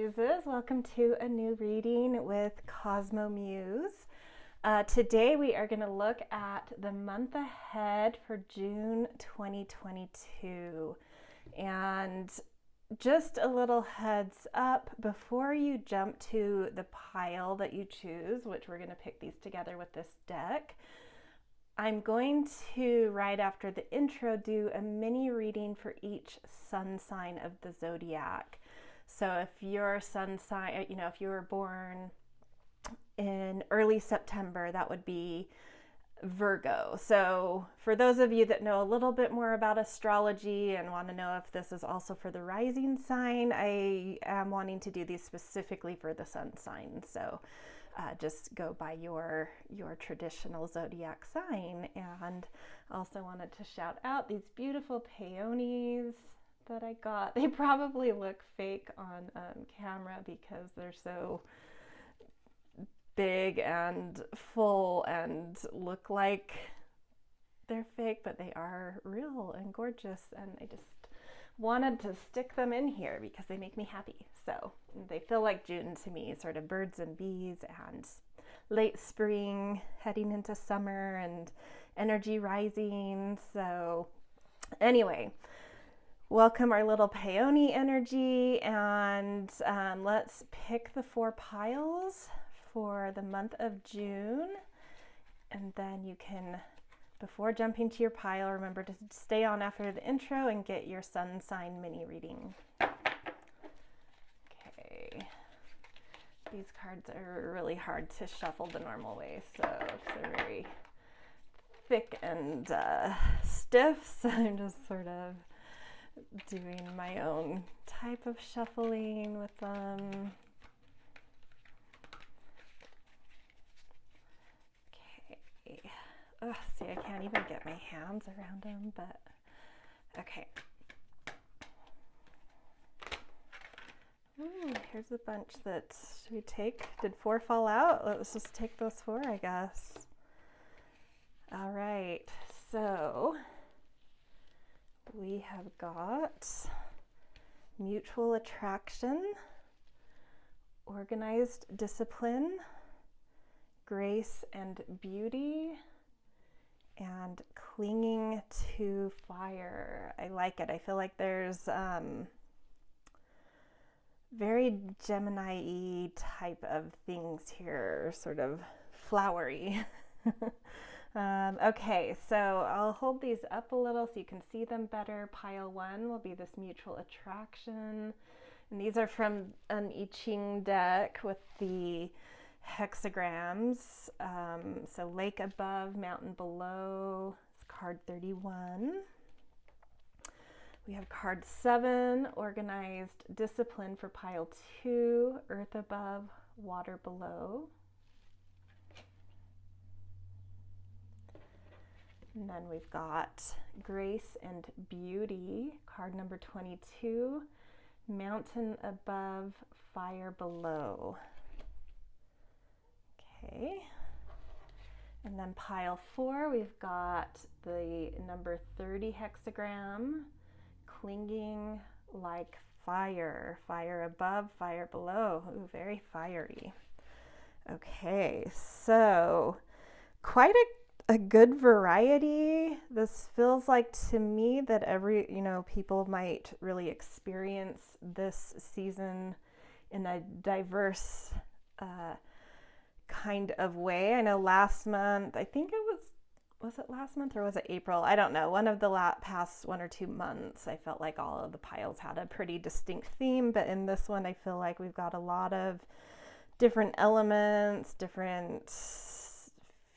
Muses. Welcome to a new reading with Cosmo Muse. Today we are going to look at the month ahead for June 2022. And just a little heads up before you jump to the pile that you choose, which we're going to pick these together with this deck. I'm going to, right after the intro, do a mini reading for each sun sign of the zodiac. So if your sun sign, if you were born in early September, that would be Virgo. So for those of you that know a little bit more about astrology and want to know if this is also for the rising sign, I am wanting to do these specifically for the sun sign. So just go by your traditional zodiac sign. And also wanted to shout out these beautiful peonies that I got. They probably look fake on camera because they're so big and full and look like they're fake, but they are real and gorgeous, and I just wanted to stick them in here because they make me happy. So they feel like June to me, sort of birds and bees and late spring heading into summer and energy rising. So anyway, welcome our little peony energy, and let's pick the 4 piles for the month of June. And then you can, before jumping to your pile, remember to stay on after the intro and get your sun sign mini reading. Okay. These cards are really hard to shuffle the normal way, so they're very thick and stiff, so I'm just sort of doing my own type of shuffling with them. Okay. Oh, see, I can't even get my hands around them, but okay. Ooh, here's a bunch that should we take? Did 4 fall out? Let's just take those 4, I guess. All right, so we have got mutual attraction, organized discipline, grace and beauty, and clinging to fire. I like it. I feel like there's very Gemini-y type of things here, sort of flowery. Okay, so I'll hold these up a little so you can see them better. Pile 1 will be this mutual attraction. And these are from an Ching deck with the hexagrams. So lake above, mountain below. It's card 31. We have card 7, organized discipline for pile 2, earth above, water below. And then we've got grace and beauty, card number 22, mountain above, fire below. Okay. And then pile 4, we've got the number 30 hexagram, clinging like fire, fire above, fire below. Ooh, very fiery. Okay, so quite a good variety. This feels like to me that people might really experience this season in a diverse kind of way. I know last month, I think it was it last month or was it April? I don't know. One of the past 1 or 2 months, I felt like all of the piles had a pretty distinct theme, but in this one, I feel like we've got a lot of different elements, different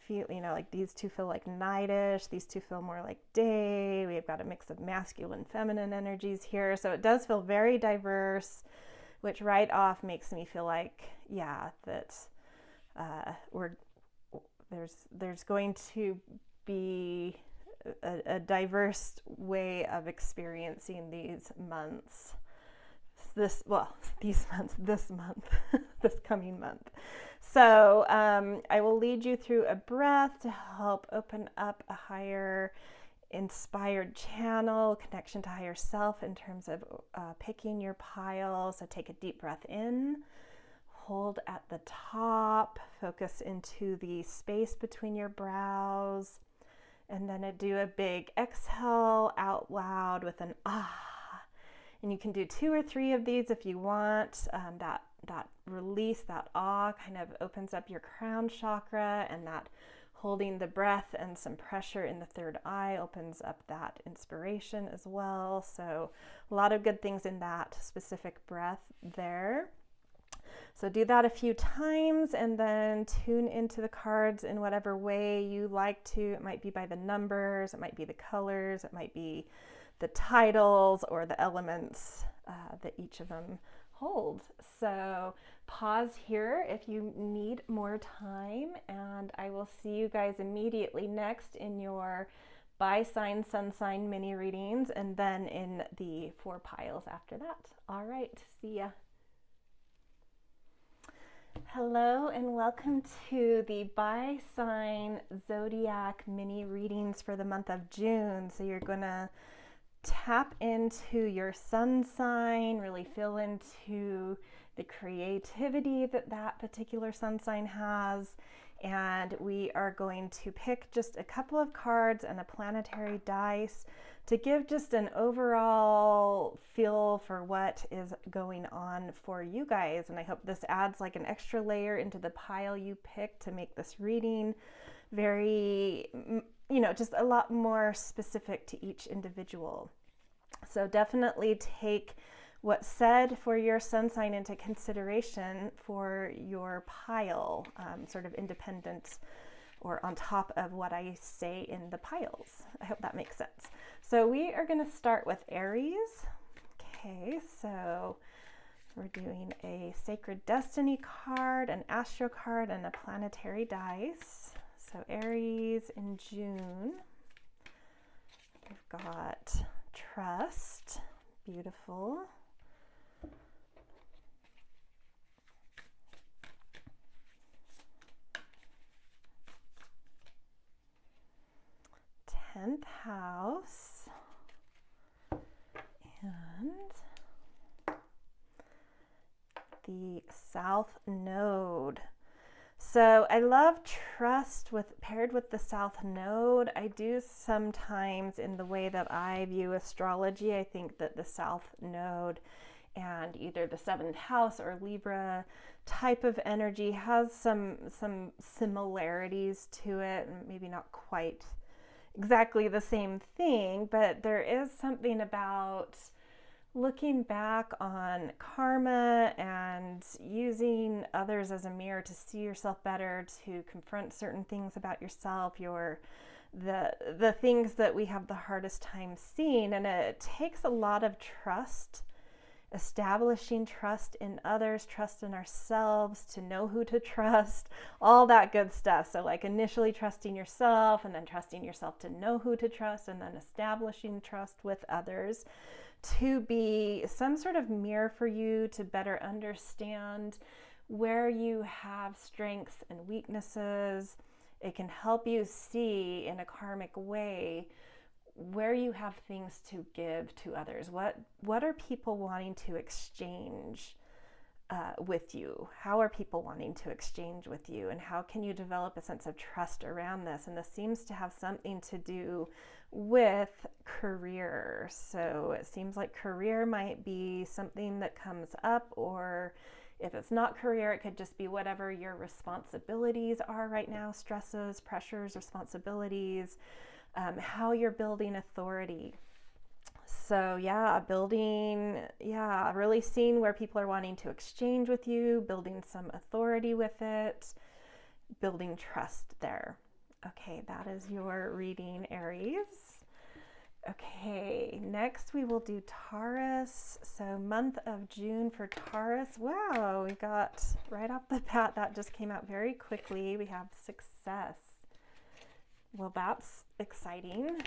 like these 2 feel like nightish, these 2 feel more like day. We've got a mix of masculine, feminine energies here. So it does feel very diverse, which right off makes me feel like, yeah, that there's going to be a diverse way of experiencing these months. This month, this coming month. So I will lead you through a breath to help open up a higher inspired channel, connection to higher self in terms of picking your pile. So take a deep breath in, hold at the top, focus into the space between your brows, and then do a big exhale out loud with an ah. And you can do 2 or 3 of these if you want. That release, that ah, kind of opens up your crown chakra, and that holding the breath and some pressure in the third eye opens up that inspiration as well. So a lot of good things in that specific breath there. So do that a few times and then tune into the cards in whatever way you like to. It might be by the numbers, it might be the colors, it might be the titles or the elements that each of them hold. So pause here if you need more time, and I will see you guys immediately next in your by sign, sun sign mini readings, and then in the 4 piles after that. All right, see ya. Hello and welcome to the by sign zodiac mini readings for the month of June. So you're gonna tap into your sun sign, really feel into the creativity that that particular sun sign has, and we are going to pick just a couple of cards and a planetary dice to give just an overall feel for what is going on for you guys. And I hope this adds like an extra layer into the pile you picked to make this reading very, just a lot more specific to each individual. So definitely take what's said for your sun sign into consideration for your pile, sort of independent or on top of what I say in the piles. I hope that makes sense. So we are going to start with Aries. Okay, so we're doing a Sacred Destiny card, an Astro card, and a planetary dice. So Aries in June. We've got Trust, beautiful. Tenth house and the South Node. So I love Trust paired with the South Node. I do sometimes, in the way that I view astrology, I think that the South Node and either the 7th house or Libra type of energy has some similarities to it, and maybe not quite exactly the same thing, but there is something about looking back on karma and using others as a mirror to see yourself better, to confront certain things about yourself, the things that we have the hardest time seeing. And it takes a lot of trust, establishing trust in others, trust in ourselves, to know who to trust, all that good stuff. So like initially trusting yourself, and then trusting yourself to know who to trust, and then establishing trust with others to be some sort of mirror for you to better understand where you have strengths and weaknesses. It can help you see in a karmic way where you have things to give to others. What are people wanting to exchange with you? How are people wanting to exchange with you? And how can you develop a sense of trust around this? And this seems to have something to do with career. So it seems like career might be something that comes up, or if it's not career, it could just be whatever your responsibilities are right now, stresses, pressures, responsibilities, how you're building authority. So really seeing where people are wanting to exchange with you, building some authority with it, building trust there. Okay, that is your reading, Aries. Okay, next we will do Taurus. So month of June for Taurus. Wow, we got right off the bat, that just came out very quickly. We have success. Well, that's exciting.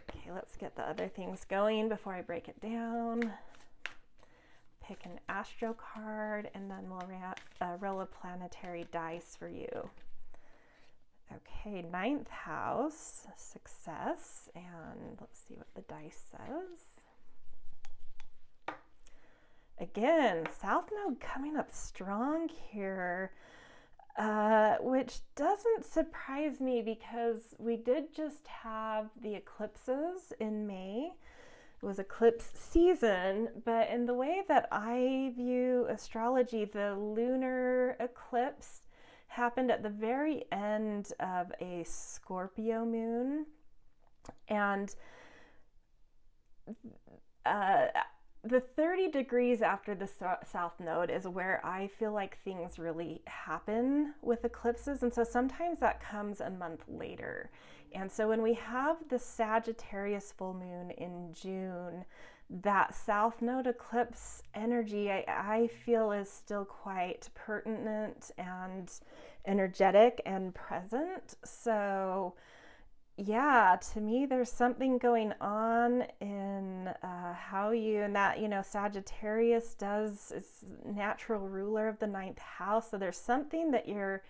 Okay, let's get the other things going before I break it down. Pick an Astro card, and then we'll roll a planetary dice for you. Okay, ninth house, success, and let's see what the dice says. Again, South Node coming up strong here, which doesn't surprise me because we did just have the eclipses in May. It was eclipse season, but in the way that I view astrology, the lunar eclipse happened at the very end of a Scorpio moon, and the 30 degrees after the South Node is where I feel like things really happen with eclipses, and so sometimes that comes a month later. And so when we have the Sagittarius full moon in June, that South Node eclipse energy I feel is still quite pertinent and energetic and present. So yeah, to me, there's something going on in how you, and that, you know, Sagittarius is natural ruler of the ninth house. So there's something that you're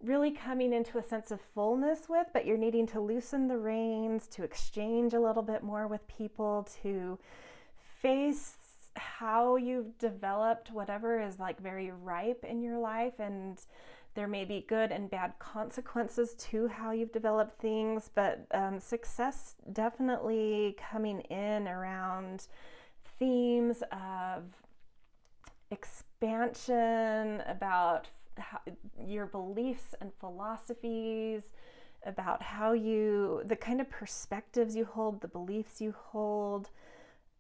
really coming into a sense of fullness with, but you're needing to loosen the reins, to exchange a little bit more with people, to face how you've developed whatever is like very ripe in your life. And there may be good and bad consequences to how you've developed things, but success definitely coming in around themes of expansion, about how, your beliefs and philosophies, about how you, the kind of perspectives you hold, the beliefs you hold,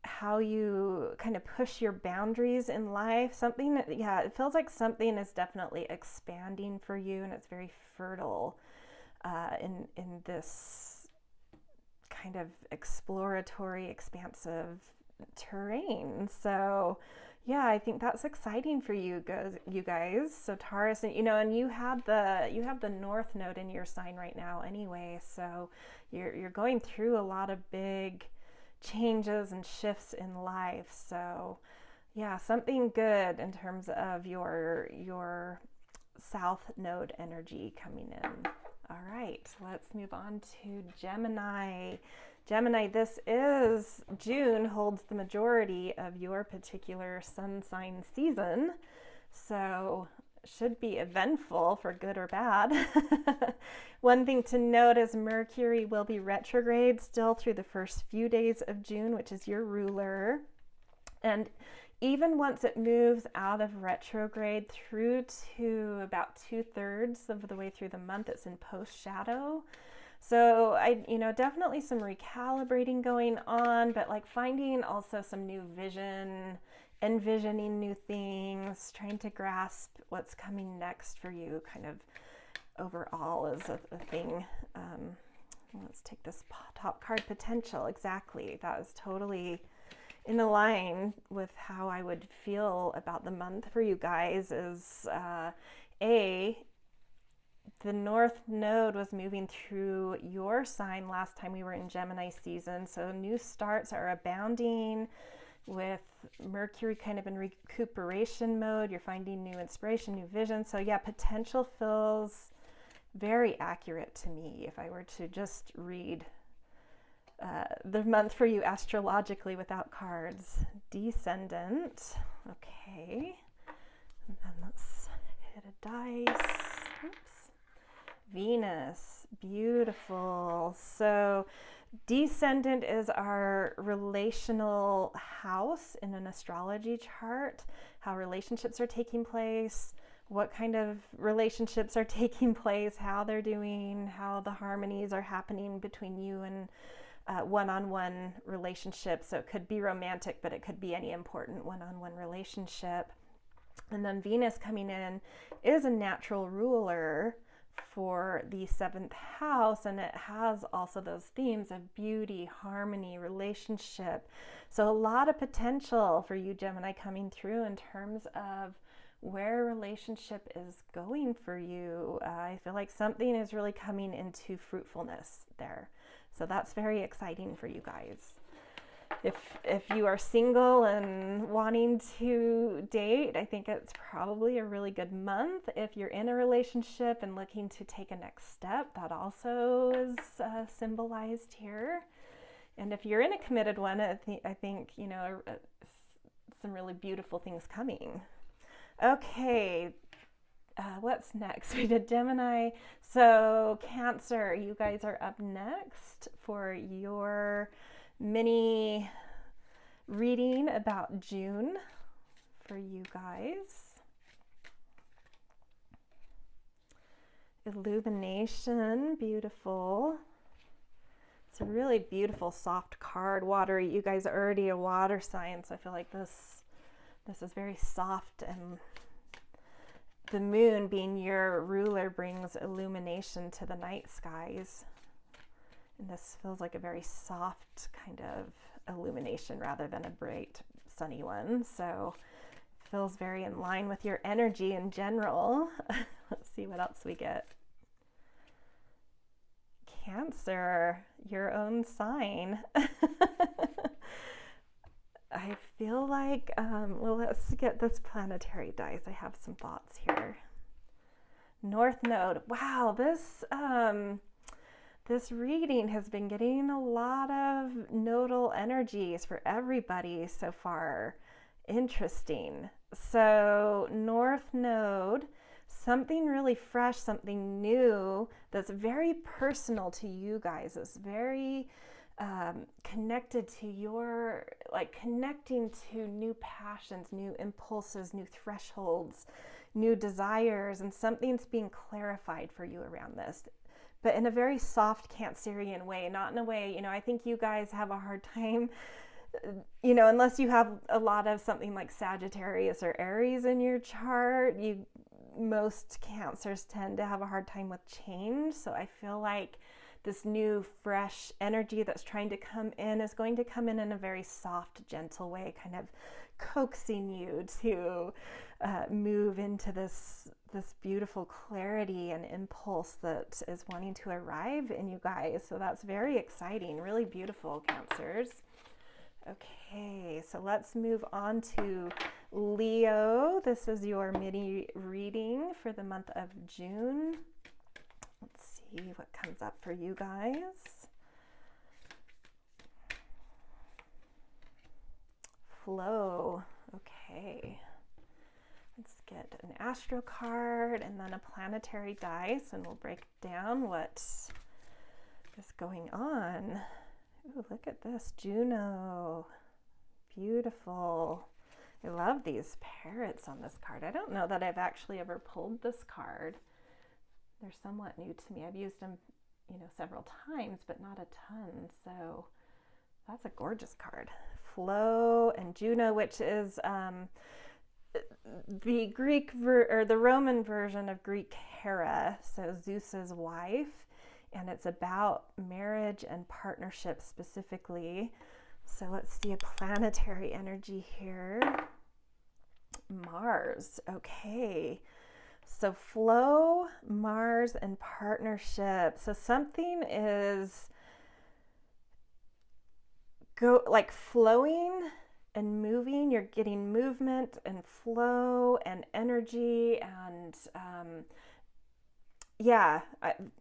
how you kind of push your boundaries in life. Something, yeah, it feels like something is definitely expanding for you, and it's very fertile in this kind of exploratory, expansive terrain. So yeah, I think that's exciting for you guys. So Taurus, and you have the North Node in your sign right now anyway. So you're going through a lot of big changes and shifts in life. So yeah, something good in terms of your South Node energy coming in. All right, let's move on to Gemini. Gemini, this is June, holds the majority of your particular sun sign season. So should be eventful for good or bad. One thing to note is Mercury will be retrograde still through the first few days of June, which is your ruler. And even once it moves out of retrograde through to about 2/3 of the way through the month, it's in post shadow. So definitely some recalibrating going on, but like finding also some new vision, envisioning new things, trying to grasp what's coming next for you kind of overall is a thing. Let's take this top card, potential. Exactly. That is totally in line with how I would feel about the month for you guys. Is the North Node was moving through your sign last time we were in Gemini season. So new starts are abounding with Mercury kind of in recuperation mode. You're finding new inspiration, new vision. So yeah, potential feels very accurate to me if I were to just read the month for you astrologically without cards. Descendant. Okay. And then let's hit a dice. Oops. Venus. Beautiful. So Descendant is our relational house in an astrology chart, how relationships are taking place, what kind of relationships are taking place, how they're doing, how the harmonies are happening between you and one-on-one relationships. So it could be romantic, but it could be any important one-on-one relationship. And then Venus coming in is a natural ruler for the 7th house, and it has also those themes of beauty, harmony, relationship. So a lot of potential for you, Gemini, coming through in terms of where relationship is going for you. I feel like something is really coming into fruitfulness there. So that's very exciting for you guys. if you are single and wanting to date, I think it's probably a really good month. If you're in a relationship and looking to take a next step, that also is symbolized here. And if you're in a committed one, I think you know, some really beautiful things coming. Okay, what's next? We did Gemini. So Cancer, you guys are up next for your mini reading about June for you guys. Illumination, beautiful. It's a really beautiful, soft card, watery. You guys are already a water sign, so I feel like this is very soft, and the moon being your ruler brings illumination to the night skies. And this feels like a very soft kind of illumination rather than a bright, sunny one. So it feels very in line with your energy in general. Let's see what else we get. Cancer, your own sign. I feel like, well, let's get this planetary dice. I have some thoughts here. North Node. Wow, this reading has been getting a lot of nodal energies for everybody so far. Interesting. So North Node, something really fresh, something new that's very personal to you guys. It's very connected to your, like connecting to new passions, new impulses, new thresholds, new desires, and something's being clarified for you around this. But in a very soft Cancerian way, not in a way, you know, I think you guys have a hard time, you know, unless you have a lot of something like Sagittarius or Aries in your chart, most Cancers tend to have a hard time with change. So I feel like this new fresh energy that's trying to come in is going to come in a very soft, gentle way, kind of coaxing you to move into this beautiful clarity and impulse that is wanting to arrive in you guys. So that's very exciting, really beautiful, Cancers. Okay, so let's move on to Leo. This is your mini reading for the month of June. Let's see what comes up for you guys. Flow. Okay. Let's get an astro card and then a planetary dice, and we'll break down what is going on. Ooh, look at this, Juno. Beautiful. I love these parrots on this card. I don't know that I've actually ever pulled this card. They're somewhat new to me. I've used them, you know, several times, but not a ton. So that's a gorgeous card. Flow and Juno, which is the Greek or the Roman version of Greek Hera, so Zeus's wife, and it's about marriage and partnership specifically. So let's see a planetary energy here. Mars. Okay. So flow, Mars, and partnership. So something is like flowing and moving. You're getting movement and flow and energy, and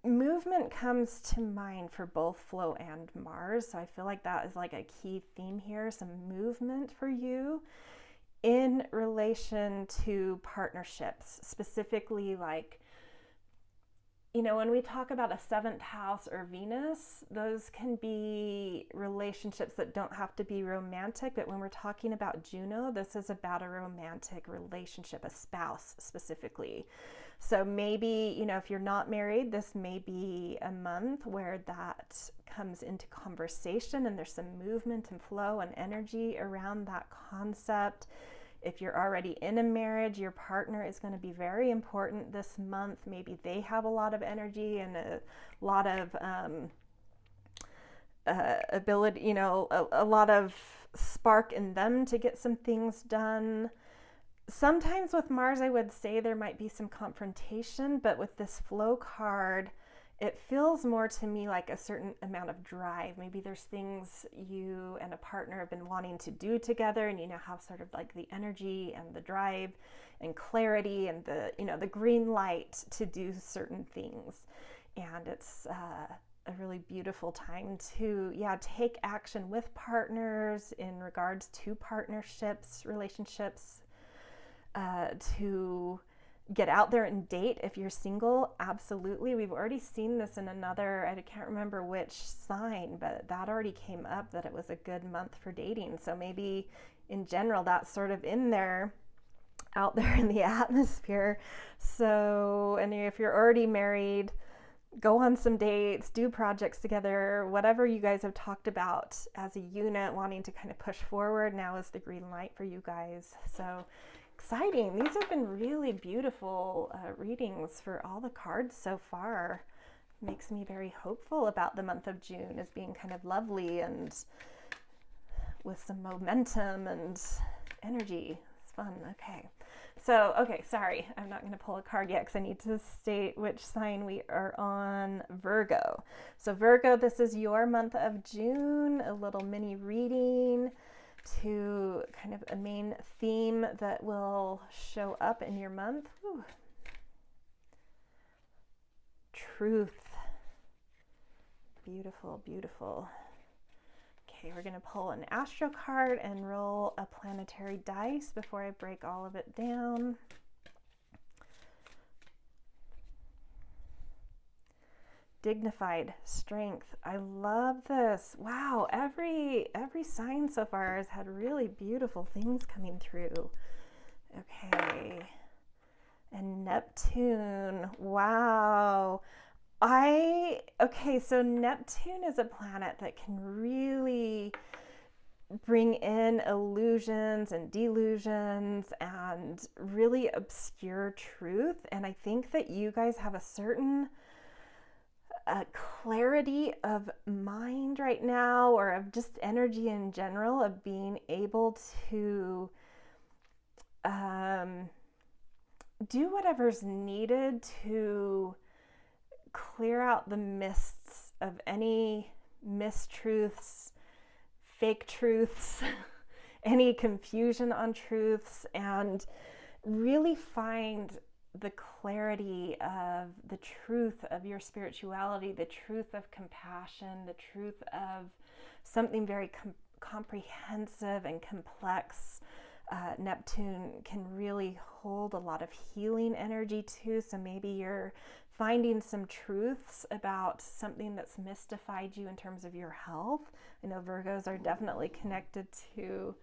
movement comes to mind for both flow and Mars. So I feel like that is like a key theme here, some movement for you in relation to partnerships, specifically, like, you know, when we talk about a seventh house or Venus, those can be relationships that don't have to be romantic. But when we're talking about Juno, this is about a romantic relationship, a spouse specifically. So maybe, you know, if you're not married, this may be a month where that comes into conversation and there's some movement and flow and energy around that concept. If you're already in a marriage, your partner is going to be very important this month. Maybe they have a lot of energy and a lot of ability, you know, a lot of spark in them to get some things done. Sometimes with Mars, I would say there might be some confrontation, but with this flow card, it feels more to me like a certain amount of drive. Maybe there's things you and a partner have been wanting to do together, and you now have sort of like the energy and the drive and clarity and the, you know, the green light to do certain things. And it's a really beautiful time to, take action with partners in regards to partnerships, relationships, to get out there and date if you're single. Absolutely. We've already seen this in another, I can't remember which sign, but that already came up that it was a good month for dating. So maybe in general, that's sort of in there, out there in the atmosphere. So, and if you're already married, go on some dates, do projects together, whatever you guys have talked about as a unit, wanting to kind of push forward. Now is the green light for you guys. So exciting. These have been really beautiful readings for all the cards so far. Makes me very hopeful about the month of June as being kind of lovely and with some momentum and energy. It's fun. Okay. So, sorry, I'm not going to pull a card yet because I need to state which sign we are on. Virgo. So Virgo, this is your month of June, a little mini reading to kind of a main theme that will show up in your month. Whew. Truth. Beautiful, beautiful. Okay, we're going to pull an astro card and roll a planetary dice before I break all of it down. Dignified, strength. I love this. Wow, every sign so far has had really beautiful things coming through. Okay. And Neptune. Wow. So Neptune is a planet that can really bring in illusions and delusions and really obscure truth. And I think that you guys have a certain clarity of mind right now, or of just energy in general, of being able to do whatever's needed to clear out the mists of any mistruths, fake truths, any confusion on truths, and really find the clarity of the truth of your spirituality, the truth of compassion, the truth of something very comprehensive and complex. Neptune can really hold a lot of healing energy too. So maybe you're finding some truths about something that's mystified you in terms of your health. I know Virgos are definitely connected to,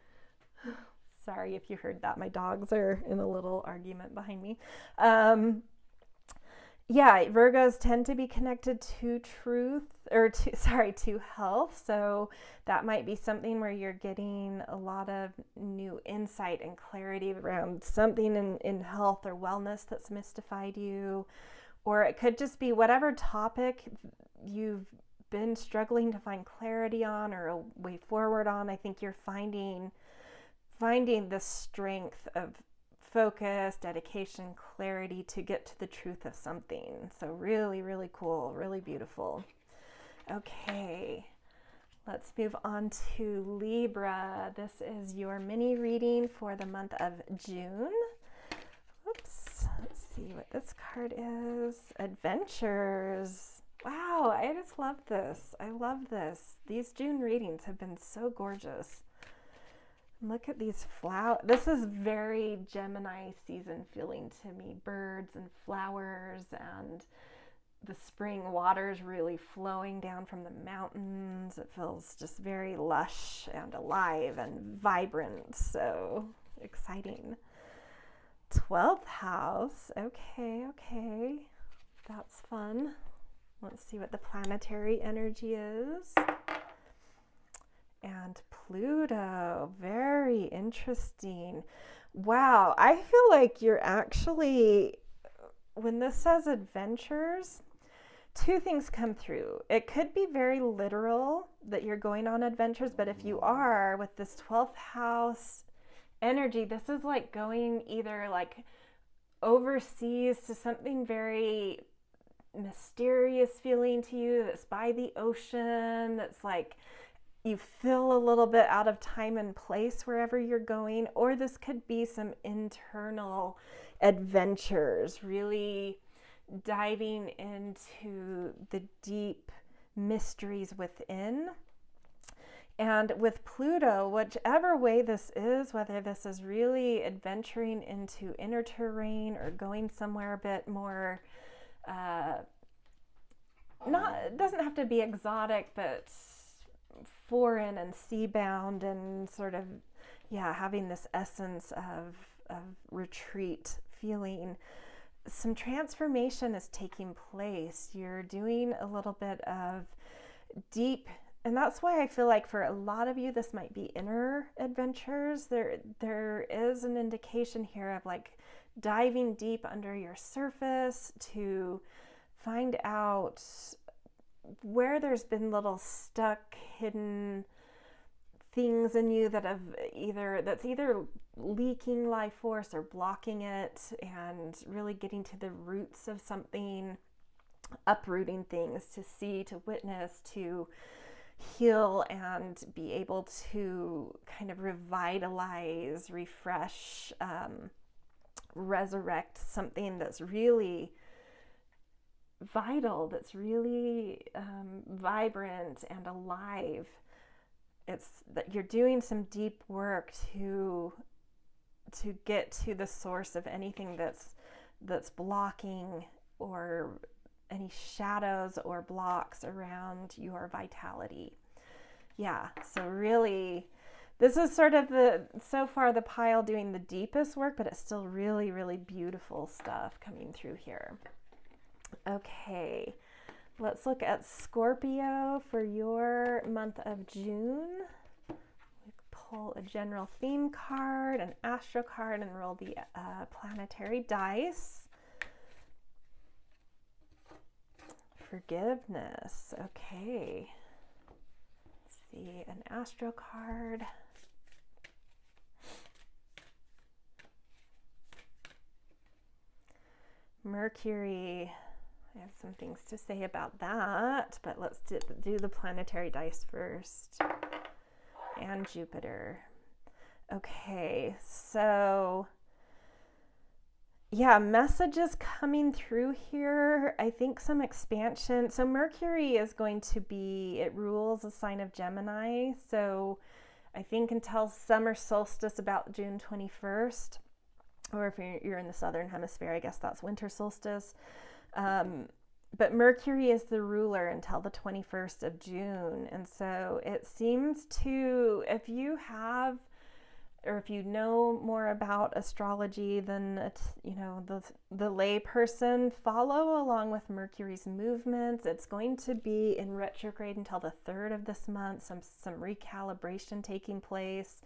sorry if you heard that, my dogs are in a little argument behind me. Virgos tend to be connected to truth, or to health. So that might be something where you're getting a lot of new insight and clarity around something in health or wellness that's mystified you. Or it could just be whatever topic you've been struggling to find clarity on or a way forward on. I think you're finding the strength of focus, dedication, clarity to get to the truth of something. So really, really cool, really beautiful. Okay, let's move on to Libra. This is your mini reading for the month of June. Oops, let's see what this card is. Adventures. Wow, I just love this. I love this. These June readings have been so gorgeous. Look at these flowers. This is very Gemini season feeling to me. Birds and flowers and the spring waters really flowing down from the mountains. It feels just very lush and alive and vibrant. So exciting. 12th house. Okay. That's fun. Let's see what the planetary energy is. And Pluto, very interesting. Wow, I feel like you're actually, when this says adventures, two things come through. It could be very literal that you're going on adventures, but if you are with this 12th house energy, this is like going either like overseas to something very mysterious feeling to you that's by the ocean, that's like you feel a little bit out of time and place wherever you're going. Or this could be some internal adventures, really diving into the deep mysteries within. And with Pluto, whichever way this is, whether this is really adventuring into inner terrain or going somewhere a bit more, it doesn't have to be exotic, but foreign and sea-bound, and sort of, having this essence of retreat feeling. Some transformation is taking place. You're doing a little bit of deep, and that's why I feel like for a lot of you, this might be inner adventures. There is an indication here of like diving deep under your surface to find out where there's been little stuck, hidden things in you that that's either leaking life force or blocking it, and really getting to the roots of something, uprooting things to see, to witness, to heal, and be able to kind of revitalize, refresh, resurrect something that's really vital, that's really vibrant and alive. It's that you're doing some deep work to get to the source of anything that's blocking, or any shadows or blocks around your vitality. So really, this is sort of so far the pile doing the deepest work, but it's still really, really beautiful stuff coming through here. Okay, let's look at Scorpio for your month of June. We pull a general theme card, an astro card, and roll the planetary dice. Forgiveness. Okay. Let's see, an astro card. Mercury. I have some things to say about that, but let's do the planetary dice first. And Jupiter. Okay, so messages coming through here. I think some expansion. So Mercury is going to be, it rules a sign of Gemini. So I think until summer solstice, about June 21st, or if you're in the southern hemisphere, I guess that's winter solstice. But Mercury is the ruler until the 21st of June. And so it seems to, if you have, or if you know more about astrology than, the lay person, follow along with Mercury's movements. It's going to be in retrograde until the 3rd of this month, some recalibration taking place.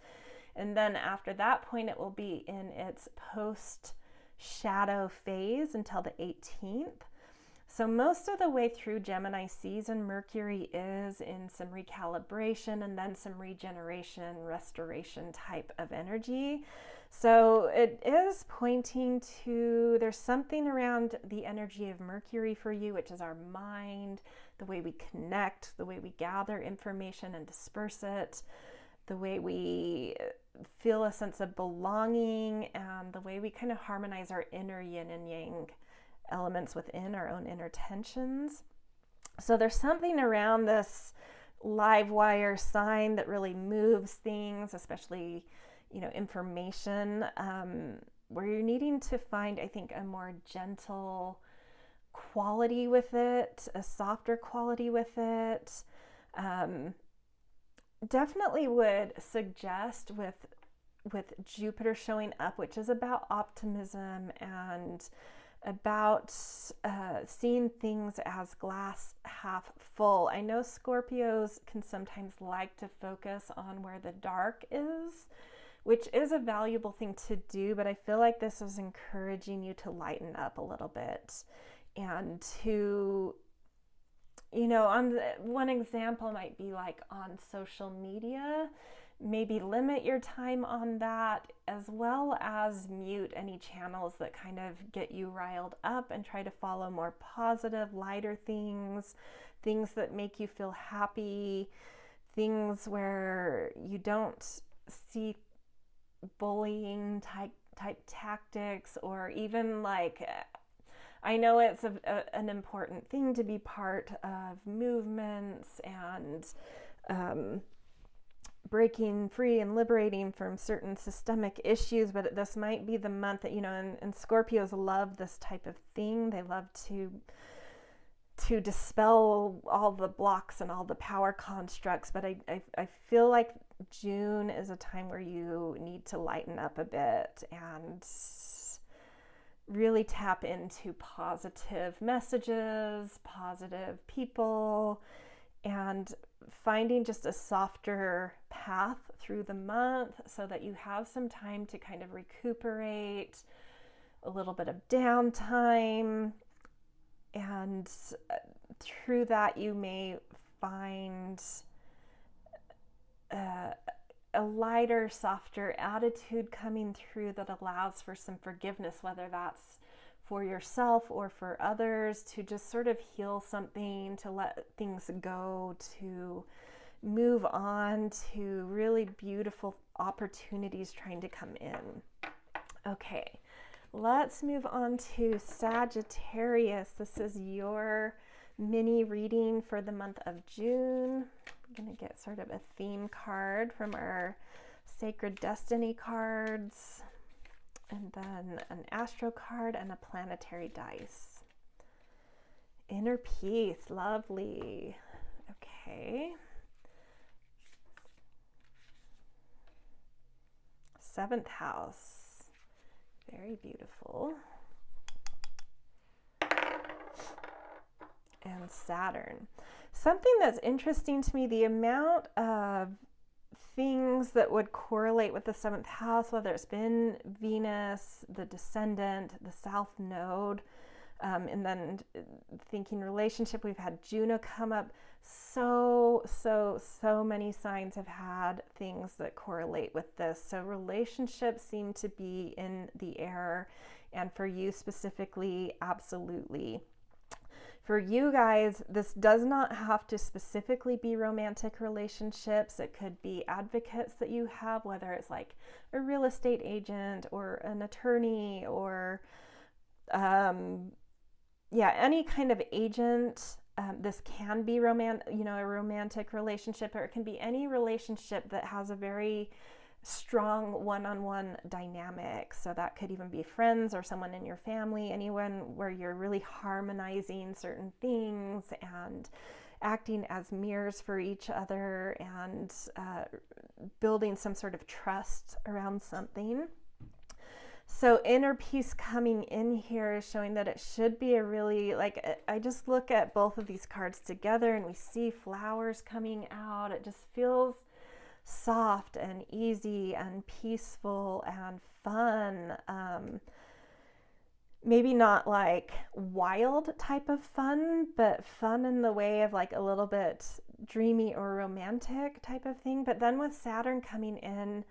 And then after that point, it will be in its post-shadow phase until the 18th. So most of the way through Gemini season, Mercury is in some recalibration and then some regeneration, restoration type of energy. So it is pointing to, there's something around the energy of Mercury for you, which is our mind, the way we connect, the way we gather information and disperse it, the way we feel a sense of belonging, and the way we kind of harmonize our inner yin and yang elements within our own inner tensions. So there's something around this live wire sign that really moves things, especially, information, where you're needing to find, I think, a more gentle quality with it, a softer quality with it. Definitely would suggest with Jupiter showing up, which is about optimism and about seeing things as glass half full. I know Scorpios can sometimes like to focus on where the dark is, which is a valuable thing to do, but I feel like this is encouraging you to lighten up a little bit and to, one example might be like on social media. maybe limit your time on that, as well as mute any channels that kind of get you riled up, and try to follow more positive, lighter things, things that make you feel happy, things where you don't see bullying type tactics, or even like, I know it's an important thing to be part of movements and breaking free and liberating from certain systemic issues, but this might be the month that, and Scorpios love this type of thing. They love to dispel all the blocks and all the power constructs, but I feel like June is a time where you need to lighten up a bit and really tap into positive messages, positive people, and finding just a softer path through the month so that you have some time to kind of recuperate, a little bit of downtime, and through that you may find a lighter, softer attitude coming through that allows for some forgiveness, whether that's for yourself or for others, to just sort of heal something, to let things go, to move on to really beautiful opportunities trying to come in. Okay, let's move on to Sagittarius. This is your mini reading for the month of June. I'm going to get sort of a theme card from our Sacred Destiny cards, and then an astro card and a planetary dice. Inner peace, lovely. Okay. 7th house, very beautiful. And Saturn. Something that's interesting to me, the amount of things that would correlate with the 7th house, whether it's been Venus, the descendant, the South Node, and then thinking relationship, we've had Juno come up. So many signs have had things that correlate with this. So relationships seem to be in the air, and for you specifically, absolutely. For you guys, this does not have to specifically be romantic relationships. It could be advocates that you have, whether it's like a real estate agent or an attorney, or any kind of agent. This can be a romantic relationship, or it can be any relationship that has a very strong one-on-one dynamic. So that could even be friends or someone in your family, anyone where you're really harmonizing certain things and acting as mirrors for each other, and building some sort of trust around something. So inner peace coming in here is showing that it should be a really, I just look at both of these cards together and we see flowers coming out. It just feels soft and easy and peaceful and fun. Maybe not like wild type of fun, but fun in the way of like a little bit dreamy or romantic type of thing. But then with Saturn coming in,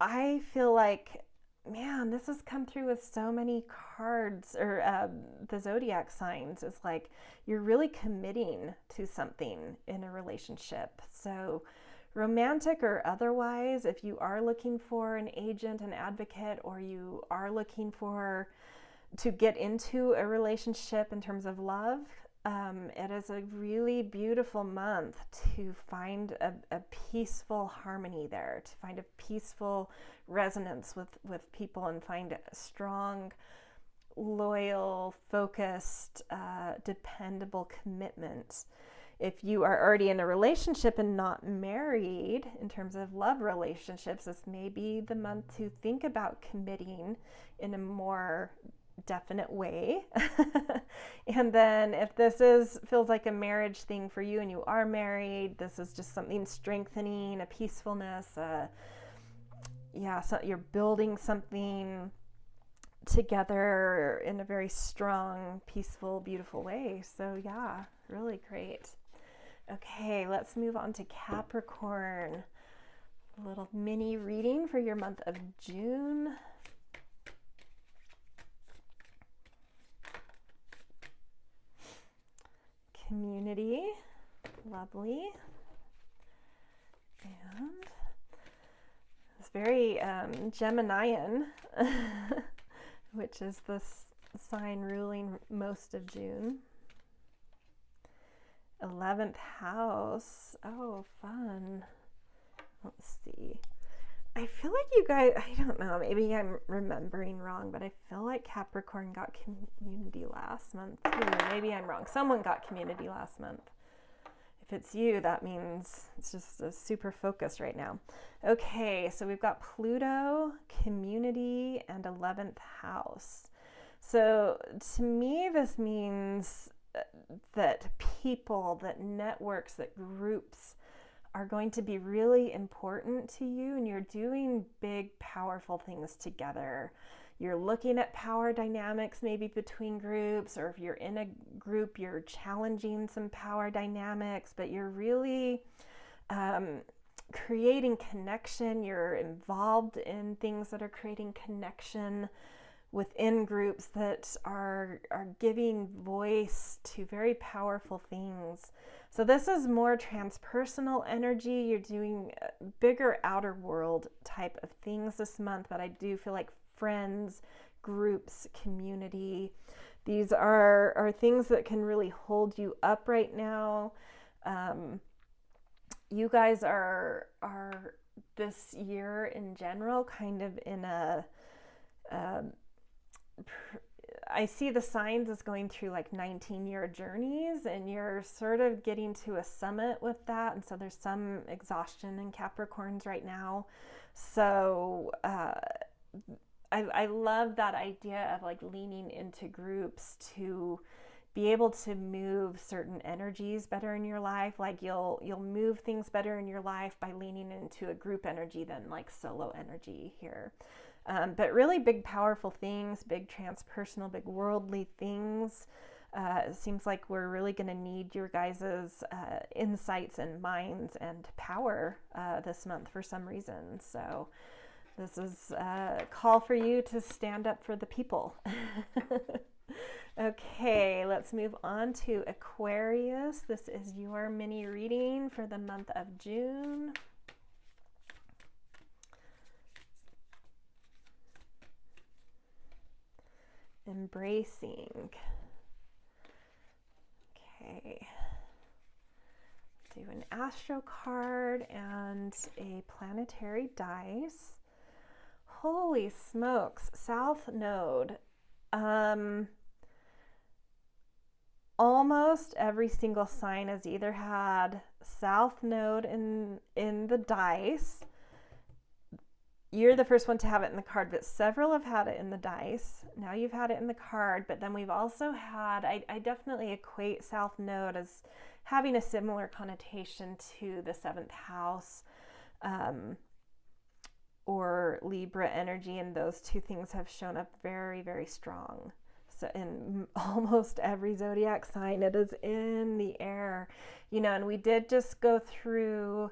I feel like, man, this has come through with so many cards, or the zodiac signs. It's like you're really committing to something in a relationship. So romantic or otherwise, if you are looking for an agent, an advocate, or you are looking to get into a relationship in terms of love, it is a really beautiful month to find a peaceful harmony there, to find a peaceful resonance with people, and find a strong, loyal, focused, dependable commitment. If you are already in a relationship and not married, in terms of love relationships, this may be the month to think about committing in a more definite way. And then if this feels like a marriage thing for you and you are married, this is just something strengthening, a peacefulness, so you're building something together in a very strong, peaceful, beautiful way. So yeah, really great. Okay, let's move on to Capricorn. A little mini reading for your month of June. Community, lovely. And it's very Geminian, which is the sign ruling most of June. 11th house. Oh, fun. Let's see. I feel like you guys, I don't know, maybe I'm remembering wrong, but I feel like Capricorn got community last month too. Maybe I'm wrong. Someone got community last month. If it's you, that means it's just a super focus right now. Okay, so we've got Pluto, community, and 11th house. So to me, this means that people, that networks, that groups are going to be really important to you, and you're doing big, powerful things together. You're looking at power dynamics maybe between groups, or if you're in a group, you're challenging some power dynamics, but you're really creating connection. You're involved in things that are creating connection within groups that are giving voice to very powerful things. So this is more transpersonal energy. You're doing bigger outer world type of things this month, but I do feel like friends, groups, community, these are things that can really hold you up right now. You guys are this year in general kind of in a I see the signs as going through like 19-year journeys, and you're sort of getting to a summit with that. And so there's some exhaustion in Capricorns right now. So I love that idea of like leaning into groups to be able to move certain energies better in your life. Like you'll move things better in your life by leaning into a group energy than like solo energy here. But really big, powerful things, big transpersonal, big worldly things. It seems like we're really going to need your guys' insights and minds and power this month for some reason. So this is a call for you to stand up for the people. Okay, let's move on to Aquarius. This is your mini reading for the month of June. Embracing. Okay. Do an astro card and a planetary dice. Holy smokes, South Node. Almost every single sign has either had South Node in the dice. You're the first one to have it in the card, but several have had it in the dice. Now you've had it in the card, but then we've also had, I definitely equate South Node as having a similar connotation to the 7th house or Libra energy, and those two things have shown up very, very strong. So in almost every zodiac sign, it is in the air, you know, and we did just go through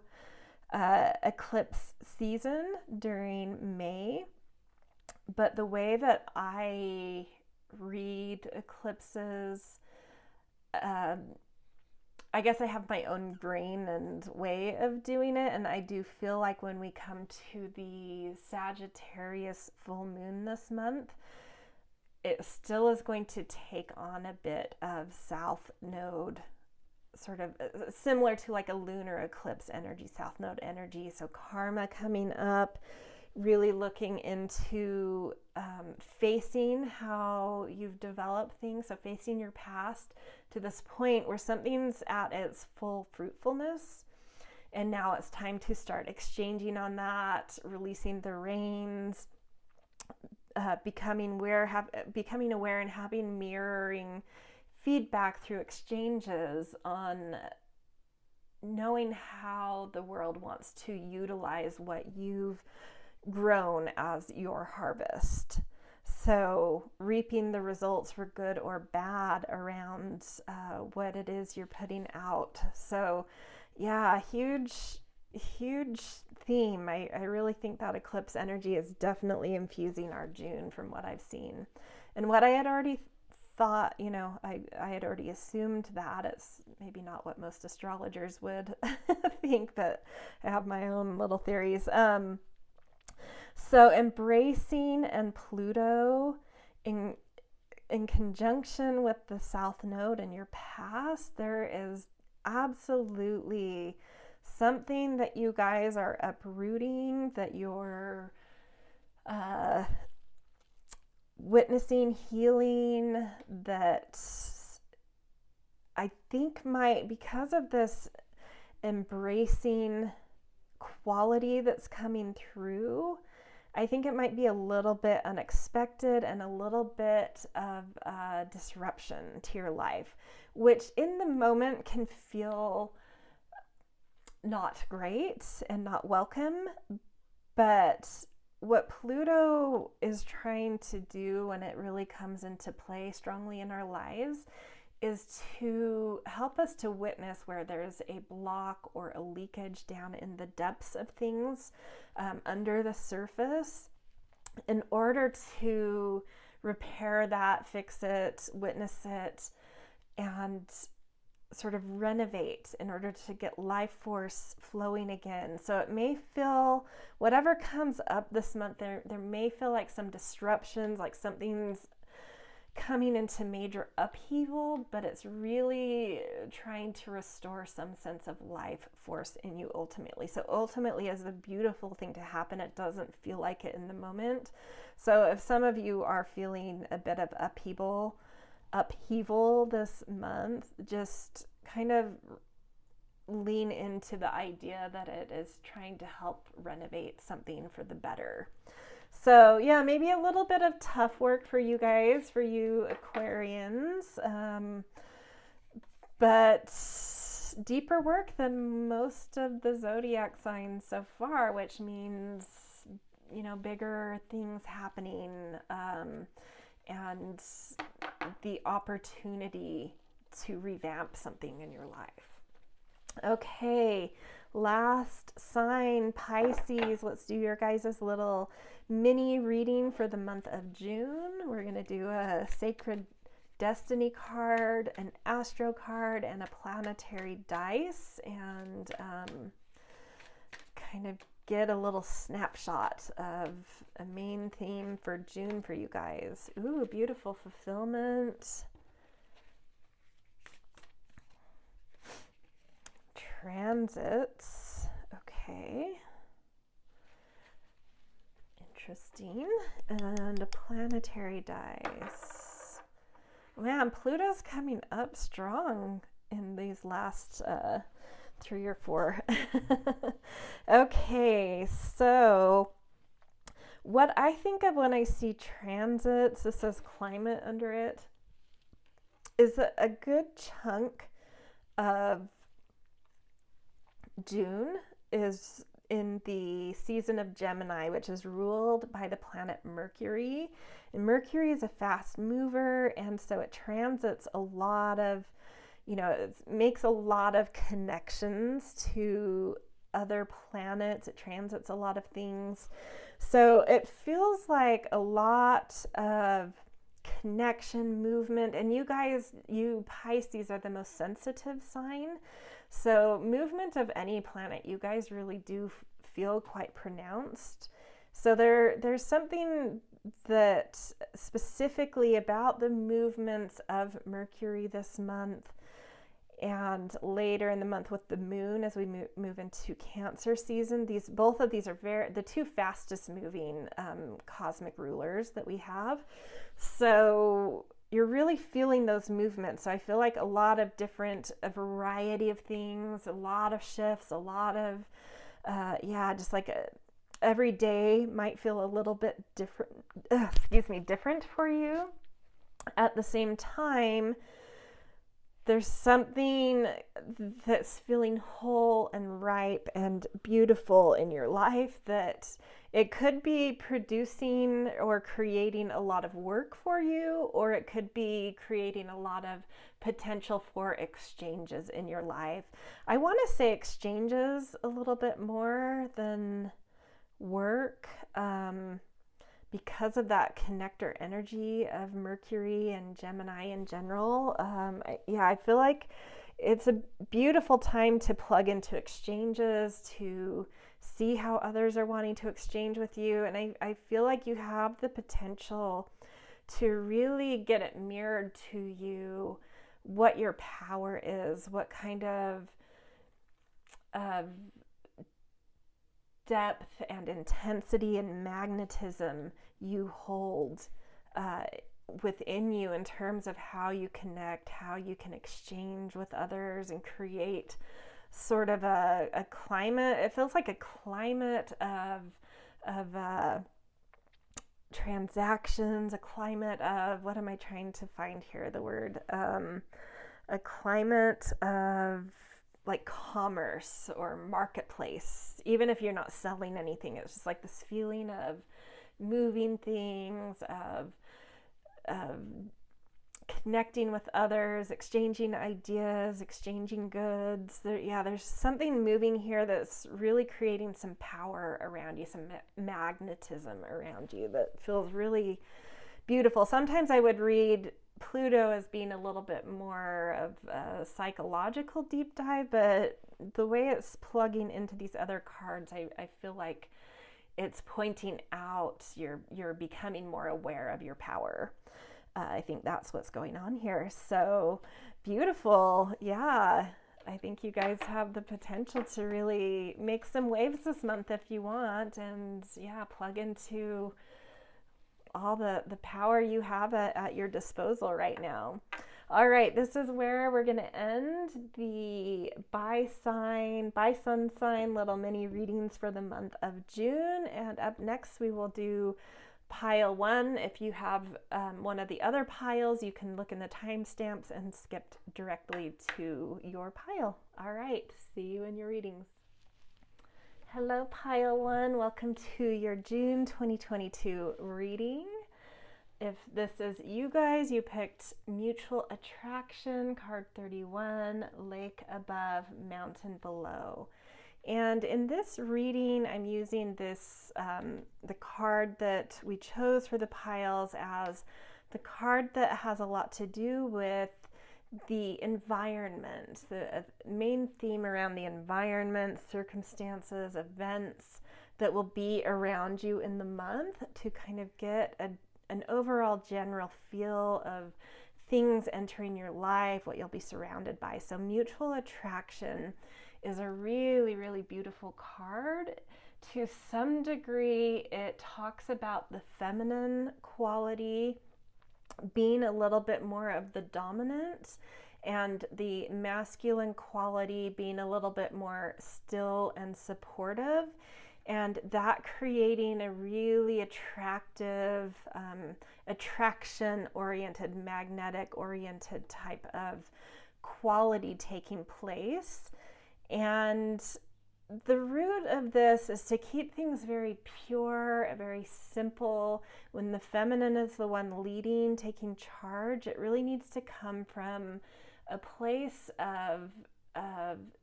eclipse season during May, but the way that I read eclipses, I guess I have my own brain and way of doing it, and I do feel like when we come to the Sagittarius full moon this month, it still is going to take on a bit of South Node, sort of similar to like a lunar eclipse energy, South Node energy. So karma coming up, really looking into facing how you've developed things, so facing your past to this point where something's at its full fruitfulness, and now it's time to start exchanging on that, releasing the reins, becoming aware and having mirroring feedback through exchanges on knowing how the world wants to utilize what you've grown as your harvest. So reaping the results for good or bad around what it is you're putting out. So yeah, huge huge theme. I really think that eclipse energy is definitely infusing our June from what I've seen. And what I had already thought, I had already assumed that. It's maybe not what most astrologers would think, but I have my own little theories. So embracing and Pluto in conjunction with the South Node in your past, there is absolutely something that you guys are uprooting, that you're witnessing, healing, that I think because of this embracing quality that's coming through, I think it might be a little bit unexpected and a little bit of disruption to your life, which in the moment can feel not great and not welcome. But what Pluto is trying to do when it really comes into play strongly in our lives is to help us to witness where there's a block or a leakage down in the depths of things, under the surface, in order to repair that, fix it, witness it, and sort of renovate in order to get life force flowing again. So it may feel, whatever comes up this month, there may feel like some disruptions, like something's coming into major upheaval, but it's really trying to restore some sense of life force in you ultimately. So ultimately, is a beautiful thing to happen. It doesn't feel like it in the moment. So if some of you are feeling a bit of upheaval this month, just kind of lean into the idea that it is trying to help renovate something for the better. So yeah, maybe a little bit of tough work for you guys, for you Aquarians, but deeper work than most of the zodiac signs so far, which means, bigger things happening, and the opportunity to revamp something in your life. Okay, last sign, Pisces. Let's do your guys' little mini reading for the month of June. We're going to do a sacred destiny card, an astro card, and a planetary dice, and kind of get a little snapshot of a main theme for June for you guys. Ooh, beautiful fulfillment. Transits. Okay. Interesting. And a planetary dice. Man, Pluto's coming up strong in these last 3 or 4. Okay, so what I think of when I see transits, this says climate under it, is that a good chunk of June is in the season of Gemini, which is ruled by the planet Mercury. And Mercury is a fast mover, and so it transits a lot of, it makes a lot of connections to other planets. It transits a lot of things. So it feels like a lot of connection, movement, and you guys, you Pisces, are the most sensitive sign. So movement of any planet, you guys really do feel quite pronounced. So there's something that specifically about the movements of Mercury this month and later in the month with the moon as we move into Cancer season. Both of these are the two fastest moving cosmic rulers that we have. So you're really feeling those movements. So I feel like a variety of things, a lot of shifts, a lot of, just like every day might feel a little bit different for you. At the same time, there's something that's feeling whole and ripe and beautiful in your life that it could be producing or creating a lot of work for you, or it could be creating a lot of potential for exchanges in your life. I want to say exchanges a little bit more than work, because of that connector energy of Mercury and Gemini in general. I feel like it's a beautiful time to plug into exchanges, to see how others are wanting to exchange with you. And I feel like you have the potential to really get it mirrored to you what your power is, what kind of depth and intensity and magnetism you hold within you in terms of how you connect, how you can exchange with others and create sort of a climate. It feels like a climate of transactions, a climate of, what am I trying to find here? The word, a climate of like commerce or marketplace. Even if you're not selling anything, it's just like this feeling of moving things, of connecting with others, exchanging ideas, exchanging goods. There's something moving here that's really creating some power around you, some magnetism around you that feels really beautiful. Sometimes I would read Pluto as being a little bit more of a psychological deep dive, but the way it's plugging into these other cards, I feel like it's pointing out you're becoming more aware of your power. I think that's what's going on here. So beautiful. Yeah, I think you guys have the potential to really make some waves this month if you want, and plug into all the power you have at your disposal right now. All right, this is where we're going to end the by sun sign little mini readings for the month of June. And up next, we will do pile 1. If you have one of the other piles, you can look in the timestamps and skip directly to your pile. All right, see you in your readings. Hello, pile 1. Welcome to your June 2022 reading. If this is you guys, you picked Mutual Attraction, card 31, Lake Above, Mountain Below. And in this reading, I'm using this, the card that we chose for the piles as the card that has a lot to do with the environment, the main theme around the environment, circumstances, events that will be around you in the month, to kind of get an overall general feel of things entering your life, what you'll be surrounded by. So Mutual Attraction is a really, really beautiful card. To some degree, it talks about the feminine quality being a little bit more of the dominant, and the masculine quality being a little bit more still and supportive, and that creating a really attractive, attraction-oriented, magnetic-oriented type of quality taking place. And the root of this is to keep things very pure, very simple. When the feminine is the one leading, taking charge, it really needs to come from a place of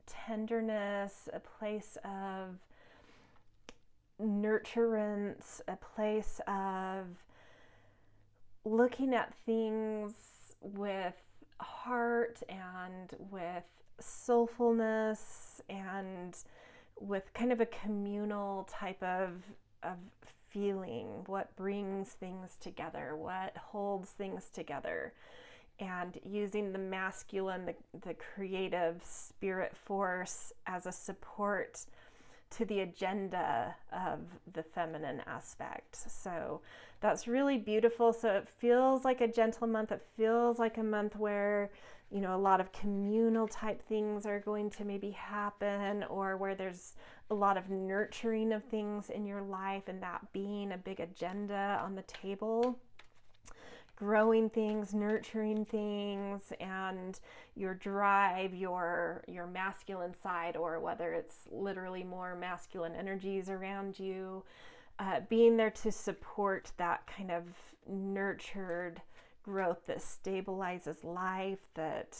tenderness, a place of nurturance, a place of looking at things with heart and with soulfulness and with kind of a communal type of feeling, what brings things together, what holds things together, and using the masculine, the creative spirit force as a support to the agenda of the feminine aspect. So that's really beautiful. So it feels like a gentle month. It feels like a month where, a lot of communal type things are going to maybe happen, or where there's a lot of nurturing of things in your life, and that being a big agenda on the table. Growing things, nurturing things, and your drive, your masculine side, or whether it's literally more masculine energies around you, being there to support that kind of nurtured growth that stabilizes life, that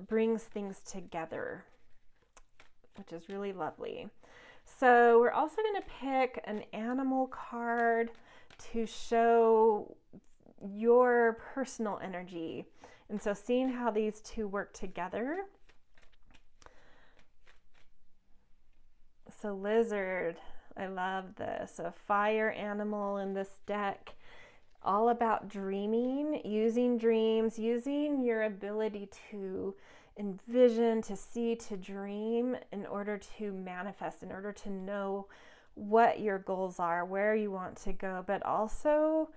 brings things together, which is really lovely. So we're also going to pick an animal card to show your personal energy. And so seeing how these two work together. So lizard, I love this. A fire animal in this deck, all about dreaming, using dreams, using your ability to envision, to see, to dream in order to manifest, in order to know what your goals are, where you want to go, but also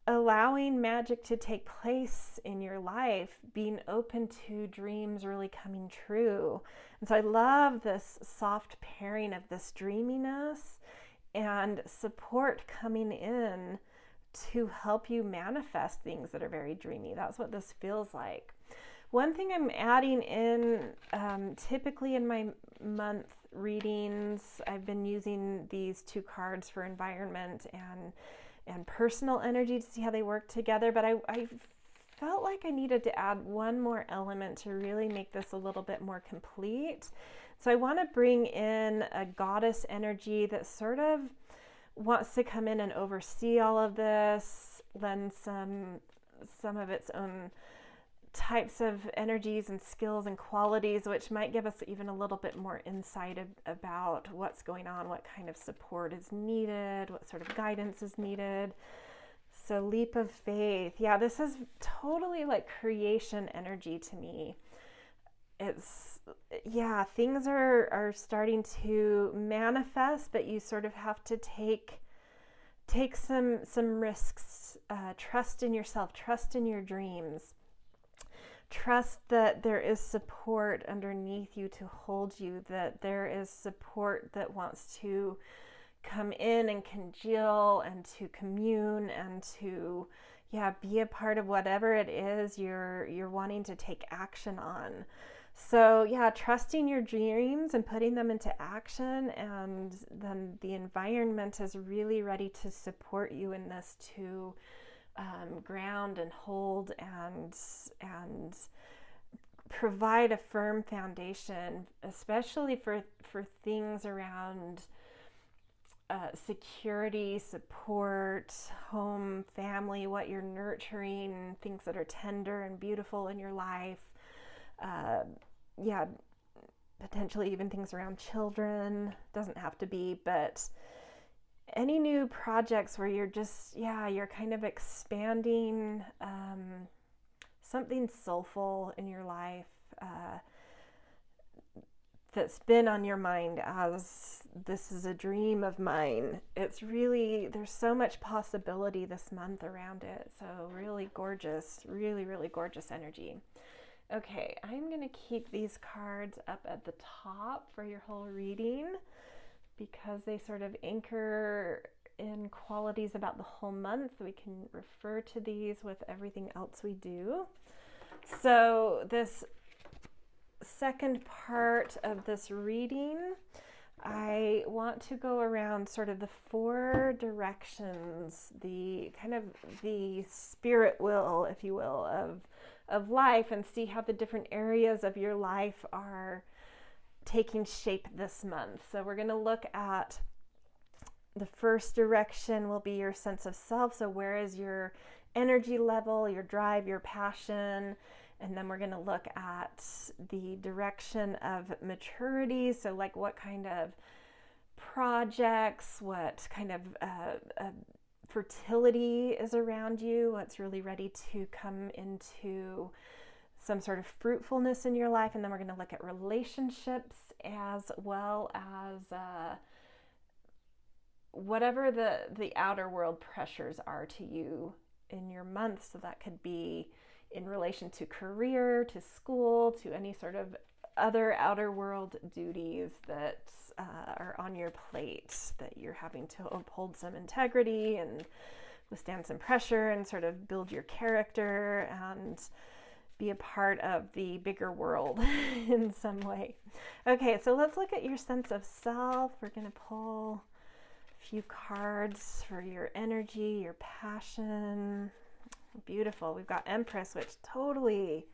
allowing magic to take place in your life, being open to dreams really coming true. And so I love this soft pairing of this dreaminess and support coming in to help you manifest things that are very dreamy. That's what this feels like. One thing I'm adding in, typically in my month readings, I've been using these two cards for environment and personal energy to see how they work together, but I felt like I needed to add one more element to really make this a little bit more complete. So I want to bring in a goddess energy that sort of wants to come in and oversee all of this, lend some of its own types of energies and skills and qualities, which might give us even a little bit more insight about what's going on, what kind of support is needed, what sort of guidance is needed. So leap of faith. Yeah, this is totally like creation energy to me. It's, yeah, things are starting to manifest, but you sort of have to take some risks, trust in yourself, trust in your dreams. Trust that there is support underneath you to hold you, that there is support that wants to come in and congeal and to commune and to, yeah, be a part of whatever it is you're wanting to take action on. So yeah, trusting your dreams and putting them into action, and then the environment is really ready to support you in this too. Ground and hold and provide a firm foundation, especially for things around security, support, home, family, what you're nurturing, things that are tender and beautiful in your life. Yeah, potentially even things around children. Doesn't have to be, but any new projects where you're just, yeah, you're kind of expanding something soulful in your life that's been on your mind as this is a dream of mine. It's really, there's so much possibility this month around it. So really gorgeous, really, really gorgeous energy. Okay, I'm going to keep these cards up at the top for your whole reading, because they sort of anchor in qualities about the whole month. We can refer to these with everything else we do. So this second part of this reading, I want to go around sort of the four directions, the kind of the spirit wheel, if you will, of life, and see how the different areas of your life are taking shape this month. So we're going to look at the first direction will be your sense of self. So where is your energy level, your drive, your passion? And then we're going to look at the direction of maturity. So like what kind of projects, what kind of fertility is around you, what's really ready to come into some sort of fruitfulness in your life. And then we're going to look at relationships as well as whatever the outer world pressures are to you in your month. So that could be in relation to career, to school, to any sort of other outer world duties that are on your plate, that you're having to uphold some integrity and withstand some pressure and sort of build your character and be a part of the bigger world in some way. Okay, so let's look at your sense of self. We're going to pull a few cards for your energy, your passion. Beautiful. We've got Empress, which totally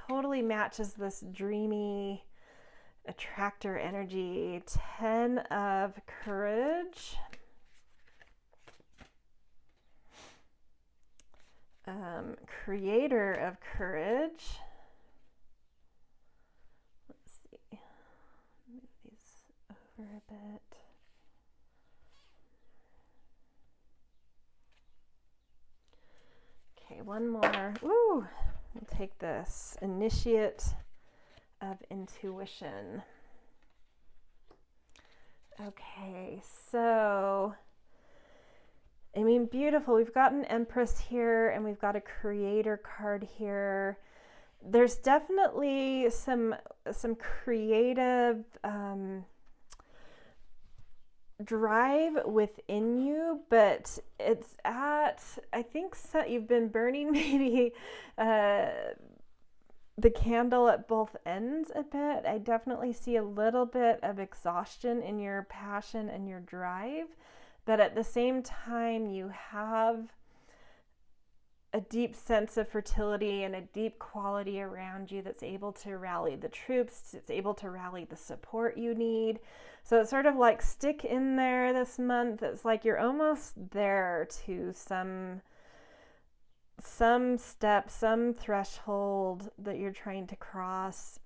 totally matches this dreamy attractor energy. 10 of Courage. Creator of Courage. Let's see. Move these over a bit. Okay, one more. Ooh, we'll take this. Initiate of Intuition. Okay, so, I mean, beautiful. We've got an Empress here and we've got a Creator card here. There's definitely some creative drive within you, but it's at, I think so, you've been burning maybe the candle at both ends a bit. I definitely see a little bit of exhaustion in your passion and your drive, but at the same time you have a deep sense of fertility and a deep quality around you that's able to rally the troops. It's able to rally the support you need. So it's sort of like stick in there this month. It's like you're almost there to some step, some threshold that you're trying to cross.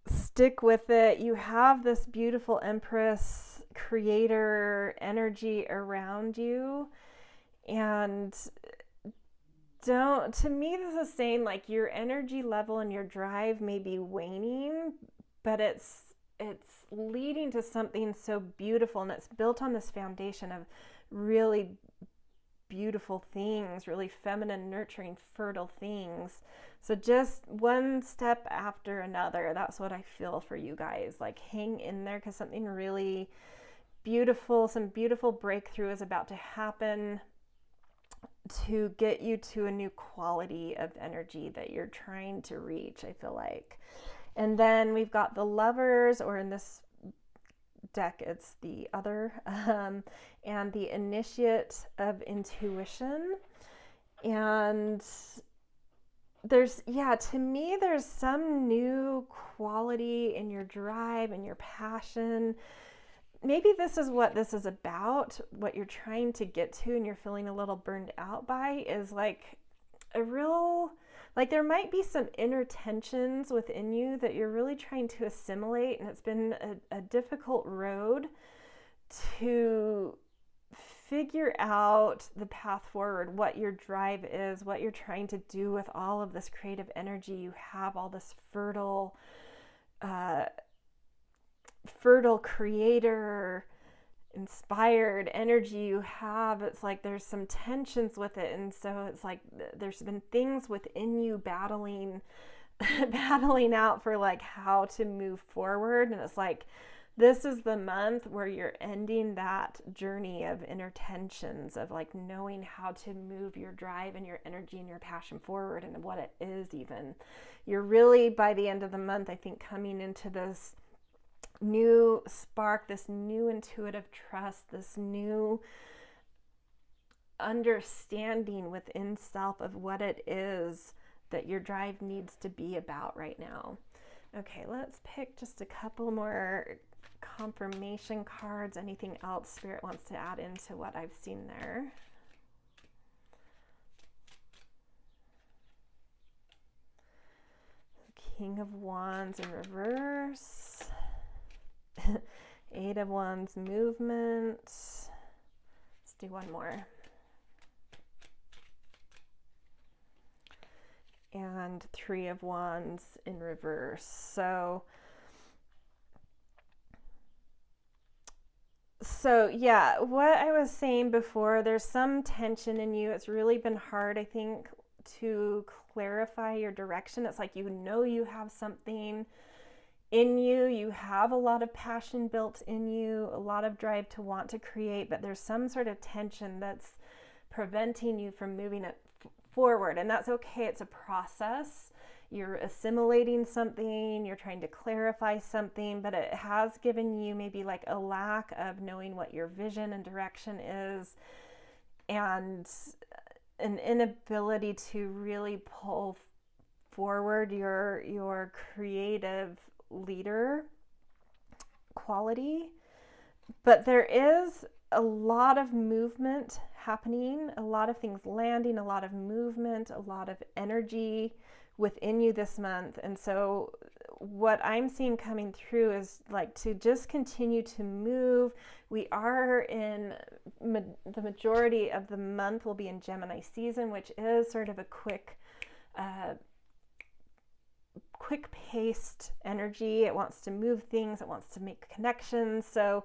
Stick with it. You have this beautiful Empress Creator energy around you. And to me, this is saying like your energy level and your drive may be waning, but it's leading to something so beautiful, and it's built on this foundation of really beautiful things, really feminine, nurturing, fertile things. So just one step after another. That's what I feel for you guys. Like hang in there, because something really beautiful, some beautiful breakthrough is about to happen to get you to a new quality of energy that you're trying to reach, I feel like. And then we've got the Lovers, or in this deck it's the Other, and the Initiate of Intuition. And there's, to me, there's some new quality in your drive and your passion. Maybe this is what this is about, what you're trying to get to and you're feeling a little burned out by, is like a real, like there might be some inner tensions within you that you're really trying to assimilate, and it's been a difficult road to figure out the path forward, what your drive is, what you're trying to do with all of this creative energy. You have all this fertile creator inspired energy you have. It's like there's some tensions with it, and so it's like there's been things within you battling out for like how to move forward. And it's like this is the month where you're ending that journey of inner tensions, of like knowing how to move your drive and your energy and your passion forward, and what it is. Even you're really, by the end of the month, I think, coming into this new spark, this new intuitive trust, this new understanding within self of what it is that your drive needs to be about right now. Okay, let's pick just a couple more confirmation cards. Anything else Spirit wants to add into what I've seen there? King of Wands in reverse. Eight of Wands movement. Let's do one more. And Three of Wands in reverse. So yeah, what I was saying before, there's some tension in you. It's really been hard, I think, to clarify your direction. It's like you have something in you, you have a lot of passion built in you, a lot of drive to want to create, but there's some sort of tension that's preventing you from moving it forward. And that's okay. It's a process. You're assimilating something, you're trying to clarify something, but it has given you maybe like a lack of knowing what your vision and direction is. And an inability to really pull forward your creative leader quality. But there is a lot of movement happening, a lot of things landing, a lot of movement, a lot of energy within you this month. And so what I'm seeing coming through is like to just continue to move. We are in the majority of the month will be in Gemini season, which is sort of a quick paced energy. It wants to move things, it wants to make connections. So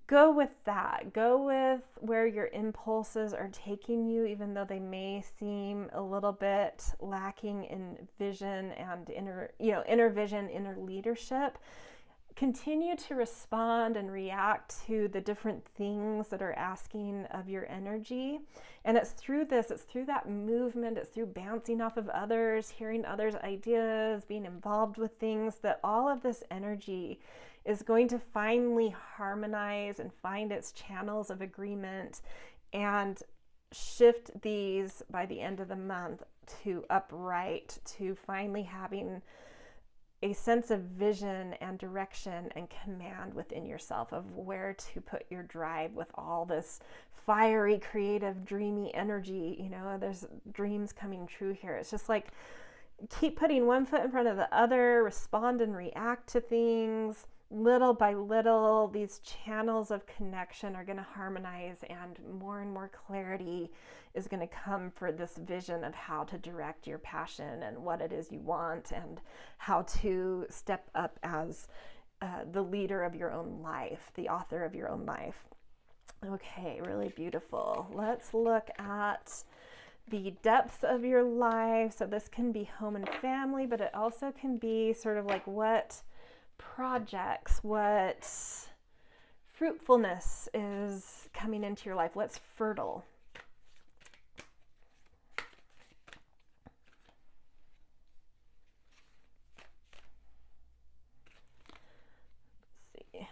go with that. Go with where your impulses are taking you, even though they may seem a little bit lacking in vision and inner vision, inner leadership. Continue to respond and react to the different things that are asking of your energy. And it's through that movement, it's through bouncing off of others, hearing others' ideas, being involved with things, that all of this energy is going to finally harmonize and find its channels of agreement and shift these by the end of the month to upright, to finally having a sense of vision and direction and command within yourself of where to put your drive with all this fiery, creative, dreamy energy. There's dreams coming true here. It's just like keep putting one foot in front of the other, respond and react to things. Little by little, these channels of connection are going to harmonize, and more clarity is going to come for this vision of how to direct your passion and what it is you want, and how to step up as the leader of your own life, the author of your own life. Okay, really beautiful. Let's look at the depths of your life. So this can be home and family, but it also can be sort of like what projects, what fruitfulness is coming into your life, what's fertile. Let's see.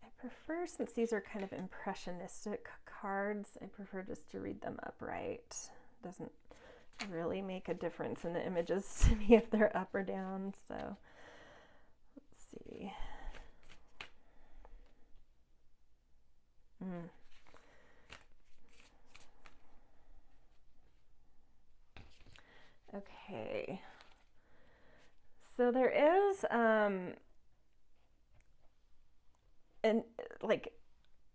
I prefer, since these are kind of impressionistic cards, I prefer just to read them upright. Doesn't really make a difference in the images to me if they're up or down. So let's see. Okay. So there is and like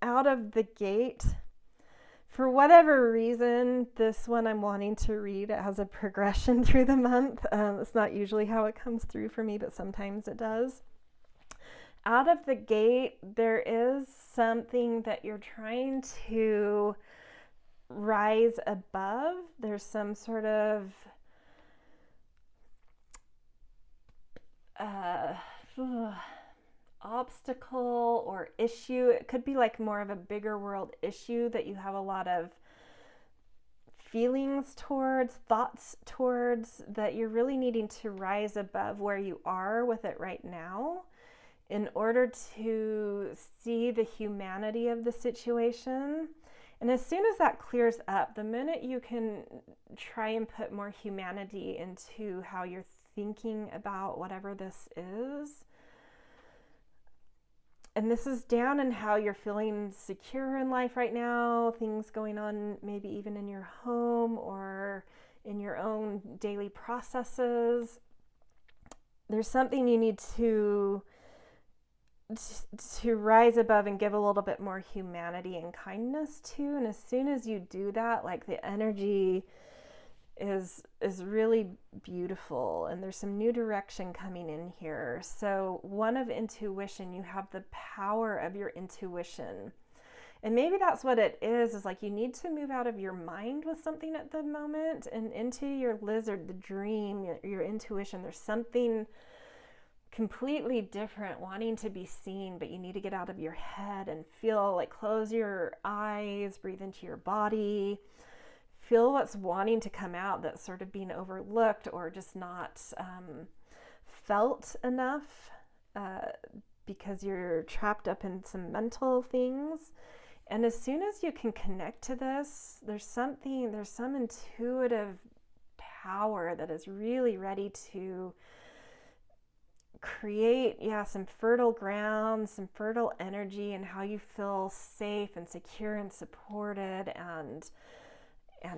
out of the gate, for whatever reason, this one I'm wanting to read, it has a progression through the month. It's not usually how it comes through for me, but sometimes it does. Out of the gate, there is something that you're trying to rise above. There's some sort of obstacle or issue. It could be like more of a bigger world issue that you have a lot of feelings towards, thoughts towards, that you're really needing to rise above where you are with it right now in order to see the humanity of the situation. And as soon as that clears up, the minute you can try and put more humanity into how you're thinking about whatever this is, and this is down in how you're feeling secure in life right now, things going on maybe even in your home or in your own daily processes. There's something you need to rise above and give a little bit more humanity and kindness to. And as soon as you do that, like the energy is really beautiful, and there's some new direction coming in here. So one of intuition, you have the power of your intuition, and maybe that's what it is like you need to move out of your mind with something at the moment and into your lizard, the dream, your intuition. There's something completely different wanting to be seen, but you need to get out of your head and feel, like close your eyes, breathe into your body, feel what's wanting to come out that's sort of being overlooked or just not felt enough. because you're trapped up in some mental things. And as soon as you can connect to this, there's some intuitive power that is really ready to create, some fertile ground, some fertile energy, and how you feel safe and secure and supported and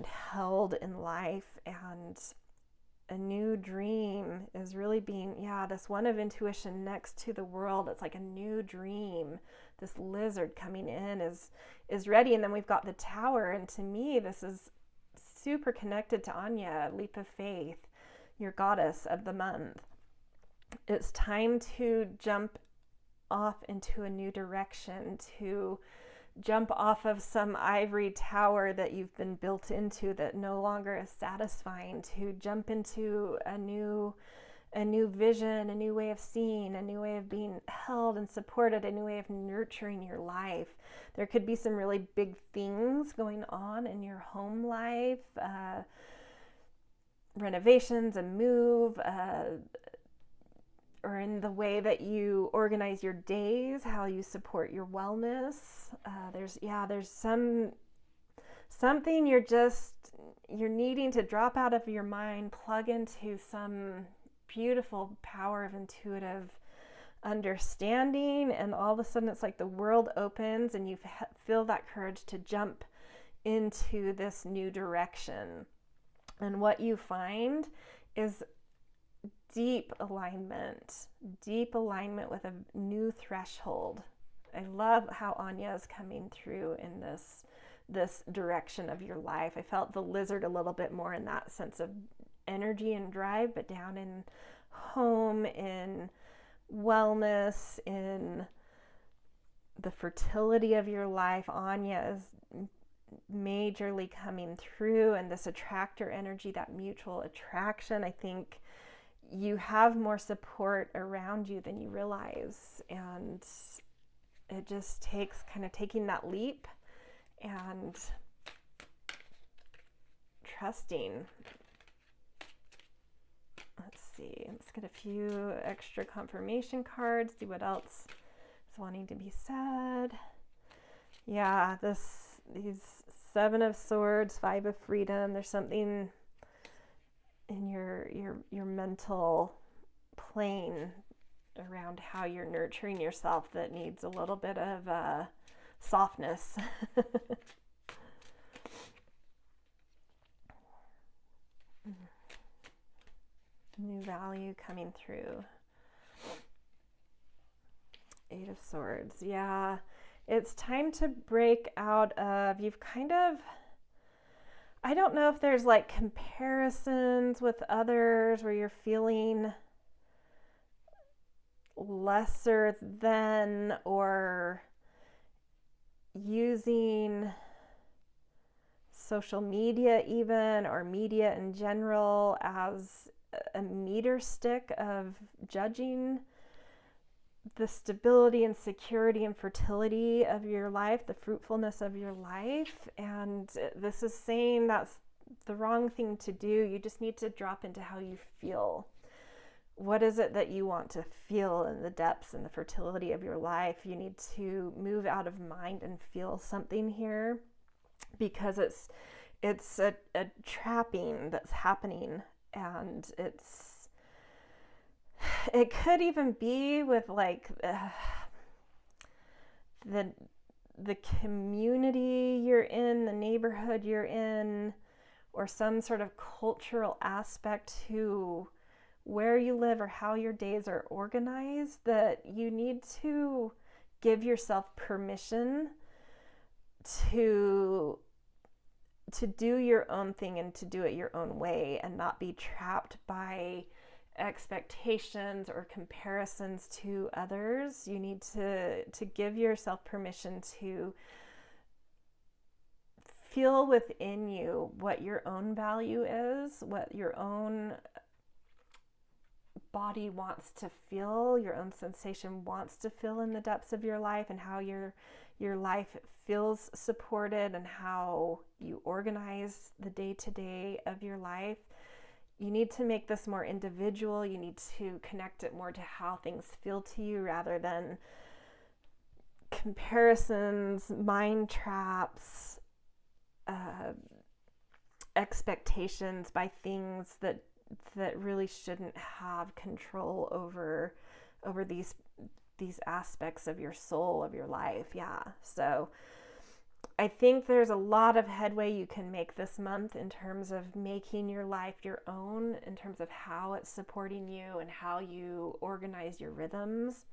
held in life. And a new dream is really being, this one of intuition next to the world. It's like a new dream. This lizard coming in is ready. And then we've got the Tower. And to me, this is super connected to Anya, leap of faith, your goddess of the month. It's time to jump off into a new direction, to jump off of some ivory tower that you've been built into that no longer is satisfying, to jump into a new vision, a new way of seeing, a new way of being held and supported, a new way of nurturing your life. There could be some really big things going on in your home life, renovations, a move, or in the way that you organize your days, how you support your wellness. There's something you're needing to drop out of your mind, plug into some beautiful power of intuitive understanding, and all of a sudden it's like the world opens and you feel that courage to jump into this new direction. And what you find is deep alignment with a new threshold. I love how Anya is coming through in this direction of your life. I felt the lizard a little bit more in that sense of energy and drive, but down in home, in wellness, in the fertility of your life. Anya is majorly coming through, and this attractor energy, that mutual attraction. I think you have more support around you than you realize, and it just takes kind of taking that leap and trusting. Let's see, let's get a few extra confirmation cards, see what else is wanting to be said. These Seven of Swords, Five of Freedom, there's something in your mental plane around how you're nurturing yourself that needs a little bit of softness. New value coming through. Eight of Swords. Yeah, it's time to break out of, I don't know if there's like comparisons with others where you're feeling lesser than, or using social media even, or media in general, as a meter stick of judging the stability and security and fertility of your life, the fruitfulness of your life. And this is saying that's the wrong thing to do. You just need to drop into how you feel. What is it that you want to feel in the depths and the fertility of your life? You need to move out of mind and feel something here, because it's a trapping that's happening, and it could even be with like the community you're in, the neighborhood you're in, or some sort of cultural aspect to where you live or how your days are organized, that you need to give yourself permission to do your own thing and to do it your own way, and not be trapped by expectations or comparisons to others. You need to give yourself permission to feel within you what your own value is, what your own body wants to feel, your own sensation wants to feel in the depths of your life, and how your life feels supported, and how you organize the day-to-day of your life. you need to make this more individual. You need to connect it more to how things feel to you rather than comparisons, mind traps, expectations by things that really shouldn't have control over these aspects of your soul, of your life. Yeah. So I think there's a lot of headway you can make this month in terms of making your life your own, in terms of how it's supporting you and how you organize your rhythms.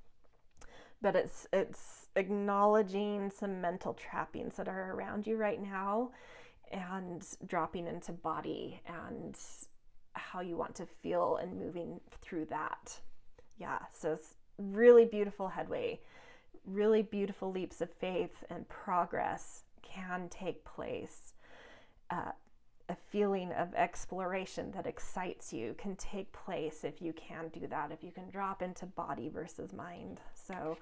But it's acknowledging some mental trappings that are around you right now and dropping into body and how you want to feel and moving through that. Yeah, so it's really beautiful headway, really beautiful leaps of faith and progress can take place. A feeling of exploration that excites you can take place if you can do that, if you can drop into body versus mind. So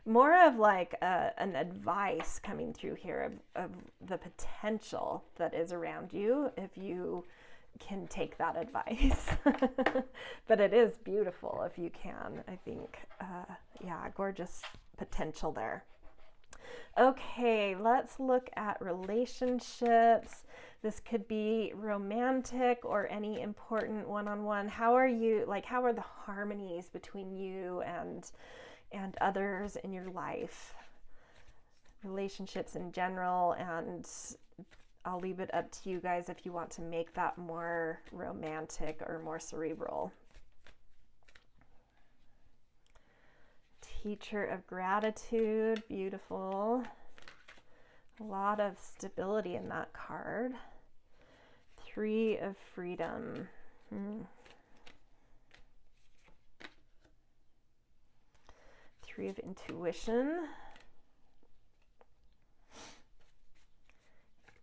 more of like an advice coming through here of the potential that is around you if you can take that advice. But it is beautiful if you can, I think. Yeah, gorgeous potential there. Okay, let's look at relationships. This could be romantic or any important one-on-one. How are you, like, how are the harmonies between you and others in your life? Relationships in general, and I'll leave it up to you guys if you want to make that more romantic or more cerebral. Teacher of gratitude, beautiful. A lot of stability in that card. 3 of freedom. 3 of intuition.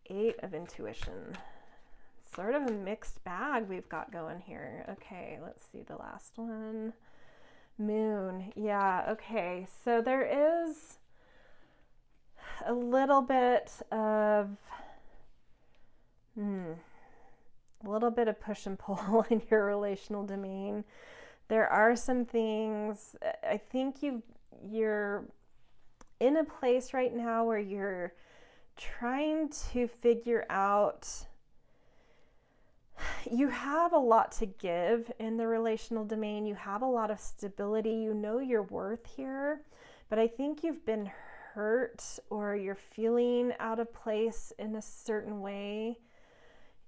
8 of intuition. Sort of a mixed bag we've got going here. Okay, let's see the last one. Moon. Yeah, okay. So there is a little bit of push and pull in your relational domain. There are some things, I think you're in a place right now where you're trying to figure out, you have a lot to give in the relational domain. You have a lot of stability. You know your worth here, but I think you've been hurt or you're feeling out of place in a certain way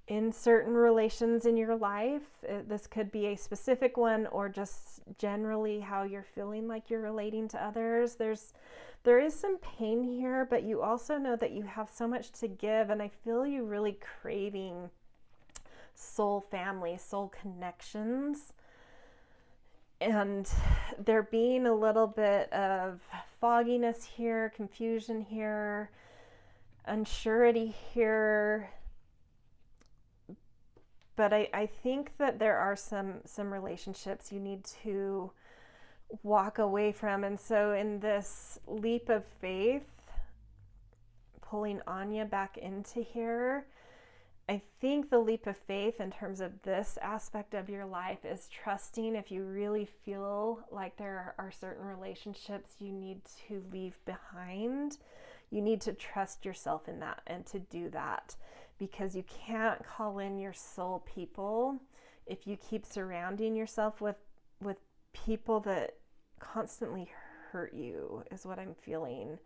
in certain relations in your life. This could be a specific one or just generally how you're feeling like you're relating to others. There is some pain here, but you also know that you have so much to give, and I feel you really craving soul family, soul connections, and there being a little bit of fogginess here, confusion here, unsurety here. But I think that there are some relationships you need to walk away from. And so in this leap of faith, pulling Anya back into here, I think the leap of faith in terms of this aspect of your life is trusting. If you really feel like there are certain relationships you need to leave behind, you need to trust yourself in that and to do that, because you can't call in your soul people if you keep surrounding yourself with people that constantly hurt you, is what I'm feeling.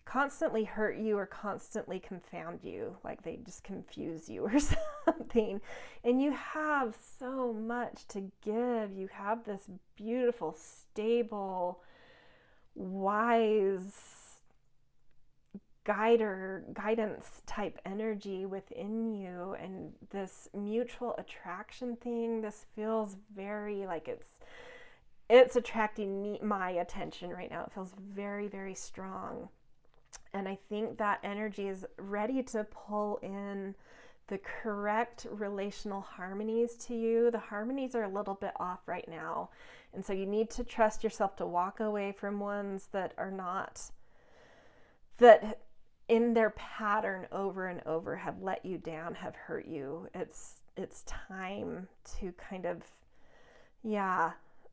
Constantly hurt you or constantly confound you, like they just confuse you or something. And you have so much to give. You have this beautiful, stable, wise guidance type energy within you, and this mutual attraction thing, this feels very like it's attracting my attention right now. It feels very, very strong. And I think that energy is ready to pull in the correct relational harmonies to you. The harmonies are a little bit off right now. And so you need to trust yourself to walk away from ones that are not, that in their pattern over and over have let you down, have hurt you. It's time to kind of,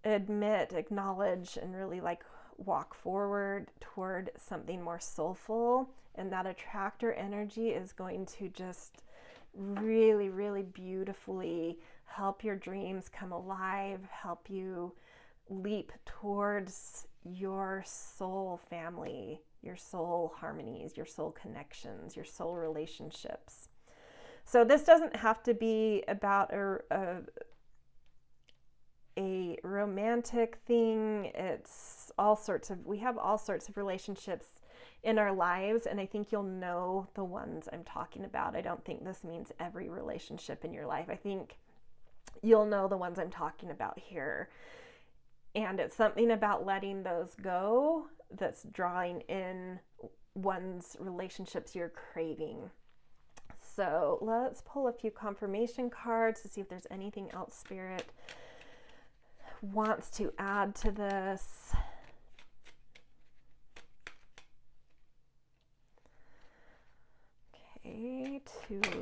admit, acknowledge, and really like walk forward toward something more soulful. And that attractor energy is going to just really, really beautifully help your dreams come alive, help you leap towards your soul family, your soul harmonies, your soul connections, your soul relationships. So this doesn't have to be about a romantic thing. It's all sorts of, we have all sorts of relationships in our lives, and I think you'll know the ones I'm talking about. I don't think this means every relationship in your life. I think you'll know the ones I'm talking about here. And it's something about letting those go that's drawing in one's relationships you're craving. So let's pull a few confirmation cards to see if there's anything else Spirit wants to add to this. Okay, let's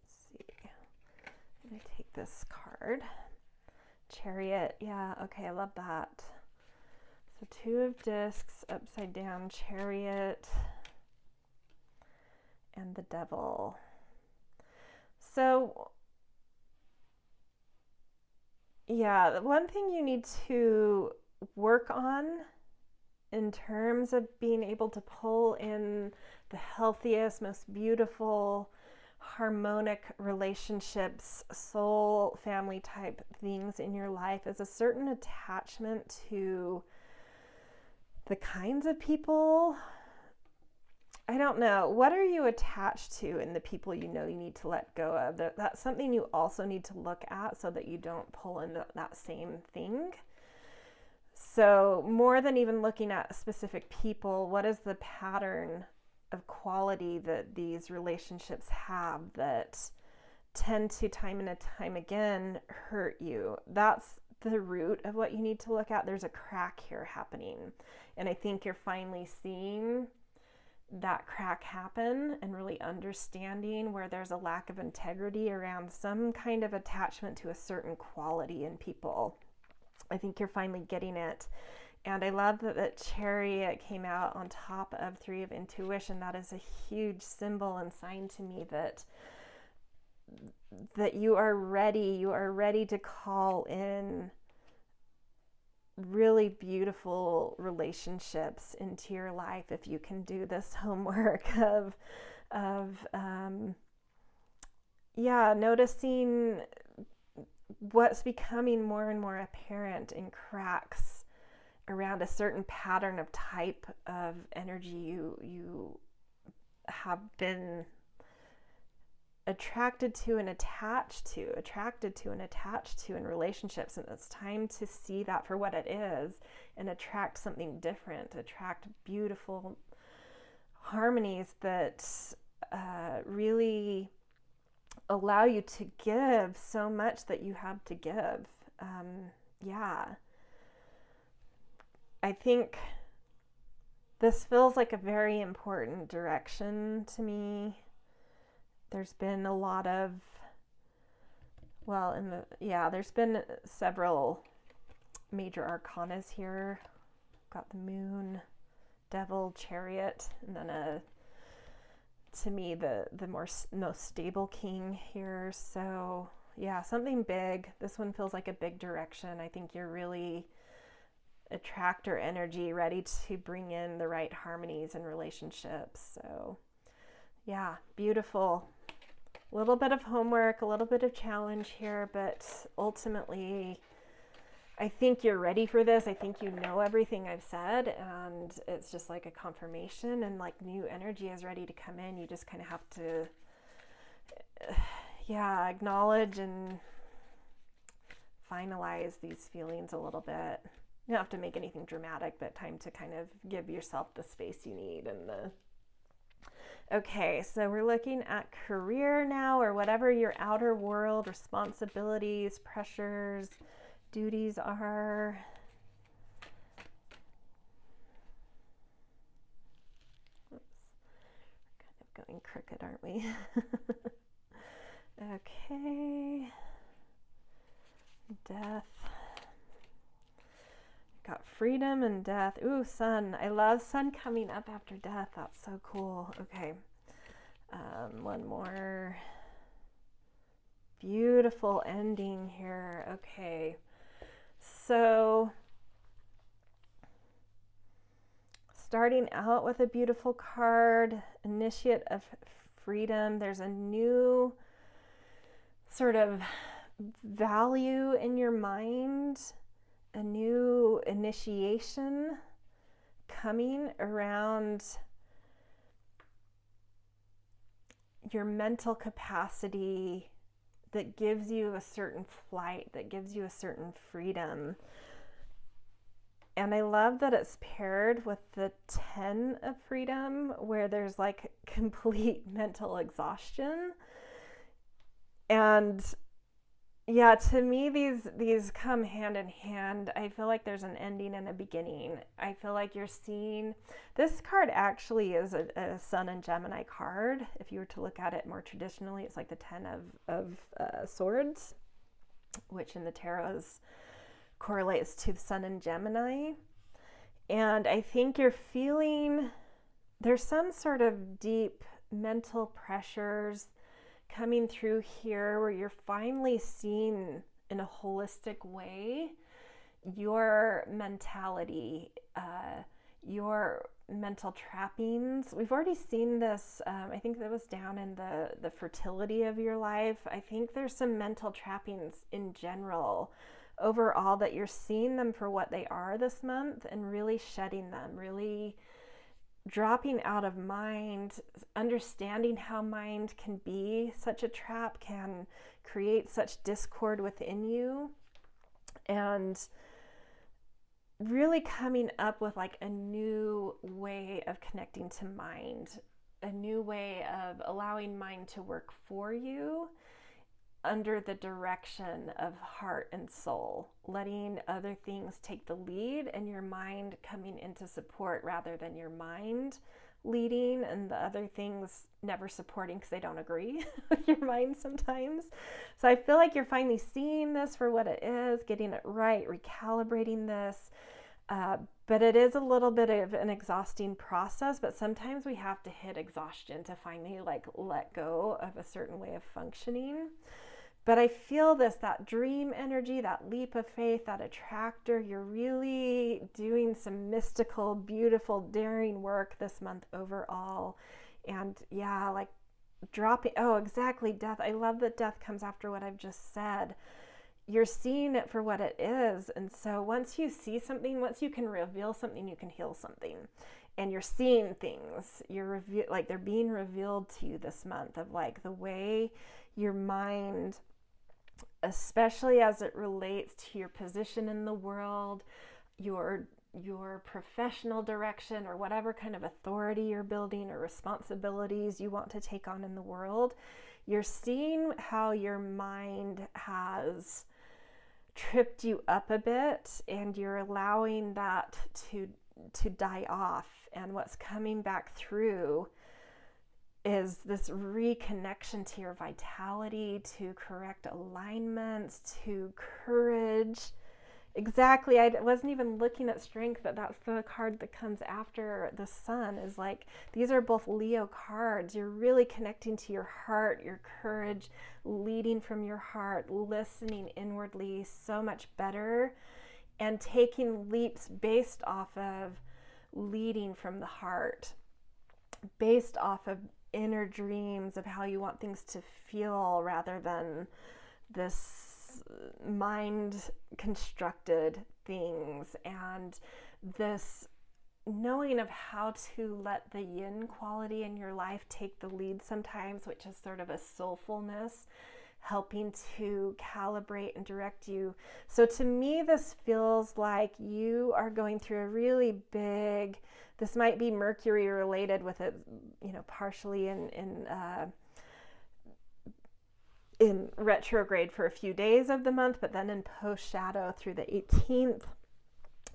see. I'm going to take this card. Chariot, yeah, okay, I love that. So 2 of discs, upside down, Chariot, and the Devil. So, yeah, the one thing you need to work on in terms of being able to pull in the healthiest, most beautiful, harmonic relationships, soul family type things in your life is a certain attachment to the kinds of people. I don't know. What are you attached to in the people you know you need to let go of? That's something you also need to look at so that you don't pull in that same thing. So more than even looking at specific people, what is the pattern of quality that these relationships have that tend to time and time again hurt you? That's the root of what you need to look at. There's a crack here happening. And I think you're finally seeing that crack happen and really understanding where there's a lack of integrity around some kind of attachment to a certain quality in people. I think you're finally getting it. And I love that the Chariot came out on top of 3 of Intuition. That is a huge symbol and sign to me that you are ready to call in really beautiful relationships into your life if you can do this homework of noticing what's becoming more and more apparent in cracks around a certain pattern of type of energy you have been attracted to and attached to in relationships. And it's time to see that for what it is and attract something different, attract beautiful harmonies that really allow you to give so much that you have to give. I think this feels like a very important direction to me. There's been a lot of, there's been several major arcanas here. Got the Moon, Devil, Chariot, and then to me, the most stable King here. So yeah, something big. This one feels like a big direction. I think you're really attractor energy, ready to bring in the right harmonies and relationships. So yeah, beautiful. A little bit of homework, a little bit of challenge here, but ultimately I think you're ready for this. I think you know everything I've said, and it's just like a confirmation, and like new energy is ready to come in. You just kind of have to acknowledge and finalize these feelings a little bit. You don't have to make anything dramatic, but time to kind of give yourself the space you need. Okay, so we're looking at career now, or whatever your outer world responsibilities, pressures, duties are. Let's going crooked, aren't we? Okay. Death. Got freedom and death. Ooh, sun. I love sun coming up after death. That's so cool. Okay. One more. Beautiful ending here. Okay. So, starting out with a beautiful card, initiate of freedom. There's a new sort of value in your mind, a new initiation coming around your mental capacity that gives you a certain flight, that gives you a certain freedom. And I love that it's paired with the 10 of freedom, where there's like complete mental exhaustion. And yeah, to me, these come hand in hand. I feel like there's an ending and a beginning. I feel like you're seeing, this card actually is a Sun and Gemini card. If you were to look at it more traditionally, it's like the 10 of Swords, which in the tarot correlates to the Sun and Gemini. And I think you're feeling, there's some sort of deep mental pressures coming through here where you're finally seeing in a holistic way your mentality, your mental trappings. We've already seen this, I think that was down in the fertility of your life. I think there's some mental trappings in general overall that you're seeing them for what they are this month and really shedding them, really dropping out of mind, understanding how mind can be such a trap, can create such discord within you, and really coming up with like a new way of connecting to mind, a new way of allowing mind to work for you under the direction of heart and soul, letting other things take the lead and your mind coming into support rather than your mind leading and the other things never supporting because they don't agree with your mind sometimes. So I feel like you're finally seeing this for what it is, getting it right, recalibrating this. But it is a little bit of an exhausting process, but sometimes we have to hit exhaustion to finally like let go of a certain way of functioning. But I feel this, that dream energy, that leap of faith, that attractor, you're really doing some mystical, beautiful, daring work this month overall. And yeah, like dropping, oh, exactly, death. I love that death comes after what I've just said. You're seeing it for what it is. And so once you see something, once you can reveal something, you can heal something. And you're seeing things, like they're being revealed to you this month of like the way your mind, especially as it relates to your position in the world, your professional direction, or whatever kind of authority you're building or responsibilities you want to take on in the world, you're seeing how your mind has tripped you up a bit and you're allowing that to die off. And what's coming back through is this reconnection to your vitality, to correct alignments, to courage. Exactly. I wasn't even looking at strength, but that's the card that comes after the sun, is like, these are both Leo cards. You're really connecting to your heart, your courage, leading from your heart, listening inwardly so much better, and taking leaps based off of leading from the heart, based off of inner dreams of how you want things to feel rather than this mind constructed things, and this knowing of how to let the yin quality in your life take the lead sometimes, which is sort of a soulfulness, helping to calibrate and direct you. So to me, this feels like you are going through a really big, this might be Mercury related with it, partially in retrograde for a few days of the month, but then in post shadow through the 18th,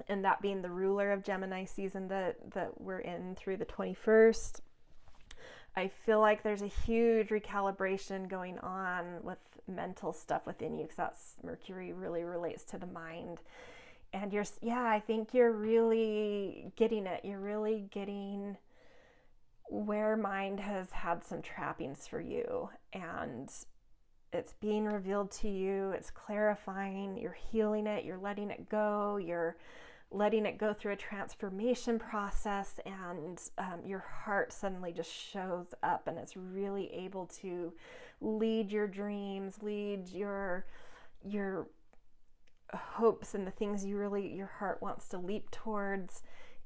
and that being the ruler of Gemini season that we're in through the 21st. I feel like there's a huge recalibration going on with mental stuff within you, because that's Mercury really relates to the mind. And I think you're really getting it. You're really getting where mind has had some trappings for you, and it's being revealed to you. It's clarifying. You're healing it. You're letting it go. You're letting it go through a transformation process, and your heart suddenly just shows up, and it's really able to lead your dreams, lead your hopes and the things your heart wants to leap towards.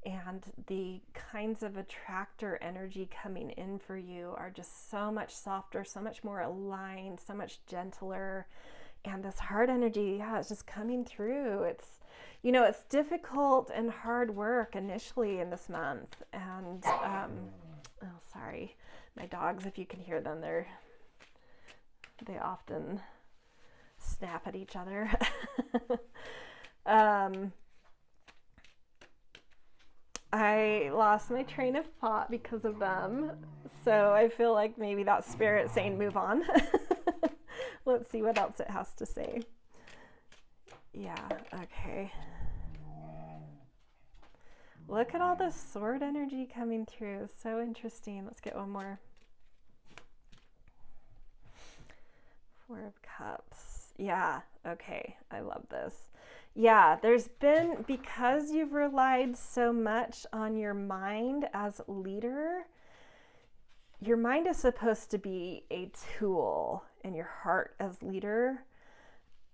And the kinds of attractor energy coming in for you are just so much softer, so much more aligned, so much gentler. And this heart energy, it's just coming through. It's difficult and hard work initially in this month. And, sorry, my dogs, if you can hear them, they often snap at each other. I lost my train of thought because of them. So I feel like maybe that's spirit saying move on. Let's see what else it has to say. Yeah, okay. Look at all this sword energy coming through. So interesting. Let's get one more. Four of Cups. Yeah, okay. I love this. Yeah, there's been, because you've relied so much on your mind as leader, your mind is supposed to be a tool, and your heart as leader.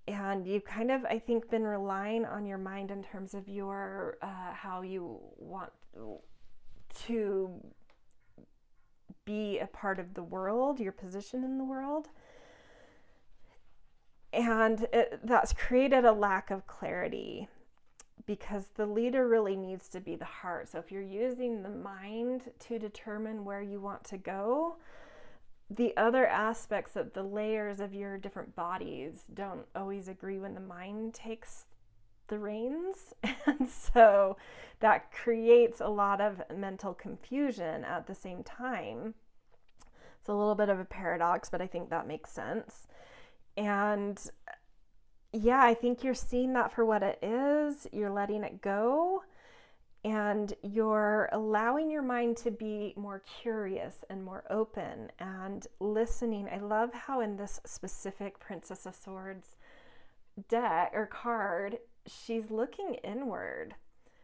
And you've kind of, I think, been relying on your mind in terms of your, how you want to be a part of the world, your position in the world. And that's created a lack of clarity, because the leader really needs to be the heart. So if you're using the mind to determine where you want to go, the other aspects of the layers of your different bodies don't always agree when the mind takes the reins. And so that creates a lot of mental confusion at the same time. It's a little bit of a paradox, but I think that makes sense. And yeah, I think you're seeing that for what it is. You're letting it go, and you're allowing your mind to be more curious and more open and listening. I love how in this specific Princess of Swords deck or card, she's looking inward.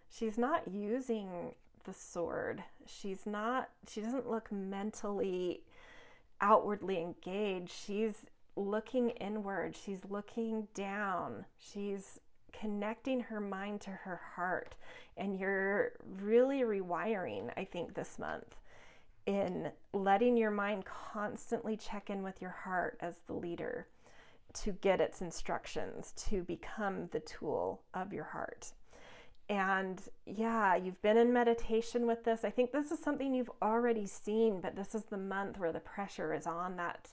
She's not using the sword. She doesn't look mentally outwardly engaged. She's looking inward. She's looking down. She's connecting her mind to her heart. And you're really rewiring, I think, this month in letting your mind constantly check in with your heart as the leader to get its instructions, to become the tool of your heart. And yeah, you've been in meditation with this. I think this is something you've already seen, but this is the month where the pressure is on that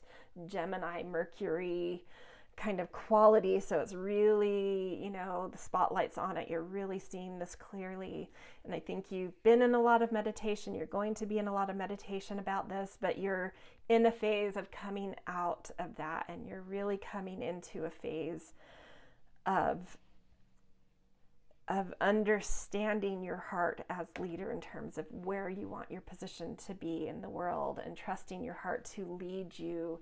Gemini, Mercury kind of quality. So it's really, the spotlight's on it. You're really seeing this clearly. And I think you've been in a lot of meditation. You're going to be in a lot of meditation about this, but you're in a phase of coming out of that. And you're really coming into a phase of understanding your heart as leader in terms of where you want your position to be in the world, and trusting your heart to lead you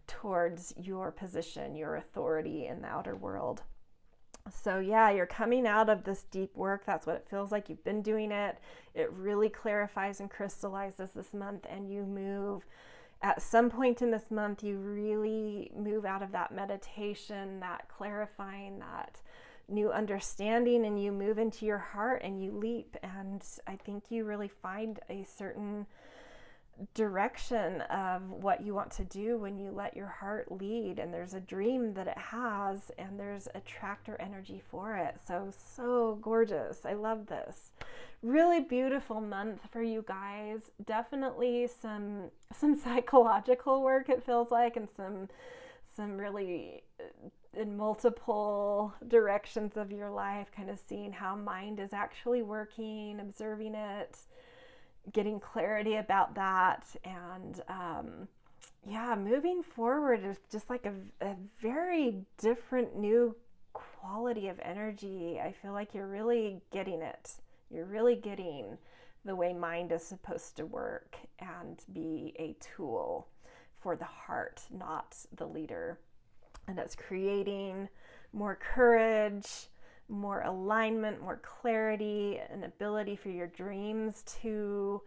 towards your position, your authority in the outer world. So yeah, you're coming out of this deep work. That's what it feels like. You've been doing it. It really clarifies and crystallizes this month, and you move at some point in this month, you really move out of that meditation, that clarifying, that new understanding, and you move into your heart and you leap. And I think you really find a certain direction of what you want to do when you let your heart lead. And there's a dream that it has, and there's attractor energy for it. So gorgeous. I love this. Really beautiful month for you guys. Definitely some psychological work, it feels like, and some really in multiple directions of your life, kind of seeing how mind is actually working, observing it. getting clarity about that. And yeah, moving forward is just like a very different new quality of energy. I feel like you're really getting it. You're really getting the way mind is supposed to work and be a tool for the heart, not the leader. And it's creating more courage, more alignment, more clarity, an ability for your dreams to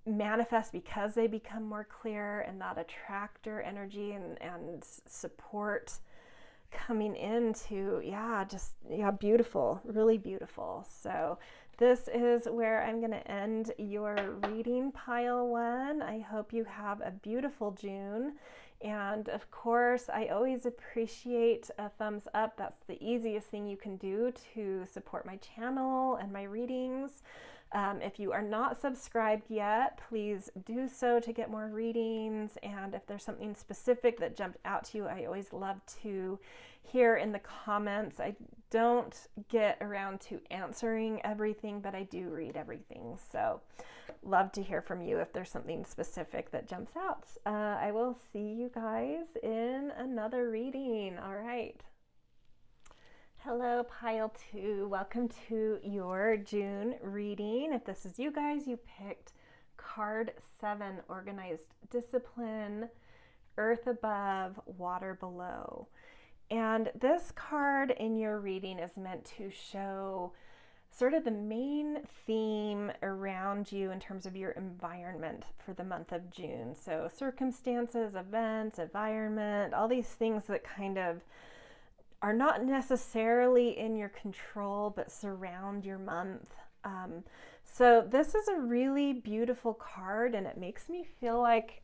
manifest because they become more clear, and that attractor energy and support coming into, beautiful, really beautiful. So this is where I'm going to end your reading, pile one. I hope you have a beautiful June. And of course, I always appreciate a thumbs up. That's the easiest thing you can do to support my channel and my readings. If you are not subscribed yet, please do so to get more readings. And if there's something specific that jumped out to you, I always love to hear in the comments. I don't get around to answering everything, but I do read everything. So love to hear from you if there's something specific that jumps out. I will see you guys in another reading. All right. Hello, pile two. Welcome to your June reading. If this is you guys, you picked card 7, organized discipline, earth above, water below. And this card in your reading is meant to show sort of the main theme around you in terms of your environment for the month of June. So circumstances, events, environment, all these things that kind of are not necessarily in your control, but surround your month. So this is a really beautiful card, and it makes me feel like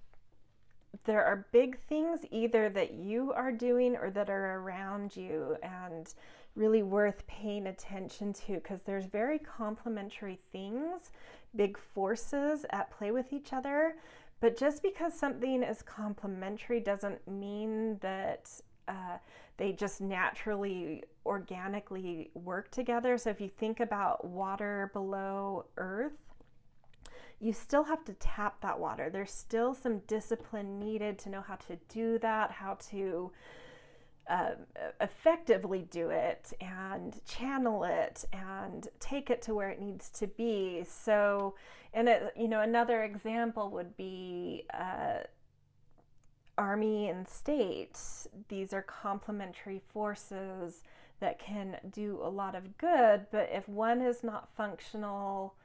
there are big things either that you are doing or that are around you and really worth paying attention to, because there's very complementary things, big forces at play with each other. But just because something is complementary doesn't mean that they just naturally, organically work together. So if you think about water below earth, you still have to tap that water. There's still some discipline needed to know how to do that, how to effectively do it and channel it and take it to where it needs to be. So, and another example would be army and state. These are complementary forces that can do a lot of good, but if one is not functional,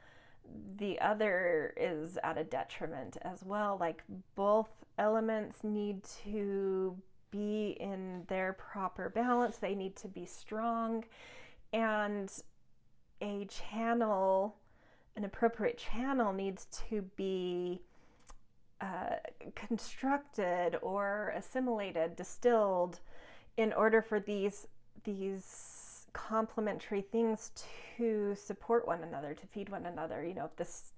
the other is at a detriment as well. Like, both elements need to be in their proper balance. They need to be strong, and a channel, an appropriate channel, needs to be constructed or assimilated, distilled, in order for these complementary things to support one another, to feed one another. You know, if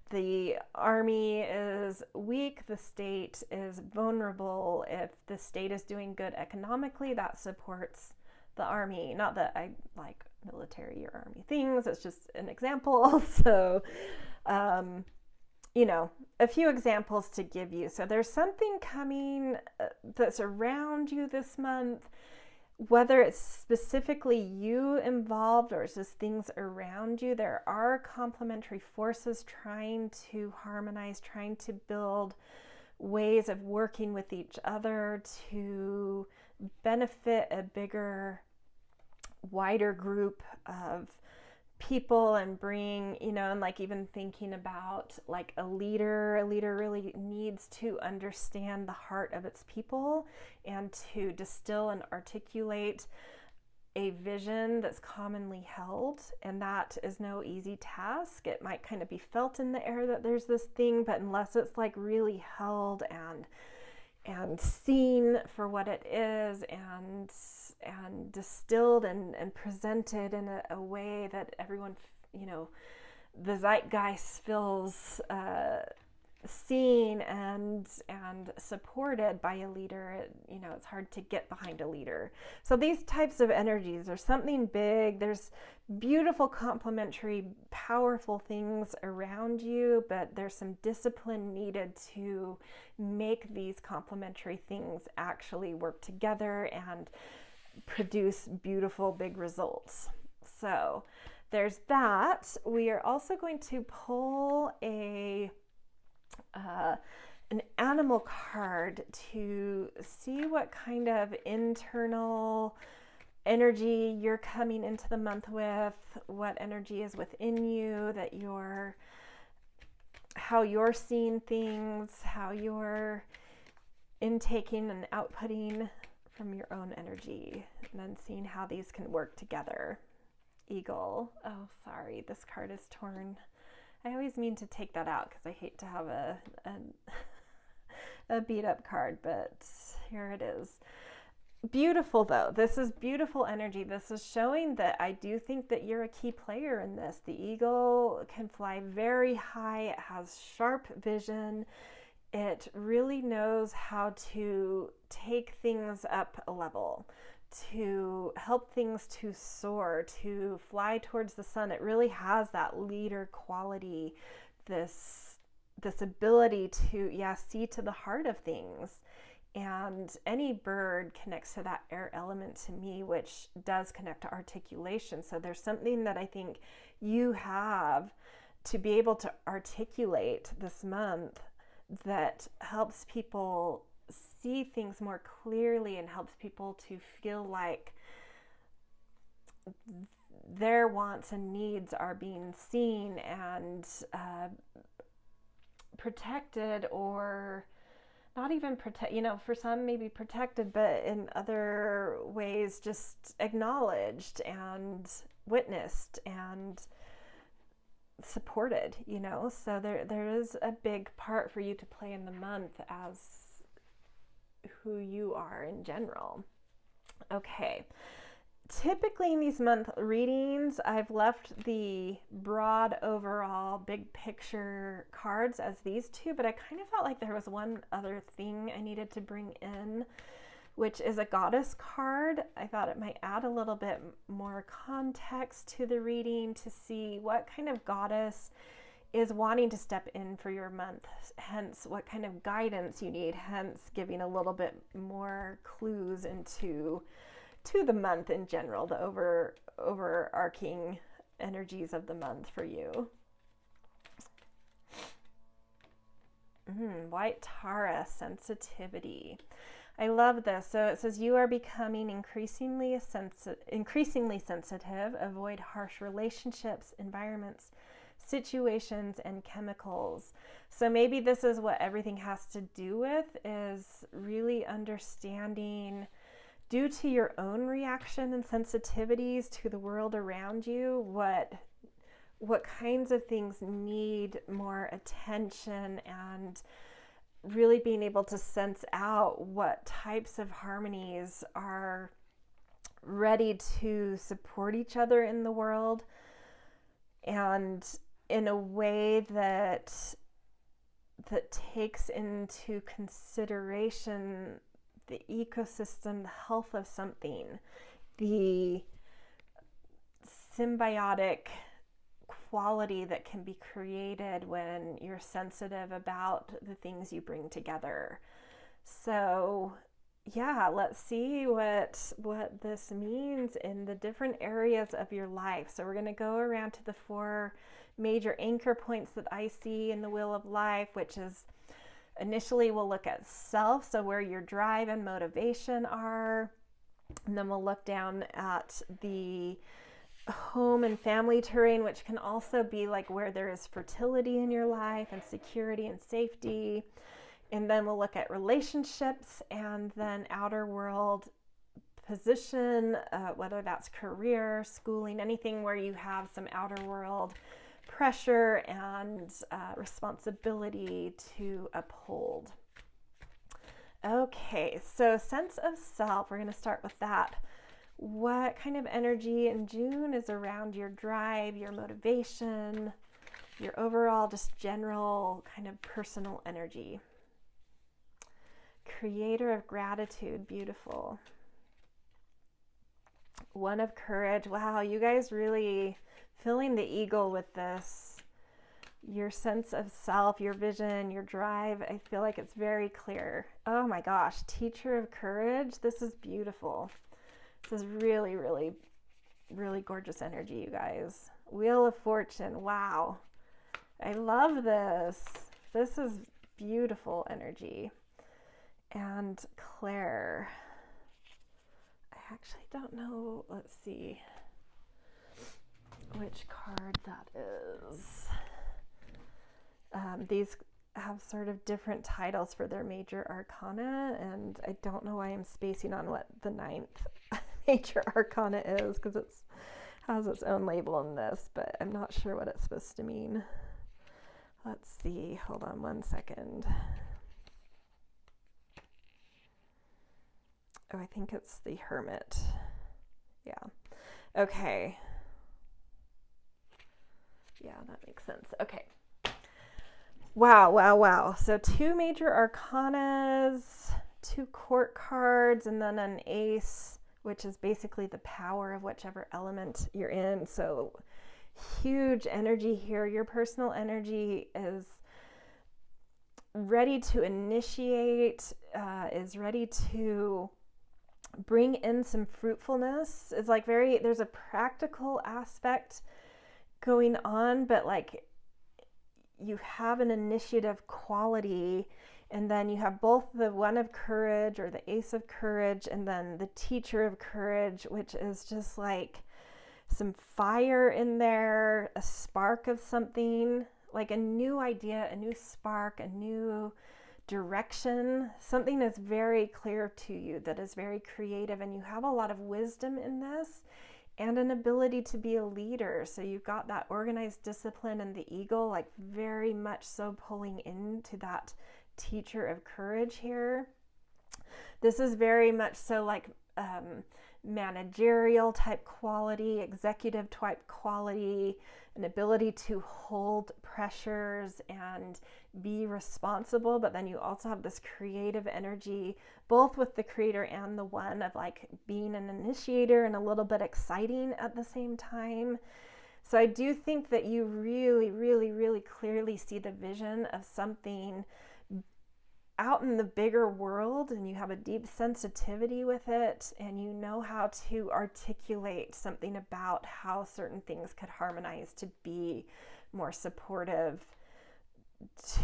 the army is weak, the state is vulnerable. If the state is doing good economically, that supports the army. Not that I like military or army things, it's just an example. So a few examples to give you. So there's something coming that's around you this month, whether it's specifically you involved or it's just things around you. There are complementary forces trying to harmonize, trying to build ways of working with each other to benefit a bigger, wider group of people, and bring, and like even thinking about like a leader really needs to understand the heart of its people and to distill and articulate a vision that's commonly held. And that is no easy task. It might kind of be felt in the air that there's this thing, but unless it's like really held and seen for what it is, and distilled and presented in a way that everyone, the zeitgeist feels seen and supported by a leader. You know, it's hard to get behind a leader. So these types of energies, there's something big, there's beautiful, complementary, powerful things around you, but there's some discipline needed to make these complementary things actually work together and produce beautiful, big results. So there's that. We are also going to pull an animal card to see what kind of internal energy you're coming into the month with, what energy is within you, that how you're seeing things, how you're intaking and outputting from your own energy, and then seeing how these can work together. Eagle. Oh, sorry, this card is torn. I always mean to take that out because I hate to have a beat up card, but here it is. Beautiful though. This is beautiful energy. This is showing that I do think that you're a key player in this. The eagle can fly very high. It has sharp vision. It really knows how to take things up a level, to help things to soar, to fly towards the sun. It really has that leader quality, this ability to see to the heart of things. And any bird connects to that air element to me, which does connect to articulation. So there's something that I think you have to be able to articulate this month that helps people see things more clearly and helps people to feel like their wants and needs are being seen and protected, or not even protect, for some maybe protected, but in other ways just acknowledged and witnessed and supported, so there is a big part for you to play in the month as who you are in general. Okay. Typically in these month readings, I've left the broad overall big picture cards as these two, but I kind of felt like there was one other thing I needed to bring in, which is a goddess card. I thought it might add a little bit more context to the reading to see what kind of goddess is wanting to step in for your month, hence what kind of guidance you need, hence giving a little bit more clues into the month in general, the overarching energies of the month for you. White Taurus, sensitivity. I love this. So it says you are becoming increasingly sensitive, avoid harsh relationships, environments, situations, and chemicals. So maybe this is what everything has to do with, is really understanding, due to your own reaction and sensitivities to the world around you, what kinds of things need more attention, and really being able to sense out what types of harmonies are ready to support each other in the world, and in a way that takes into consideration the ecosystem, the health of something, the symbiotic quality that can be created when you're sensitive about the things you bring together. So yeah, let's see what this means in the different areas of your life. So we're going to go around to the 4 major anchor points that I see in the Wheel of Life, which is, initially we'll look at self, so where your drive and motivation are, and then we'll look down at the home and family terrain, which can also be like where there is fertility in your life and security and safety. And then we'll look at relationships, and then outer world position, whether that's career, schooling, anything where you have some outer world pressure and responsibility to uphold. Okay, so sense of self, we're going to start with that. What kind of energy in June is around your drive, your motivation, your overall just general kind of personal energy. Creator of gratitude, beautiful. One of courage. Wow, you guys really filling the eagle with this. Your sense of self, your vision, your drive, I feel like it's very clear. Oh my gosh, teacher of courage. This is beautiful. This is really, really, really gorgeous energy, you guys. Wheel of Fortune. Wow. I love this. This is beautiful energy. And Claire. I actually don't know. Let's see which card that is. These have sort of different titles for their major arcana, and I don't know why I'm spacing on what the 9th major arcana is, because it has its own label in this, but I'm not sure what it's supposed to mean. Let's see. Hold on one second. Oh, I think it's the Hermit. Yeah. Okay. Yeah, that makes sense. Okay. Wow, wow, wow. So 2 major arcanas, 2 court cards, and then an ace, which is basically the power of whichever element you're in. So huge energy here. Your personal energy is ready to initiate, is ready to bring in some fruitfulness. It's like there's a practical aspect going on, but like you have an initiative quality, and then you have both the one of courage or the ace of courage and then the teacher of courage, which is just like some fire in there, a spark of something, like a new idea, a new spark, a new direction. Something is very clear to you that is very creative, and you have a lot of wisdom in this and an ability to be a leader. So you've got that organized discipline and the eagle, like very much so pulling into that teacher of courage here. This is very much so like managerial type quality, executive type quality, an ability to hold pressures and be responsible, but then you also have this creative energy, both with the creator and the one, of like being an initiator and a little bit exciting at the same time. So I do think that you really, really, really clearly see the vision of something out in the bigger world, and you have a deep sensitivity with it, and you know how to articulate something about how certain things could harmonize to be more supportive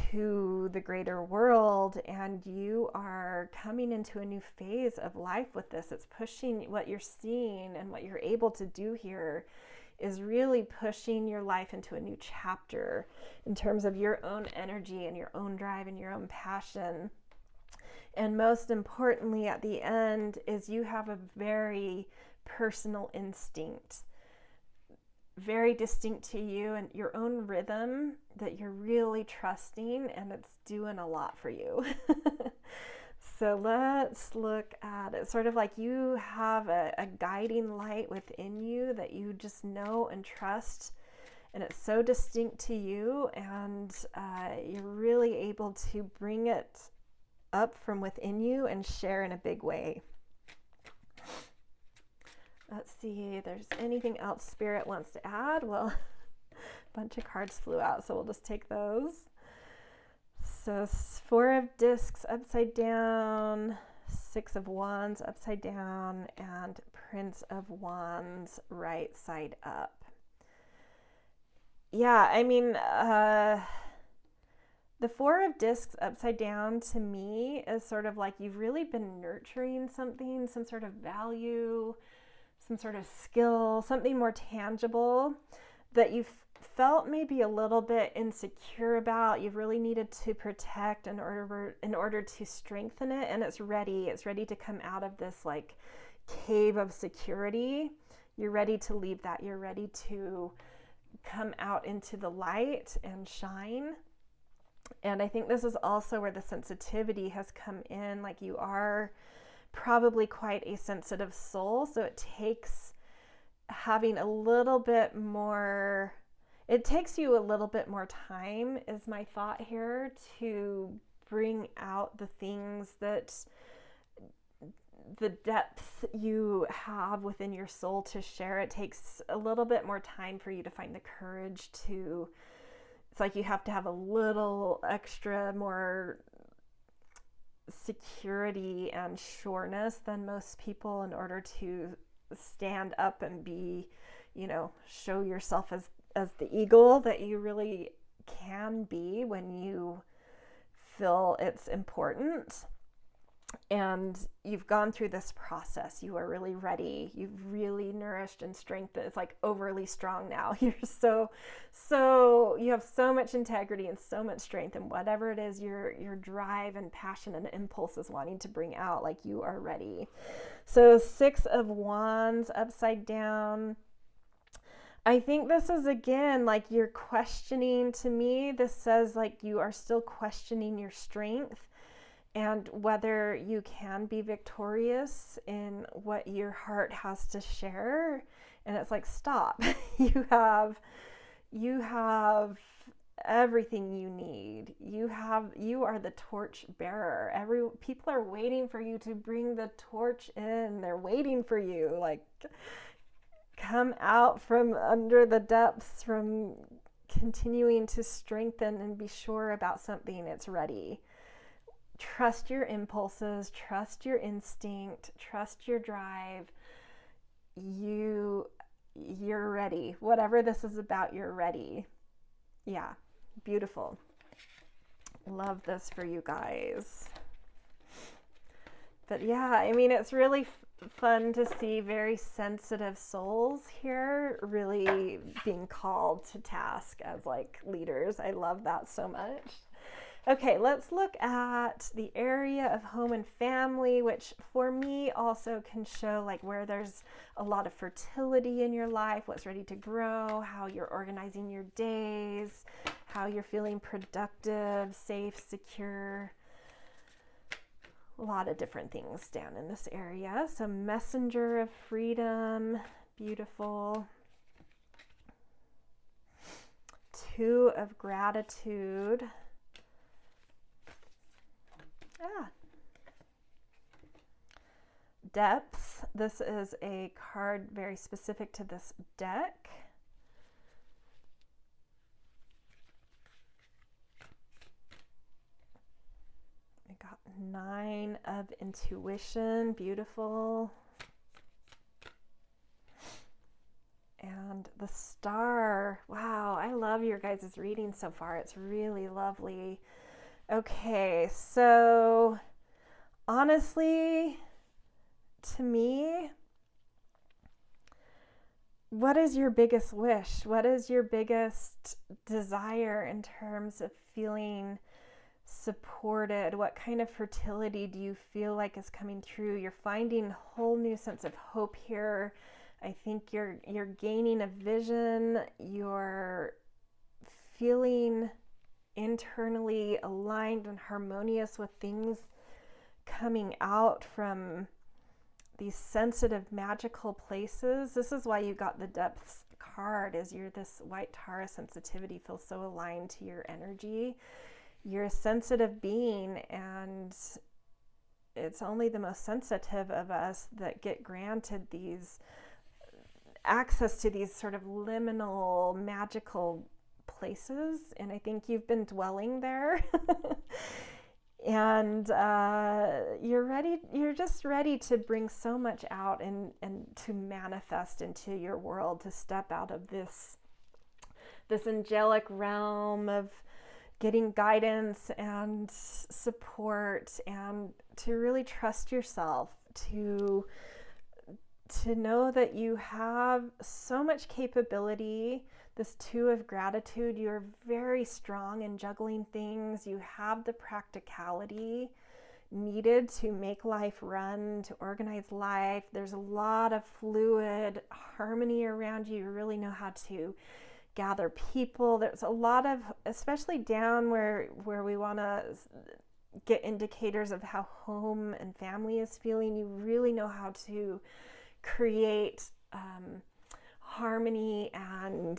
to the greater world. And you are coming into a new phase of life with this. It's pushing what you're seeing, and what you're able to do here is really pushing your life into a new chapter in terms of your own energy and your own drive and your own passion. And most importantly, at the end, is you have a very personal instinct, very distinct to you, and your own rhythm that you're really trusting, and it's doing a lot for you. So let's look at it. Sort of like you have a guiding light within you that you just know and trust, and it's so distinct to you, and you're really able to bring it up from within you and share in a big way. Let's see if there's anything else Spirit wants to add. Well, a bunch of cards flew out, so we'll just take those. So 4 of discs upside down, 6 of wands upside down, and Prince of Wands right side up. Yeah, I mean, the 4 of discs upside down to me is sort of like you've really been nurturing something, some sort of value, some sort of skill, something more tangible that you've felt maybe a little bit insecure about. You've really needed to protect in order to strengthen it, and it's ready to come out of this like cave of security. You're ready to leave that. You're ready to come out into the light and shine. And I think this is also where the sensitivity has come in. Like, you are probably quite a sensitive soul, so it takes having a little bit more it takes you a little bit more time, is my thought here, to bring out the things that, the depth you have within your soul to share. It takes a little bit more time for you to find the courage to, it's like you have to have a little extra more security and sureness than most people in order to stand up and be, you know, show yourself as the eagle that you really can be when you feel it's important. And you've gone through this process. You are really ready. You've really nourished and strengthened. It's like overly strong now. You're so you have so much integrity and so much strength, and whatever it is your drive and passion and impulse is wanting to bring out, like, you are ready. So 6 of Wands upside down. I think this is, again, like, you're questioning. To me, this says like you are still questioning your strength and whether you can be victorious in what your heart has to share. And it's like, stop. You have everything you need. You are the torch bearer. People are waiting for you to bring the torch in. They're waiting for you. Like, come out from under the depths, from continuing to strengthen and be sure about something. It's ready. Trust your impulses, trust your instinct, trust your drive. You're ready. Whatever this is about, you're ready. Yeah, beautiful. Love this for you guys. But yeah, I mean, it's really fun to see very sensitive souls here really being called to task as, like, leaders. I love that so much. Okay, let's look at the area of home and family, which for me also can show, like, where there's a lot of fertility in your life, what's ready to grow, how you're organizing your days, how you're feeling productive, safe, secure. A lot of different things down in this area. So messenger of freedom, beautiful. 2 of gratitude. Depths. This is a card very specific to this deck. I got 9 of intuition, beautiful. And the star. Wow, I love your guys' reading so far. It's really lovely. Okay, so honestly, to me, what is your biggest wish? What is your biggest desire in terms of feeling supported? What kind of fertility do you feel like is coming through? You're finding a whole new sense of hope here. I think you're gaining a vision. You're feeling internally aligned and harmonious with things coming out from these sensitive, magical places. This is why you got the depths card, is you're this white Taurus sensitivity feels so aligned to your energy. You're a sensitive being, and it's only the most sensitive of us that get granted these access to these sort of liminal, magical places. And I think you've been dwelling there. And you're just ready to bring so much out and to manifest into your world, to step out of this angelic realm of getting guidance and support, and to really trust yourself, to know that you have so much capability. This 2 of gratitude, you're very strong in juggling things. You have the practicality needed to make life run, to organize life. There's a lot of fluid harmony around you. You really know how to gather people. There's a lot of, especially down where we want to get indicators of how home and family is feeling. You really know how to create harmony and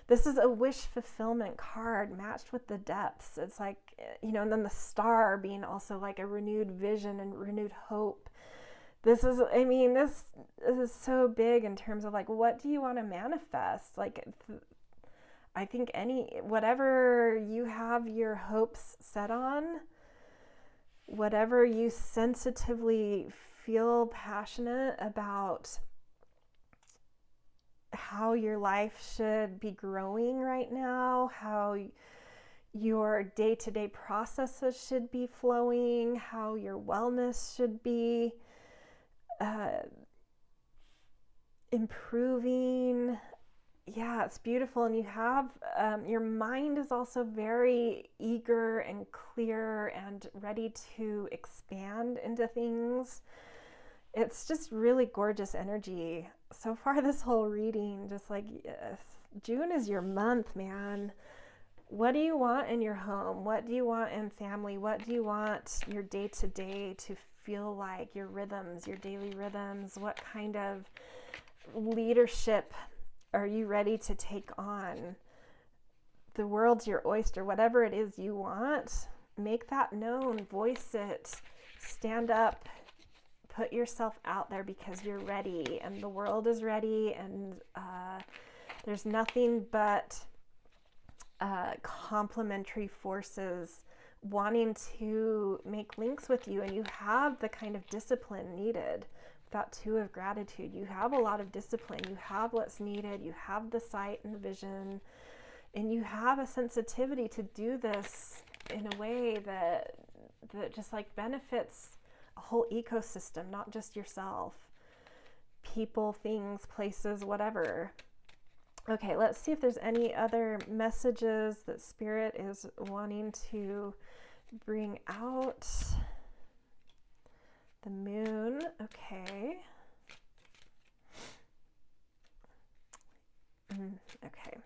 this is a wish fulfillment card matched with the depths. It's like, you know, and then the star being also like a renewed vision and renewed hope. This is, I mean, this is so big in terms of like, what do you want to manifest? Like, I think whatever you have your hopes set on, whatever you sensitively feel passionate about how your life should be growing right now, how your day-to-day processes should be flowing, how your wellness should be improving. Yeah, it's beautiful. And you have, your mind is also very eager and clear and ready to expand into things. It's just really gorgeous energy. So far this whole reading, just like, yes, June is your month, man. What do you want in your home? What do you want in family? What do you want your day-to-day to feel like, your rhythms, your daily rhythms? What kind of leadership are you ready to take on? The world's your oyster. Whatever it is you want, make that known, voice it, stand up, put yourself out there because you're ready and the world is ready, and there's nothing but complementary forces wanting to make links with you, and you have the kind of discipline needed. That Two of Gratitude, you have a lot of discipline, you have what's needed, you have the sight and the vision, and you have a sensitivity to do this in a way that just like benefits a whole ecosystem, not just yourself, people, things, places, whatever. Okay, let's see if there's any other messages that Spirit is wanting to bring out. The moon, okay. Okay.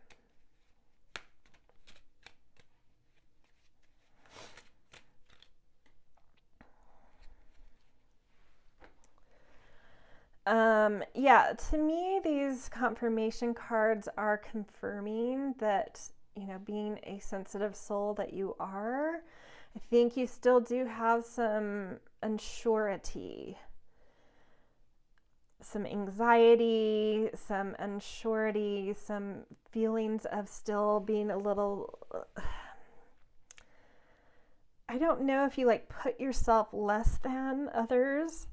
Yeah, to me, these confirmation cards are confirming that, you know, being a sensitive soul that you are, I think you still do have some unsurety, some anxiety, some unsurety, some feelings of still being a little, I don't know if you like put yourself less than others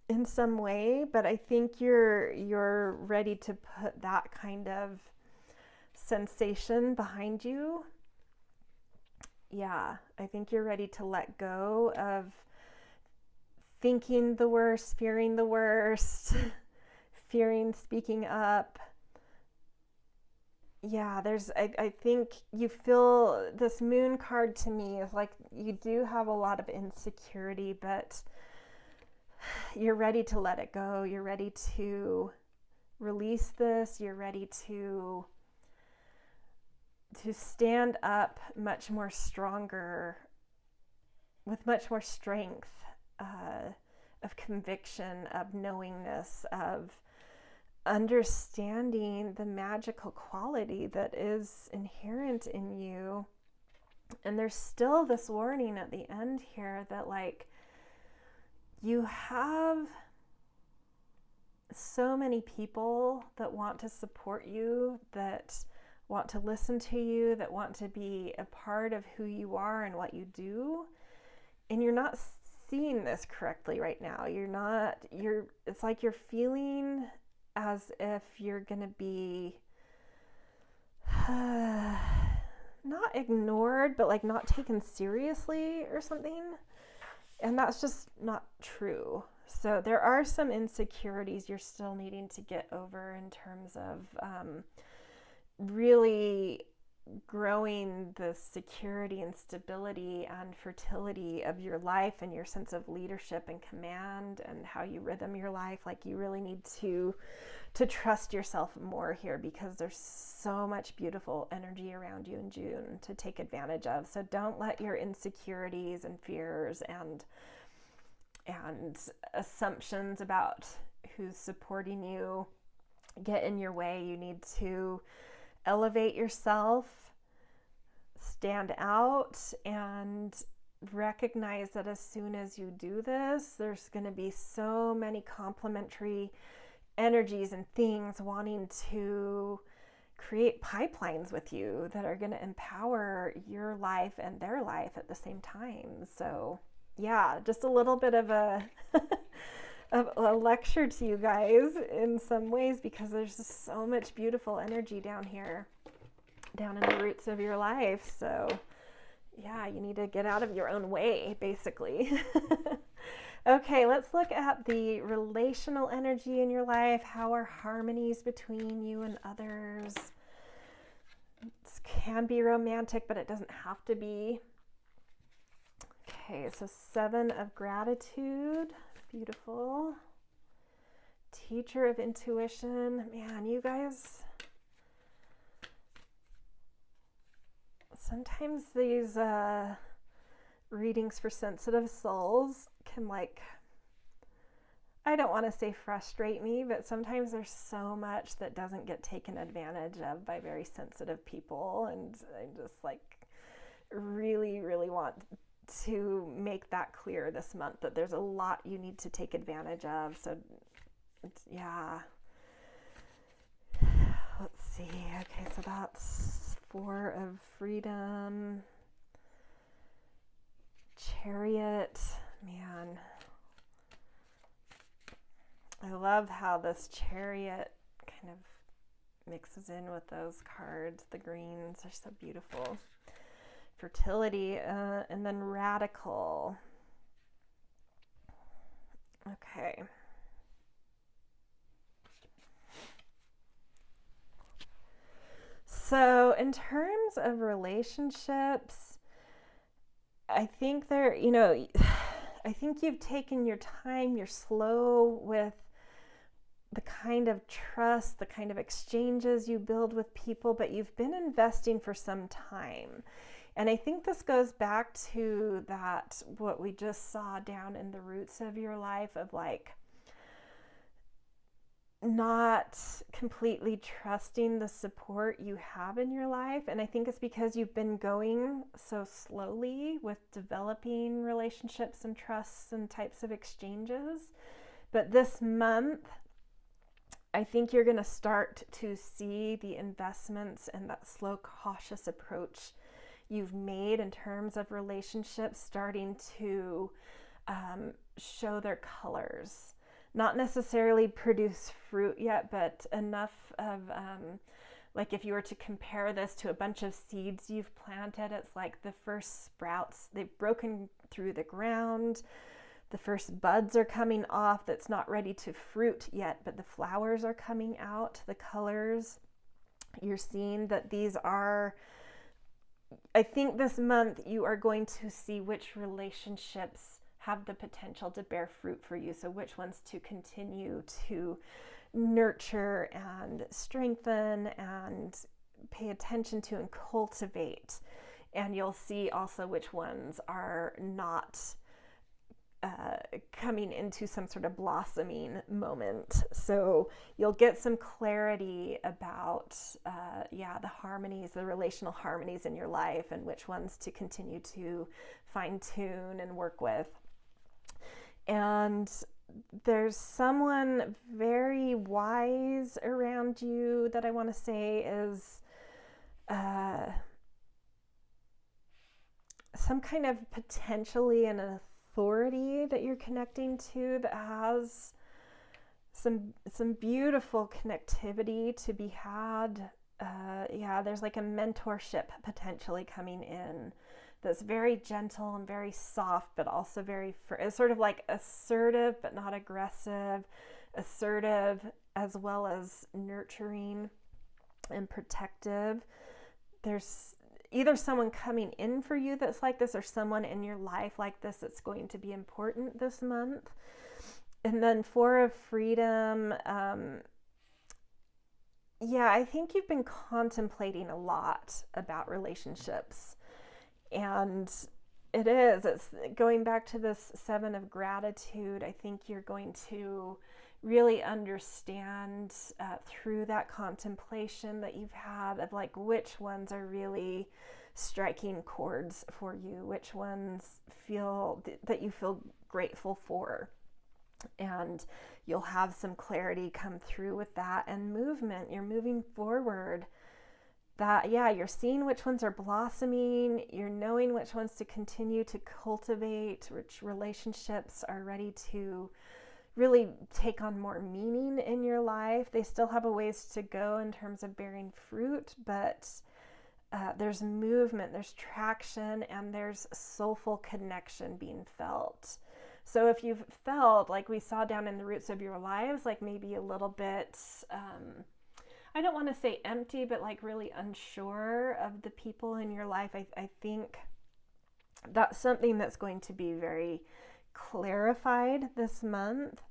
in some way, but I think you're ready to put that kind of sensation behind you. Yeah, I think you're ready to let go of thinking the worst, fearing the worst, fearing speaking up. Yeah, I think you feel this moon card to me is like you do have a lot of insecurity, but you're ready to let it go. You're ready to release this. You're ready to stand up much more stronger, with much more strength, of conviction, of knowingness, of understanding the magical quality that is inherent in you. And there's still this warning at the end here that like you have so many people that want to support you, that want to listen to you, that want to be a part of who you are and what you do. And you're not seeing this correctly right now. It's like you're feeling as if you're going to be not ignored, but like not taken seriously or something. And that's just not true. So there are some insecurities you're still needing to get over in terms of really growing the security and stability and fertility of your life and your sense of leadership and command and how you rhythm your life. Like you really need to trust yourself more here, because there's so much beautiful energy around you in June to take advantage of. So don't let your insecurities and fears and assumptions about who's supporting you get in your way. You need to elevate yourself, stand out, and recognize that as soon as you do this, there's going to be so many complementary energies and things wanting to create pipelines with you that are going to empower your life and their life at the same time. So yeah, just a little bit of a of a lecture to you guys in some ways, because there's just so much beautiful energy down here, down in the roots of your life. So yeah, you need to get out of your own way, basically. Okay, let's look at the relational energy in your life. How are harmonies between you and others? It can be romantic, but it doesn't have to be. Okay, so 7 of gratitude. Beautiful. Teacher of intuition. Man, you guys, sometimes these readings for sensitive souls can, like, I don't want to say frustrate me, but sometimes there's so much that doesn't get taken advantage of by very sensitive people, and I just really want to make that clear this month, that there's a lot you need to take advantage of. So yeah, let's see. Okay, so that's 4 of freedom. Chariot. Man, I love how this Chariot kind of mixes in with those cards. The greens are so beautiful. Fertility, and then radical. Okay. So in terms of relationships, I think I think you've taken your time, you're slow with the kind of trust, the kind of exchanges you build with people, but you've been investing for some time. And I think this goes back to that, what we just saw down in the roots of your life, of like not completely trusting the support you have in your life. And I think it's because you've been going so slowly with developing relationships and trusts and types of exchanges. But this month, I think you're going to start to see the investments and that slow, cautious approach you've made in terms of relationships starting to show their colors. Not necessarily produce fruit yet, but enough of, like if you were to compare this to a bunch of seeds you've planted, it's like the first sprouts, they've broken through the ground. The first buds are coming off that's not ready to fruit yet, but the flowers are coming out, the colors. You're seeing that these are, I think this month you are going to see which relationships have the potential to bear fruit for you. So which ones to continue to nurture and strengthen and pay attention to and cultivate. And you'll see also which ones are not coming into some sort of blossoming moment. So you'll get some clarity about, the harmonies, the relational harmonies in your life, and which ones to continue to fine tune and work with. And there's someone very wise around you that I want to say is some kind of potentially an authority that you're connecting to that has some beautiful connectivity to be had. There's like a mentorship potentially coming in that's very gentle and very soft, but also very, it's sort of like assertive, but not aggressive, assertive as well as nurturing and protective. There's either someone coming in for you that's like this, or someone in your life like this that's going to be important this month. And then 4 of freedom. I think you've been contemplating a lot about relationships. And It is. It's going back to this 7 of gratitude. I think you're going to really understand through that contemplation that you've had of like which ones are really striking chords for you, which ones feel that you feel grateful for. And you'll have some clarity come through with that, and movement. You're moving forward. That, yeah, you're seeing which ones are blossoming, you're knowing which ones to continue to cultivate, which relationships are ready to really take on more meaning in your life. They still have a ways to go in terms of bearing fruit, but there's movement, there's traction, and there's soulful connection being felt. So if you've felt, like we saw down in the roots of your lives, like maybe a little bit, I don't want to say empty, but like really unsure of the people in your life, I think that's something that's going to be very clarified this month.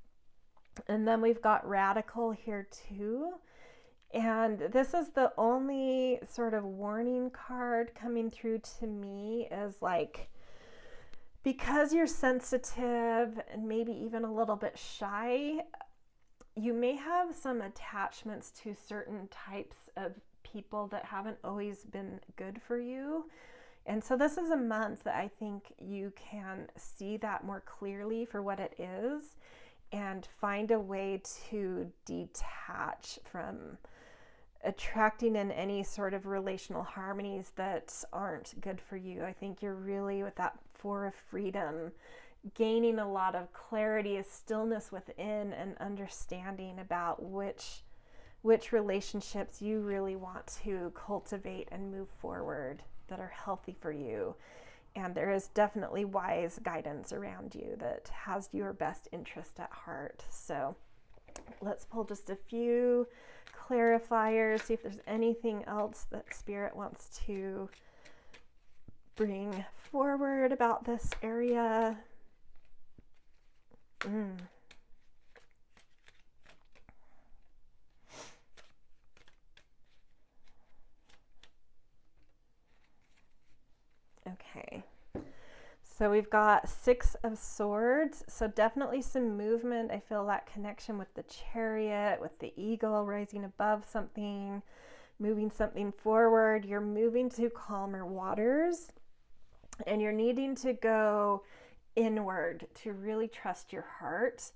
And then we've got radical here too. And this is the only sort of warning card coming through to me, is like, because you're sensitive and maybe even a little bit shy, you may have some attachments to certain types of people that haven't always been good for you. And so this is a month that I think you can see that more clearly for what it is and find a way to detach from attracting in any sort of relational harmonies that aren't good for you. I think you're really, with that 4 of freedom, gaining a lot of clarity, a stillness within, and understanding about which relationships you really want to cultivate and move forward that are healthy for you. And there is definitely wise guidance around you that has your best interest at heart. So let's pull just a few clarifiers, see if there's anything else that Spirit wants to bring forward about this area. Okay, so we've got 6 of Swords, so definitely some movement. I feel that connection with the Chariot, with the Eagle rising above something, moving something forward. You're moving to calmer waters, and you're needing to go inward to really trust your heart.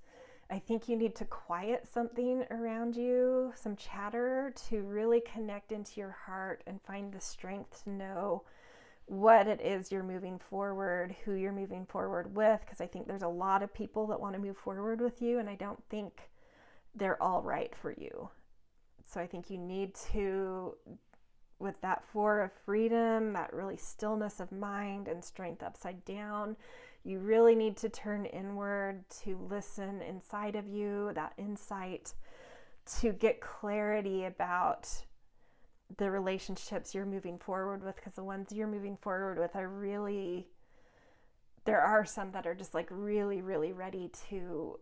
I think you need to quiet something around you, some chatter, to really connect into your heart and find the strength to know what it is you're moving forward, who you're moving forward with, because I think there's a lot of people that want to move forward with you, and I don't think they're all right for you. So I think you need to, with that 4 of freedom, that really stillness of mind and strength upside down, you really need to turn inward to listen inside of you, that insight, to get clarity about the relationships you're moving forward with, because the ones you're moving forward with are really, there are some that are just like really, really ready to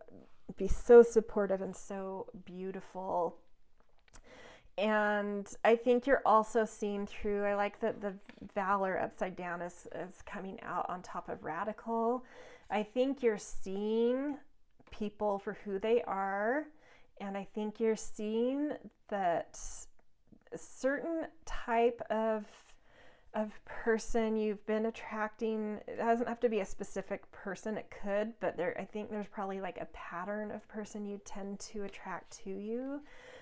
be so supportive and so beautiful. And I think you're also seeing through, I like that the Valor upside down is coming out on top of radical. I think you're seeing people for who they are, and I think you're seeing that a certain type of person you've been attracting, it doesn't have to be a specific person, it could, but I think there's probably like a pattern of person you tend to attract to you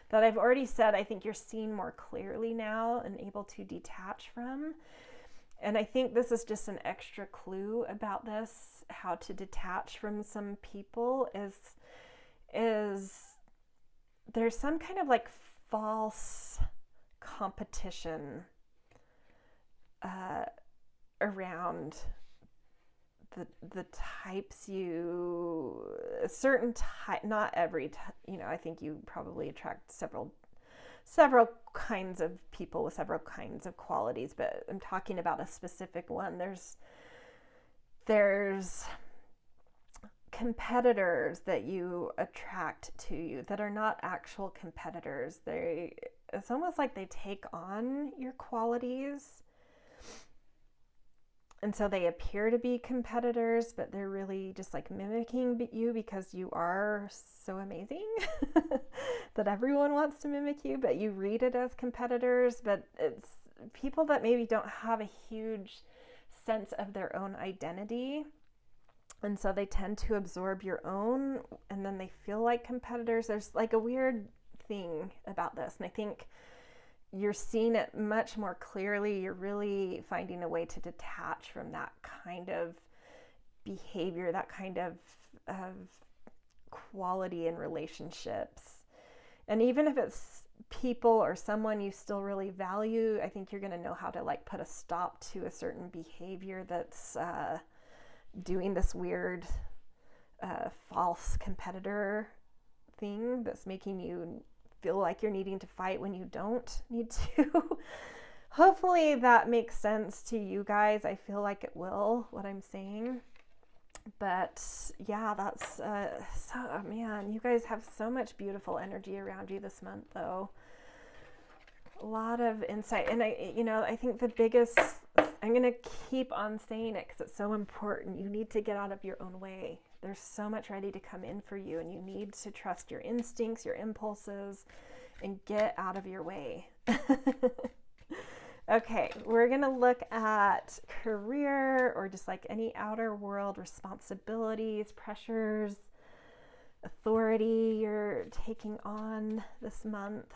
that I've already said I think you're seeing more clearly now and able to detach from. And I think this is just an extra clue about this, how to detach from some people, is there's some kind of like false competition around the types you, a certain type, not every, I think you probably attract several kinds of people with several kinds of qualities, but I'm talking about a specific one. There's competitors that you attract to you that are not actual competitors. It's almost like they take on your qualities. And so they appear to be competitors, but they're really just like mimicking you because you are so amazing that everyone wants to mimic you, but you read it as competitors, but it's people that maybe don't have a huge sense of their own identity. And so they tend to absorb your own, and then they feel like competitors. There's like a weird thing about this. And I think you're seeing it much more clearly. You're really finding a way to detach from that kind of behavior, that kind of quality in relationships. And even if it's people or someone you still really value, I think you're going to know how to like put a stop to a certain behavior that's doing this weird false competitor thing that's making you feel like you're needing to fight when you don't need to. Hopefully that makes sense to you guys. I feel like it will, what I'm saying. But yeah, that's so, man, you guys have so much beautiful energy around you this month, though. A lot of insight. And I think the biggest, I'm going to keep on saying it because it's so important. You need to get out of your own way. There's so much ready to come in for you, and you need to trust your instincts, your impulses, and get out of your way. Okay, we're going to look at career or just like any outer world responsibilities, pressures, authority you're taking on this month.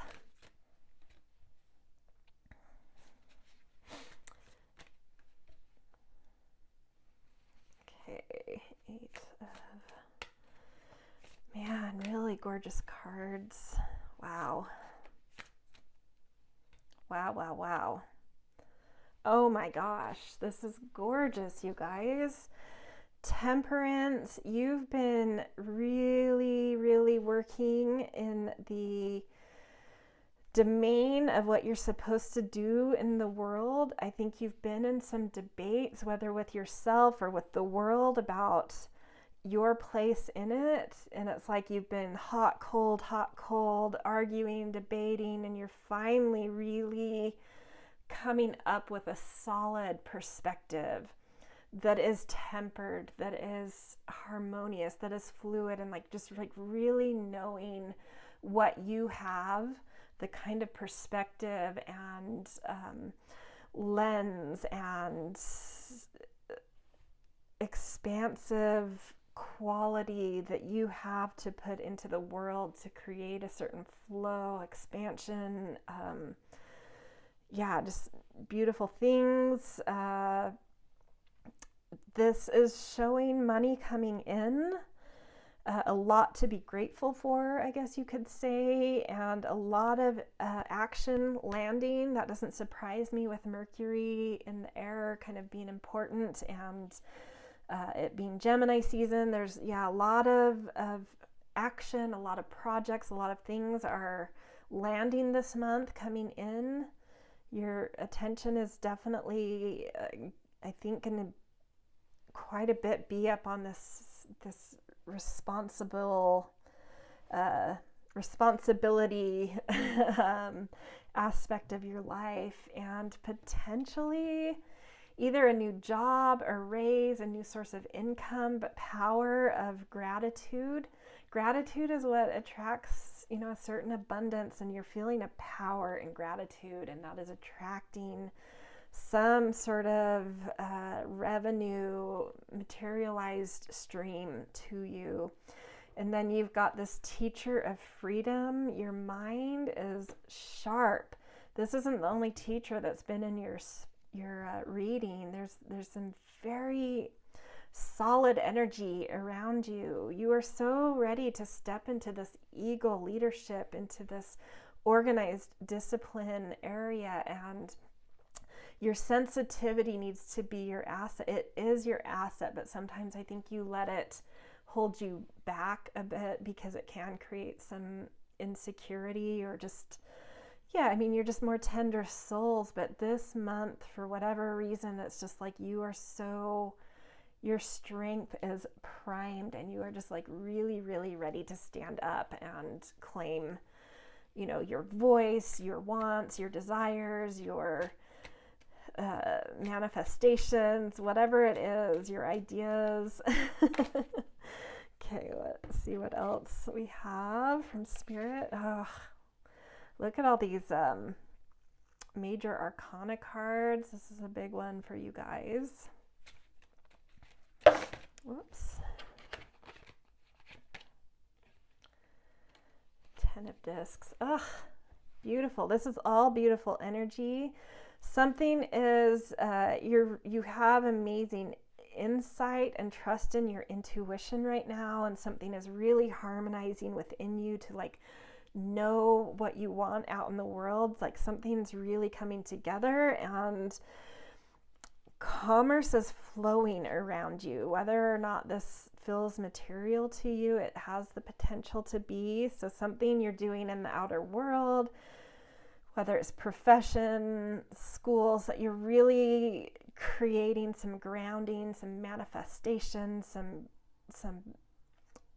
Okay, 8 of... Man, really gorgeous cards. Wow. Wow, wow, wow. Oh my gosh, this is gorgeous, you guys. Temperance, you've been really, really working in the domain of what you're supposed to do in the world. I think you've been in some debates, whether with yourself or with the world, about your place in it. And it's like you've been hot, cold, arguing, debating, and you're finally really coming up with a solid perspective that is tempered, that is harmonious, that is fluid, and like just like really knowing what you have, the kind of perspective and lens and expansive quality that you have to put into the world to create a certain flow, expansion, just beautiful things. This is showing money coming in, a lot to be grateful for, I guess you could say, and a lot of action landing. That doesn't surprise me with Mercury in the air kind of being important, and it being Gemini season. There's a lot of action, a lot of projects, a lot of things are landing this month, coming in. Your attention is definitely, I think, going to quite a bit be up on this responsibility aspect of your life, and potentially either a new job, a raise, a new source of income, but power of gratitude. Gratitude is what attracts, a certain abundance, and you're feeling a power in gratitude, and that is attracting some sort of revenue materialized stream to you. And then you've got this teacher of freedom. Your mind is sharp. This isn't the only teacher that's been in your reading. There's some very solid energy around you. You are so ready to step into this eagle leadership, into this organized discipline area, and your sensitivity needs to be your asset. It is your asset, but sometimes I think you let it hold you back a bit because it can create some insecurity, or just, you're just more tender souls. But this month, for whatever reason, it's just like your strength is primed, and you are just like really, really ready to stand up and claim, your voice, your wants, your desires, your manifestations, whatever it is, your ideas. Okay, let's see what else we have from Spirit. Oh, look at all these major arcana cards. This is a big one for you guys. Whoops. 10 of Discs. Ugh, beautiful. This is all beautiful energy. Something is, you have amazing insight and trust in your intuition right now, and something is really harmonizing within you to like know what you want out in the world. Like something's really coming together, and commerce is flowing around you. Whether or not this feels material to you, it has the potential to be. So something you're doing in the outer world, whether it's profession, schools, that you're really creating some grounding, some manifestation, some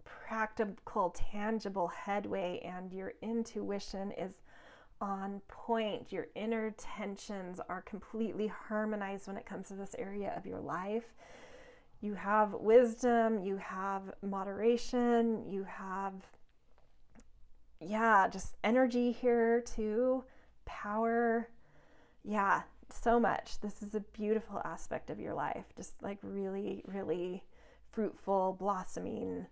practical, tangible headway, and your intuition is on point. Your inner tensions are completely harmonized when it comes to this area of your life. You have wisdom, you have moderation, you have, just energy here too, power. Yeah, so much. This is a beautiful aspect of your life. Just like really, really fruitful, blossoming,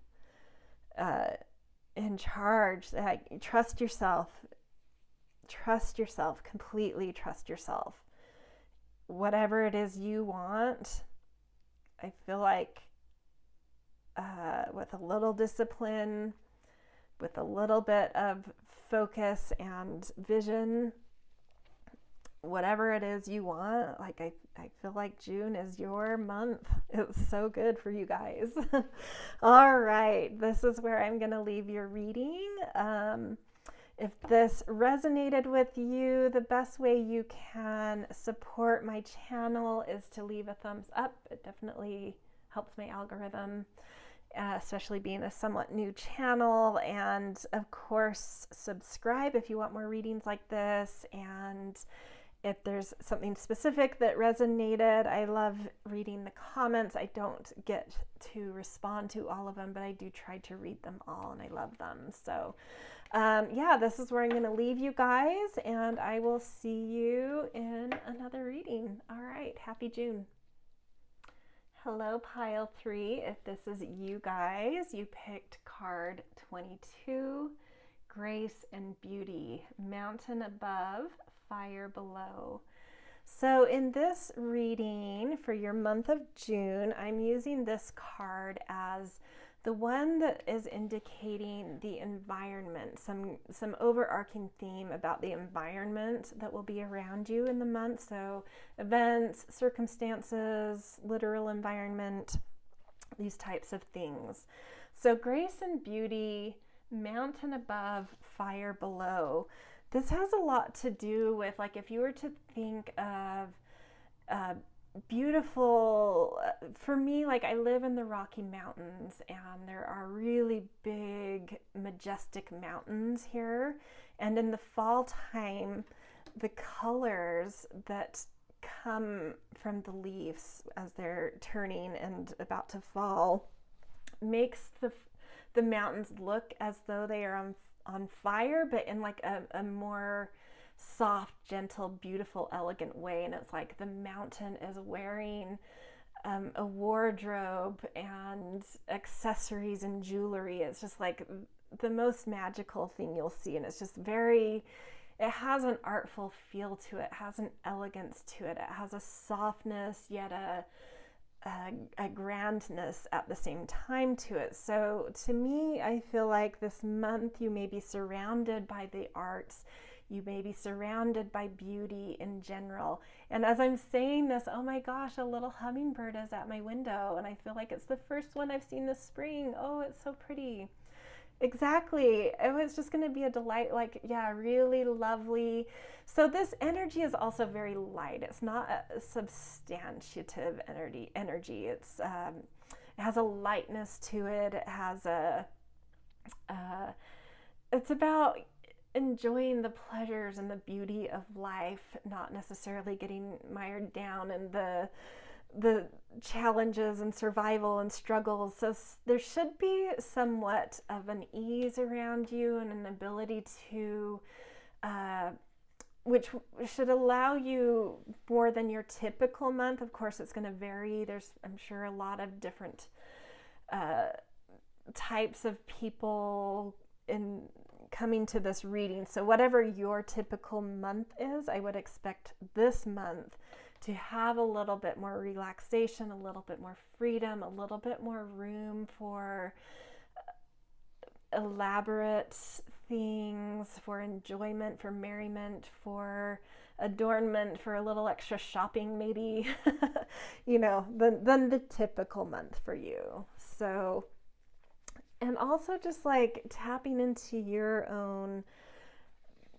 in charge. Like, trust yourself. Trust yourself, completely trust yourself. Whatever it is you want, I feel like with a little discipline, with a little bit of focus and vision, whatever it is you want, like I feel like June is your month. It's so good for you guys. All right, this is where I'm going to leave your reading. If this resonated with you, the best way you can support my channel is to leave a thumbs up. It definitely helps my algorithm, especially being a somewhat new channel. And of course, subscribe if you want more readings like this. And if there's something specific that resonated, I love reading the comments. I don't get to respond to all of them, but I do try to read them all, and I love them. So this is where I'm going to leave you guys, and I will see you in another reading. All right, happy June. Hello, pile 3. If this is you guys, you picked card 22, Grace and Beauty, Mountain above, Fire below. So in this reading for your month of June, I'm using this card as the one that is indicating the environment, some overarching theme about the environment that will be around you in the month. So events, circumstances, literal environment, these types of things. So Grace and Beauty, Mountain above, Fire below. This has a lot to do with, like, if you were to think of beautiful, for me, like, I live in the Rocky Mountains, and there are really big, majestic mountains here. And in the fall time, the colors that come from the leaves as they're turning and about to fall makes the mountains look as though they are on fire, but in like a more soft, gentle, beautiful, elegant way. And it's like the mountain is wearing a wardrobe and accessories and jewelry. It's just like the most magical thing you'll see, and it's just it has an artful feel to it, has an elegance to it, it has a softness, yet a grandness at the same time to it. So to me, I feel like this month you may be surrounded by the arts, you may be surrounded by beauty in general. And as I'm saying this, oh my gosh, a little hummingbird is at my window, and I feel like it's the first one I've seen this spring. Oh, it's so pretty. Exactly. It was just going to be a delight, like, yeah, really lovely. So this energy is also very light. It's not a substantiative energy. It's it has a lightness to it. It has it's about enjoying the pleasures and the beauty of life, not necessarily getting mired down in the challenges and survival and struggles. So there should be somewhat of an ease around you and an ability to which should allow you more than your typical month. Of course, it's going to vary. There's, I'm sure, a lot of different types of people in coming to this reading. So whatever your typical month is, I would expect this month to have a little bit more relaxation, a little bit more freedom, a little bit more room for elaborate things, for enjoyment, for merriment, for adornment, for a little extra shopping maybe, than the typical month for you. So, and also just like tapping into your own,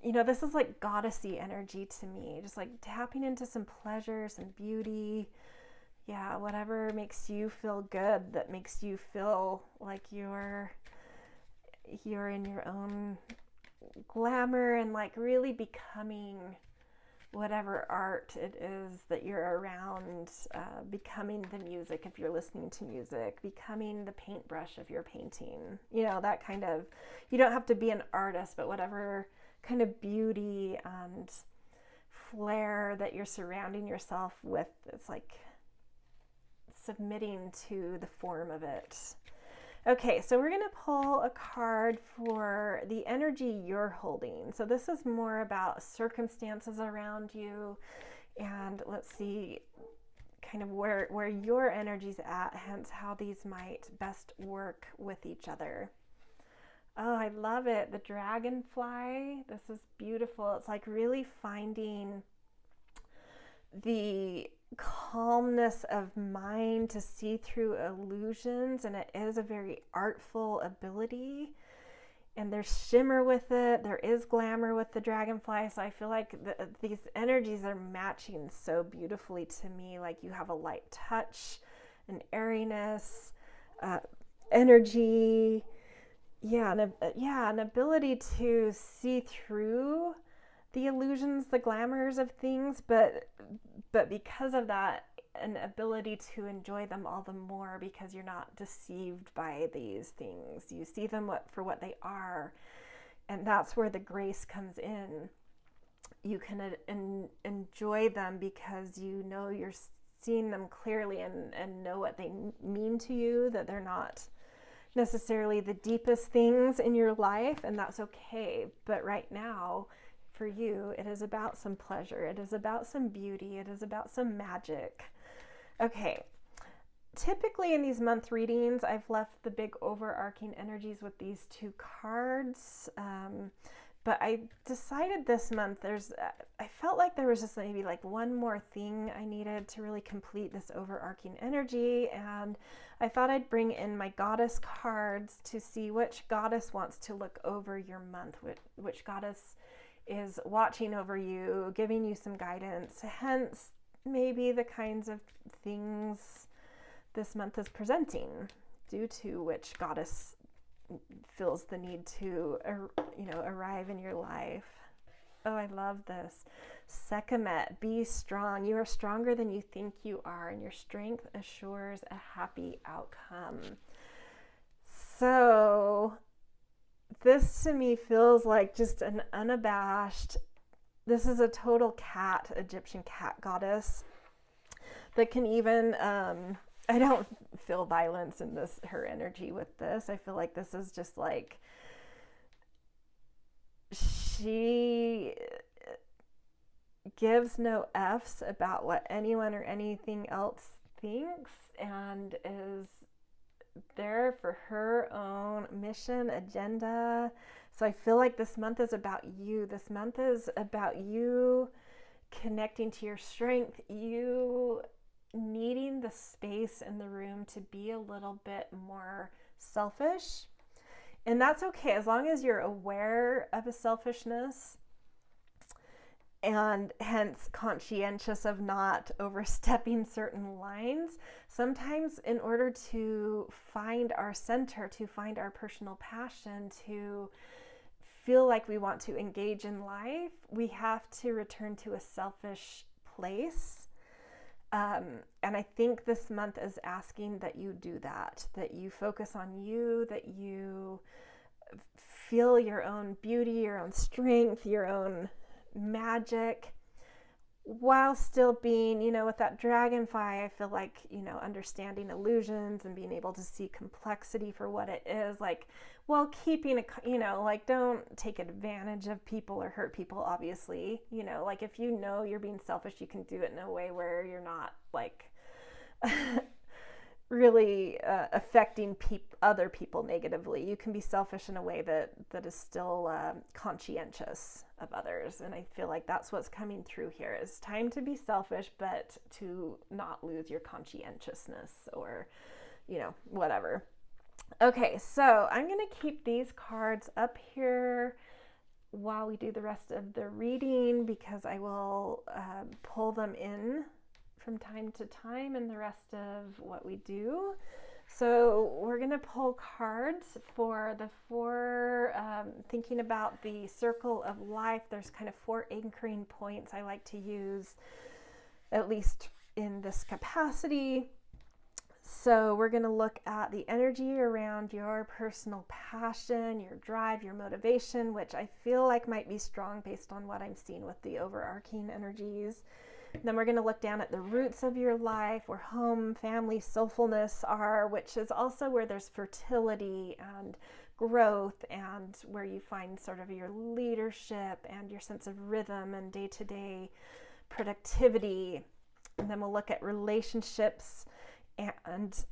this is like goddessy energy to me, just like tapping into some pleasures and beauty. Yeah, whatever makes you feel good, that makes you feel like you're in your own glamour and like really becoming whatever art it is that you're around, becoming the music if you're listening to music, becoming the paintbrush if you're painting, that kind of, you don't have to be an artist, but whatever kind of beauty and flair that you're surrounding yourself with, it's like submitting to the form of it. Okay, so we're going to pull a card for the energy you're holding. So this is more about circumstances around you, and let's see kind of where your energy's at, hence how these might best work with each other. Oh, I love it. The dragonfly. This is beautiful. It's like really finding the calmness of mind to see through illusions, and it is a very artful ability, and there's shimmer with it, there is glamour with the dragonfly. So I feel like these energies are matching so beautifully to me. Like you have a light touch, an airiness, energy, an ability to see through the illusions, the glamours of things, but because of that, an ability to enjoy them all the more, because you're not deceived by these things. You see them for what they are, and that's where the grace comes in. You can enjoy them because you're seeing them clearly and know what they mean to you, that they're not necessarily the deepest things in your life, and that's okay. But right now, for you, it is about some pleasure, it is about some beauty, it is about some magic. Okay, typically in these month readings, I've left the big overarching energies with these two cards, but I decided this month I felt like there was just maybe like one more thing I needed to really complete this overarching energy, and I thought I'd bring in my goddess cards to see which goddess wants to look over your month, which goddess is watching over you, giving you some guidance, hence maybe the kinds of things this month is presenting, due to which goddess feels the need to arrive in your life. Oh, I love this. Sekhmet, be strong. You are stronger than you think you are, and your strength assures a happy outcome. So this to me feels like just an unabashed, this is a total cat, Egyptian cat goddess that can even, I don't feel violence in her energy with this. I feel like this is just like, she gives no F's about what anyone or anything else thinks, and is there for her own mission, agenda. So I feel like this month is about you. This month is about you connecting to your strength, you needing the space in the room to be a little bit more selfish. And that's okay, as long as you're aware of a selfishness and hence conscientious of not overstepping certain lines. Sometimes in order to find our center, to find our personal passion, to feel like we want to engage in life, we have to return to a selfish place. And I think this month is asking that you do that you focus on you, that you feel your own beauty, your own strength, your own magic, while still being, with that dragonfly, I feel like, understanding illusions and being able to see complexity for what it is, like, while keeping don't take advantage of people or hurt people, obviously, like if you're being selfish, you can do it in a way where you're not like really affecting other people negatively. You can be selfish in a way that is still conscientious of others. And I feel like that's what's coming through here. It's time to be selfish, but to not lose your conscientiousness or, whatever. Okay, so I'm going to keep these cards up here while we do the rest of the reading, because I will pull them in from time to time in the rest of what we do. So we're going to pull cards for the four, thinking about the circle of life. There's kind of 4 anchoring points I like to use, at least in this capacity. So we're going to look at the energy around your personal passion, your drive, your motivation, which I feel like might be strong based on what I'm seeing with the overarching energies. Then we're going to look down at the roots of your life, where home, family, soulfulness are, which is also where there's fertility and growth, and where you find sort of your leadership and your sense of rhythm and day-to-day productivity. And then we'll look at relationships and,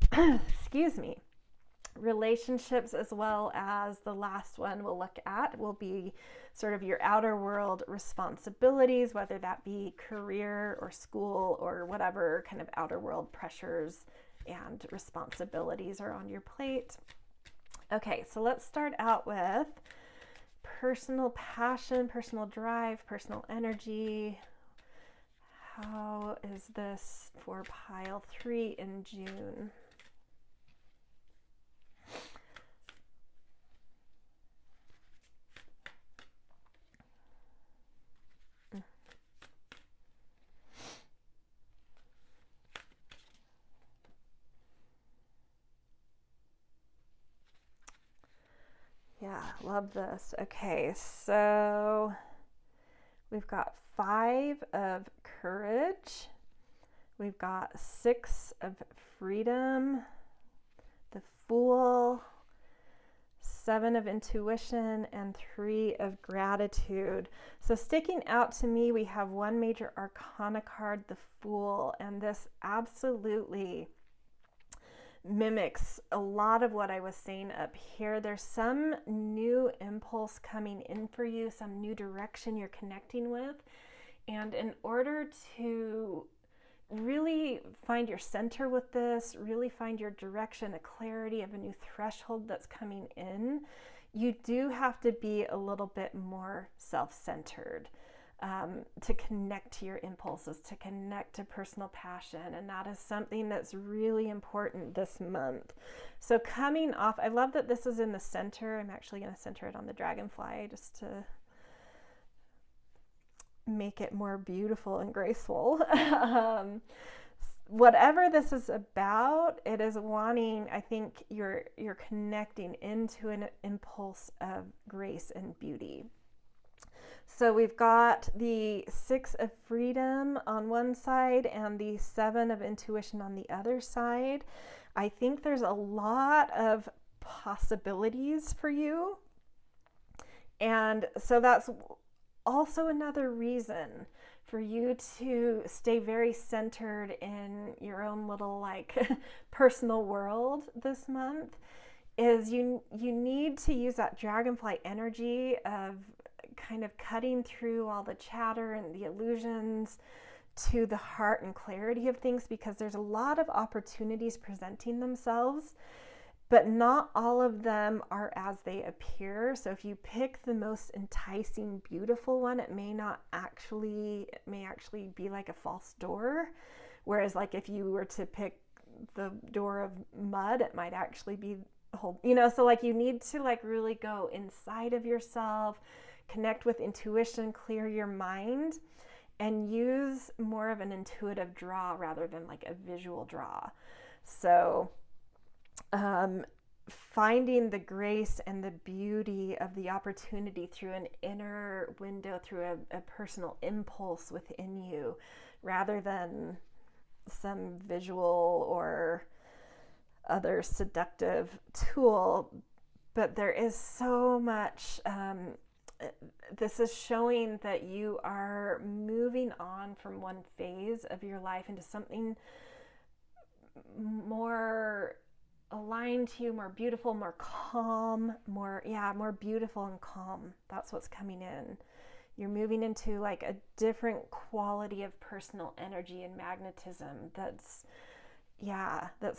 relationships, as well as the last one we'll look at will be sort of your outer world responsibilities, whether that be career or school or whatever kind of outer world pressures and responsibilities are on your plate. Okay, so let's start out with personal passion, personal drive, personal energy. How is this for pile 3 in June? Yeah, love this. Okay, so we've got 5 of courage. We've got 6 of freedom, the Fool, 7 of intuition, and 3 of gratitude. So sticking out to me, we have 1 major arcana card, the Fool, and this absolutely mimics a lot of what I was saying up here. There's some new impulse coming in for you, some new direction you're connecting with. And in order to really find your center with this, really find your direction, a clarity of a new threshold that's coming in, you do have to be a little bit more self-centered. To connect to your impulses, to connect to personal passion. And that is something that's really important this month. So coming off, I love that this is in the center. I'm actually going to center it on the dragonfly just to make it more beautiful and graceful. Whatever this is about, it is wanting, I think you're connecting into an impulse of grace and beauty. So we've got the 6 of freedom on one side and the 7 of intuition on the other side. I think there's a lot of possibilities for you. And so that's also another reason for you to stay very centered in your own little personal world this month. Is you need to use that dragonfly energy of kind of cutting through all the chatter and the illusions to the heart and clarity of things, because there's a lot of opportunities presenting themselves, but not all of them are as they appear. So if you pick the most enticing, beautiful one, it may actually be like a false door. Whereas if you were to pick the door of mud, it might actually be so like you need to like really go inside of yourself, connect with intuition, clear your mind, and use more of an intuitive draw rather than like a visual draw. So finding the grace and the beauty of the opportunity through an inner window, through a personal impulse within you, rather than some visual or other seductive tool. But there is so much, this is showing that you are moving on from one phase of your life into something more aligned to you, more beautiful, more calm, more beautiful and calm. That's what's coming in. You're moving into like a different quality of personal energy and magnetism that's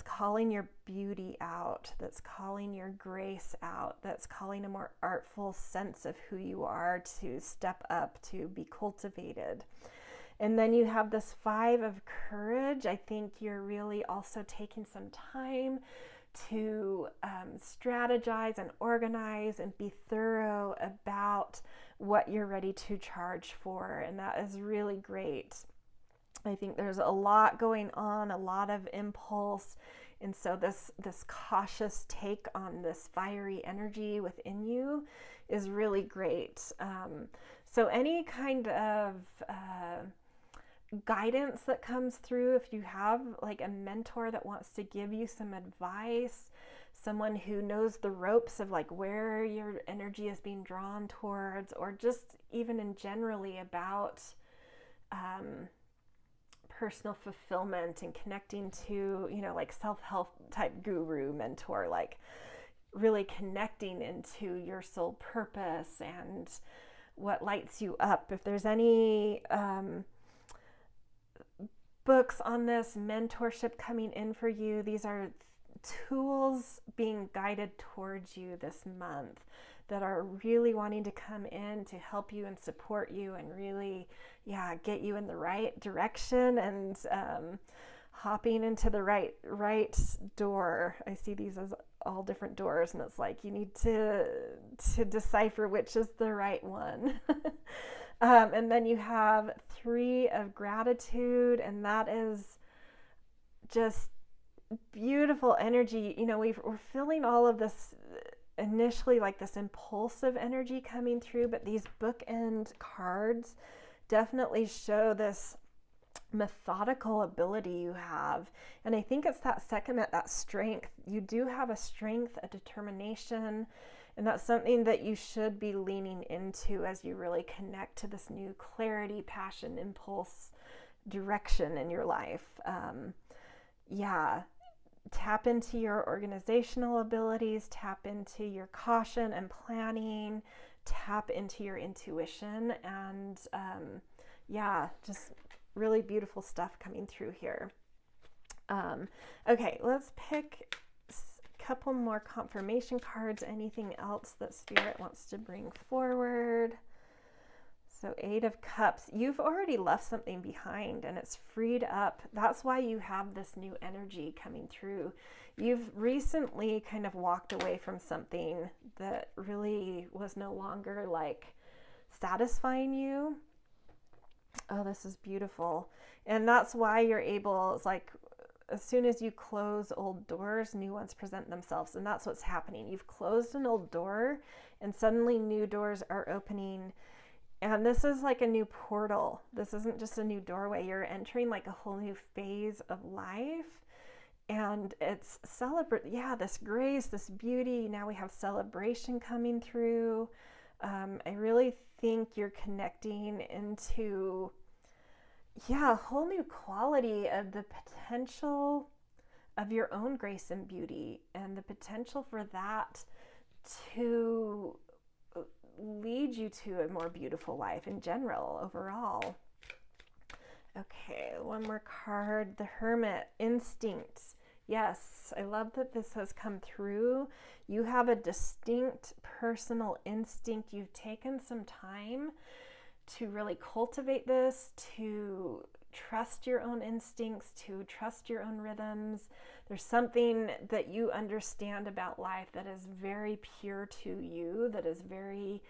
calling your beauty out, that's calling your grace out, that's calling a more artful sense of who you are to step up, to be cultivated. And then you have this 5 of courage. I think you're really also taking some time to strategize and organize and be thorough about what you're ready to charge for. And that is really great. I think there's a lot going on, a lot of impulse. And so this cautious take on this fiery energy within you is really great. So any kind of guidance that comes through, if you have like a mentor that wants to give you some advice, someone who knows the ropes of like where your energy is being drawn towards, or just even in generally about personal fulfillment and connecting to, like self-help type guru mentor, like really connecting into your soul purpose and what lights you up. If there's any books on this, mentorship coming in for you, these are tools being guided towards you this month that are really wanting to come in to help you and support you and really, get you in the right direction and hopping into the right door. I see these as all different doors, and it's like you need to decipher which is the right one. And then you have 3 of gratitude, and that is just beautiful energy. We're feeling all of this initially, like this impulsive energy coming through, but these bookend cards definitely show this methodical ability you have. And I think it's that strength. You do have a strength, a determination, and that's something that you should be leaning into as you really connect to this new clarity, passion, impulse, direction in your life. Tap into your organizational abilities, tap into your caution and planning, tap into your intuition, and just really beautiful stuff coming through here. Okay, let's pick a couple more confirmation cards. Anything else that Spirit wants to bring forward? So 8 of Cups, you've already left something behind and it's freed up. That's why you have this new energy coming through. You've recently kind of walked away from something that really was no longer like satisfying you. Oh, this is beautiful. And that's why you're able, it's like as soon as you close old doors, new ones present themselves. And that's what's happening. You've closed an old door and suddenly new doors are opening. And this is like a new portal. This isn't just a new doorway. You're entering like a whole new phase of life. And it's this grace, this beauty. Now we have celebration coming through. I really think you're connecting into, a whole new quality of the potential of your own grace and beauty, and the potential for that to lead you to a more beautiful life in general, overall. Okay, one more card. The Hermit, instincts. Yes, I love that this has come through. You have a distinct personal instinct. You've taken some time really cultivate this, to trust your own instincts, to trust your own rhythms. There's something that you understand about life that is very pure to you, that is very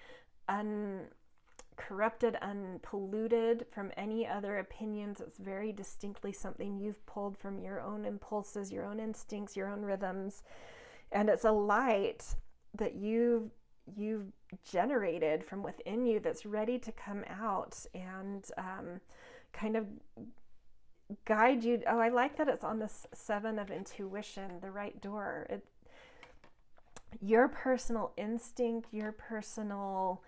uncorrupted, unpolluted from any other opinions. It's very distinctly something you've pulled from your own impulses, your own instincts, your own rhythms. And it's a light that you've generated from within you that's ready to come out and kind of guide you. Oh, I like that it's on this 7 of intuition, the right door. Your personal instinct, your personal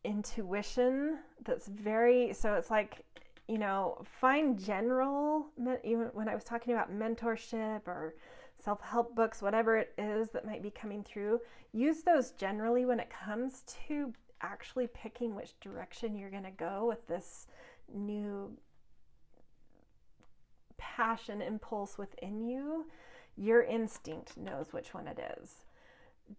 intuition that's very, so it's like, you know, find general, even when I was talking about mentorship or self-help books, whatever it is that might be coming through, use those generally when it comes to actually picking which direction you're going to go with this new passion impulse within you. Your instinct knows which one it is.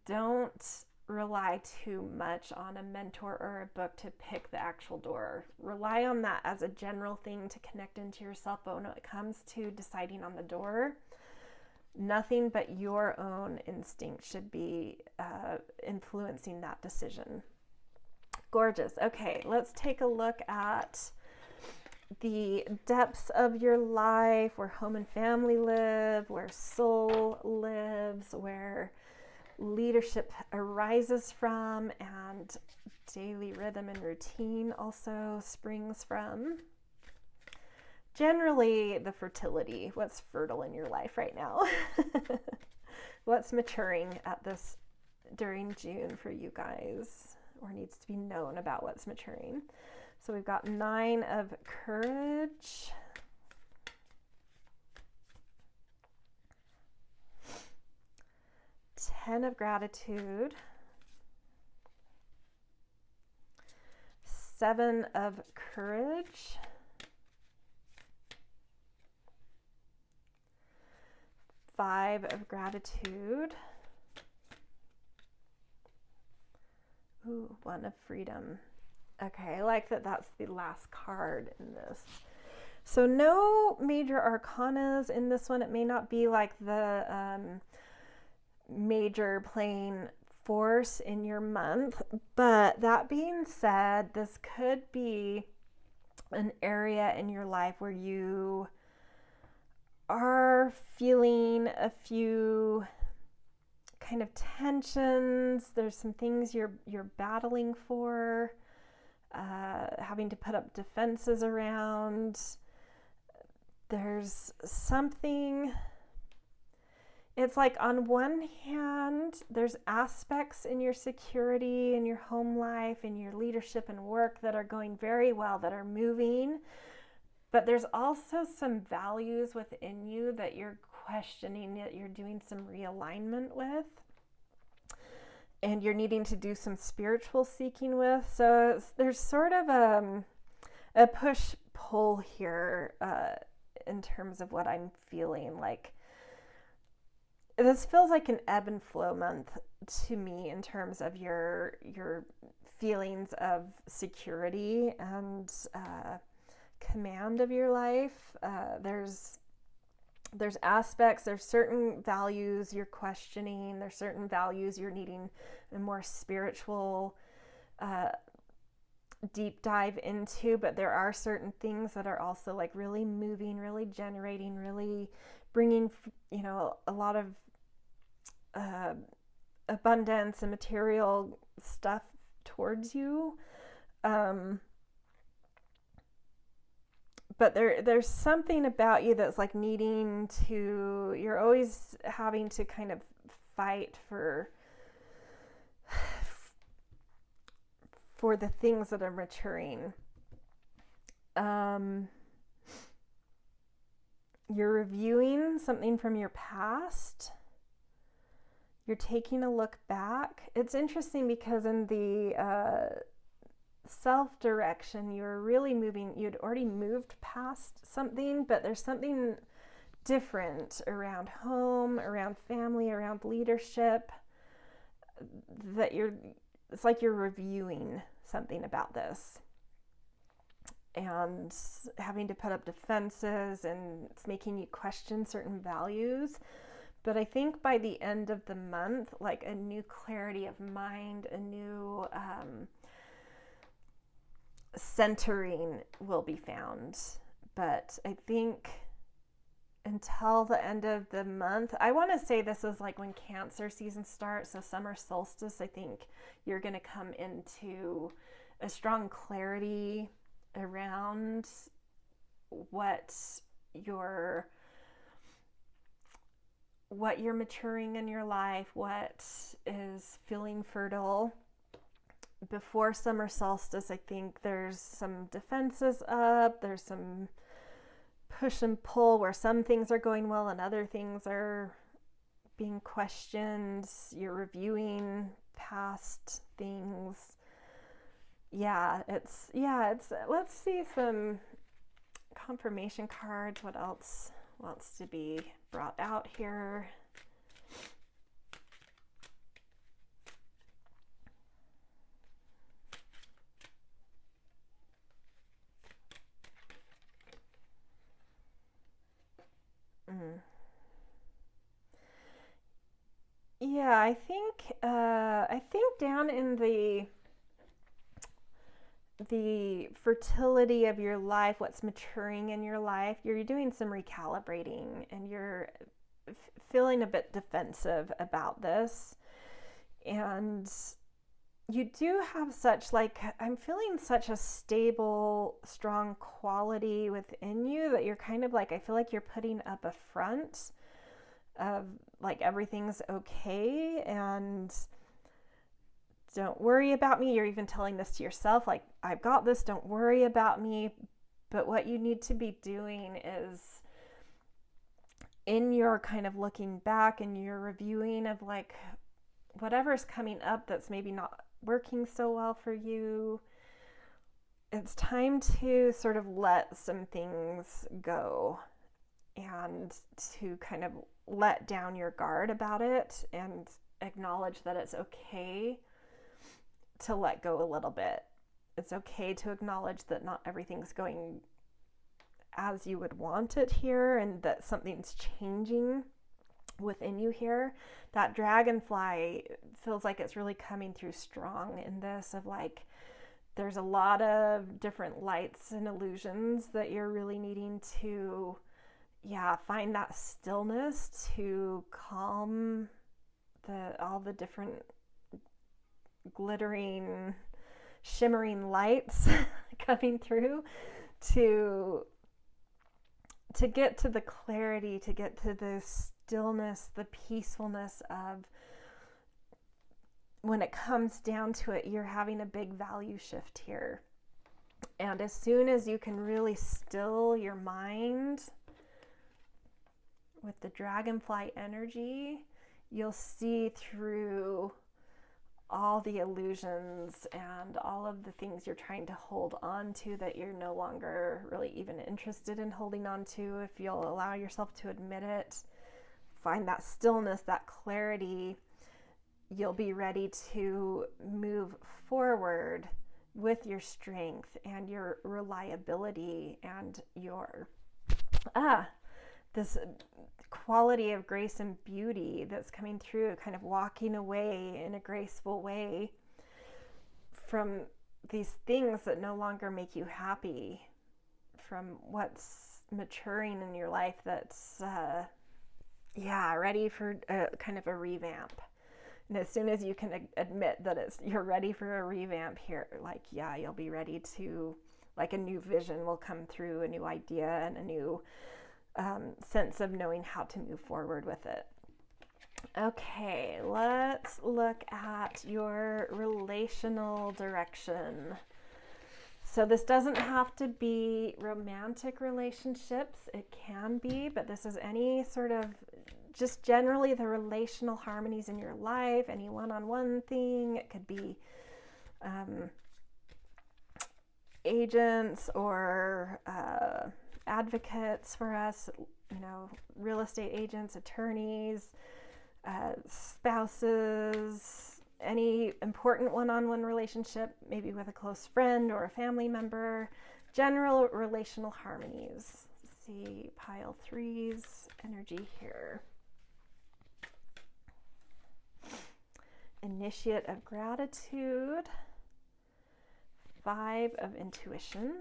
Don't rely too much on a mentor or a book to pick the actual door. Rely on that as a general thing to connect into yourself, but when it comes to deciding on the door, nothing but your own instinct should be influencing that decision. Gorgeous. Okay, let's take a look at the depths of your life, where home and family live, where soul lives, where leadership arises from, and daily rhythm and routine also springs from. Generally, the fertility, what's fertile in your life right now? What's maturing at this during June for you guys, or needs to be known about what's maturing? So we've got 9 of courage, Ten of gratitude, 7 of courage, 5 of gratitude, 1 of freedom. Okay, I like that that's the last card in this. So no major arcanas in this one. It may not be like the major playing force in your month, but that being said, this could be an area in your life where you are feeling a few kind of tensions. There's some things you're battling for, having to put up defenses around. There's something. It's like on one hand, there's aspects in your security, in your home life, in your leadership and work that are going very well, that are moving. But there's also some values within you that you're questioning, that you're doing some realignment with, and you're needing to do some spiritual seeking with. So there's sort of a push-pull here in terms of what I'm feeling. Like, this feels like an ebb and flow month to me in terms of your feelings of security and command of your life. There's aspects, there's certain values you're questioning, there's certain values you're needing a more spiritual deep dive into, but there are certain things that are also like really moving, really generating, really bringing, you know, a lot of abundance and material stuff towards you. But there's something about you that's like needing to, you're always having to kind of fight for the things that are maturing. You're reviewing something from your past. You're taking a look back. It's interesting because in the self-direction, you're really moving, you'd already moved past something, but there's something different around home, around family, around leadership, that you're it's like you're reviewing something about this and having to put up defenses, and it's making you question certain values. But I think by the end of the month, like a new clarity of mind, a new centering will be found. But I think until the end of the month, I want to say this is like when Cancer season starts, so summer solstice, I think you're going to come into a strong clarity around what you're maturing in your life, what is feeling fertile. Before summer solstice, I think there's some defenses up, there's some push and pull where some things are going well and other things are being questioned. You're reviewing past things. It's let's see some confirmation cards. What else wants to be brought out here? Yeah, I think down in the fertility of your life, what's maturing in your life, you're doing some recalibrating, and you're feeling a bit defensive about this. And you do have such, like, I'm feeling such a stable, strong quality within you that you're kind of like, I feel like you're putting up a front of like everything's okay and don't worry about me. You're even telling this to yourself, like, I've got this, don't worry about me. But what you need to be doing is, in your kind of looking back and your reviewing of like whatever's coming up that's maybe not working so well for you, it's time to sort of let some things go and to kind of let down your guard about it and acknowledge that it's okay to let go a little bit. It's okay to acknowledge that not everything's going as you would want it here, and that something's changing within you here. That dragonfly feels like it's really coming through strong in this, of like, there's a lot of different lights and illusions that you're really needing to find that stillness to calm all the different glittering, shimmering lights coming through, to get to the clarity, to get to the stillness, the peacefulness of, when it comes down to it, you're having a big value shift here. And as soon as you can really still your mind with the dragonfly energy, you'll see through all the illusions and all of the things you're trying to hold on to that you're no longer really even interested in holding on to. If you'll allow yourself to admit it, find that stillness, that clarity, you'll be ready to move forward with your strength and your reliability and your this quality of grace and beauty that's coming through, kind of walking away in a graceful way from these things that no longer make you happy, from what's maturing in your life that's ready for kind of a revamp. And as soon as you can admit that you're ready for a revamp here, like, you'll be ready to, like, a new vision will come through, a new idea, and a new sense of knowing how to move forward with it. Okay, let's look at your relational direction. So this doesn't have to be romantic relationships. It can be, but this is any sort of, just generally the relational harmonies in your life, any one-on-one thing. It could be agents or advocates for us, real estate agents, attorneys, spouses, any important one-on-one relationship, maybe with a close friend or a family member. General relational harmonies. Let's see, pile 3's energy here. Initiate of gratitude. 5 of intuition.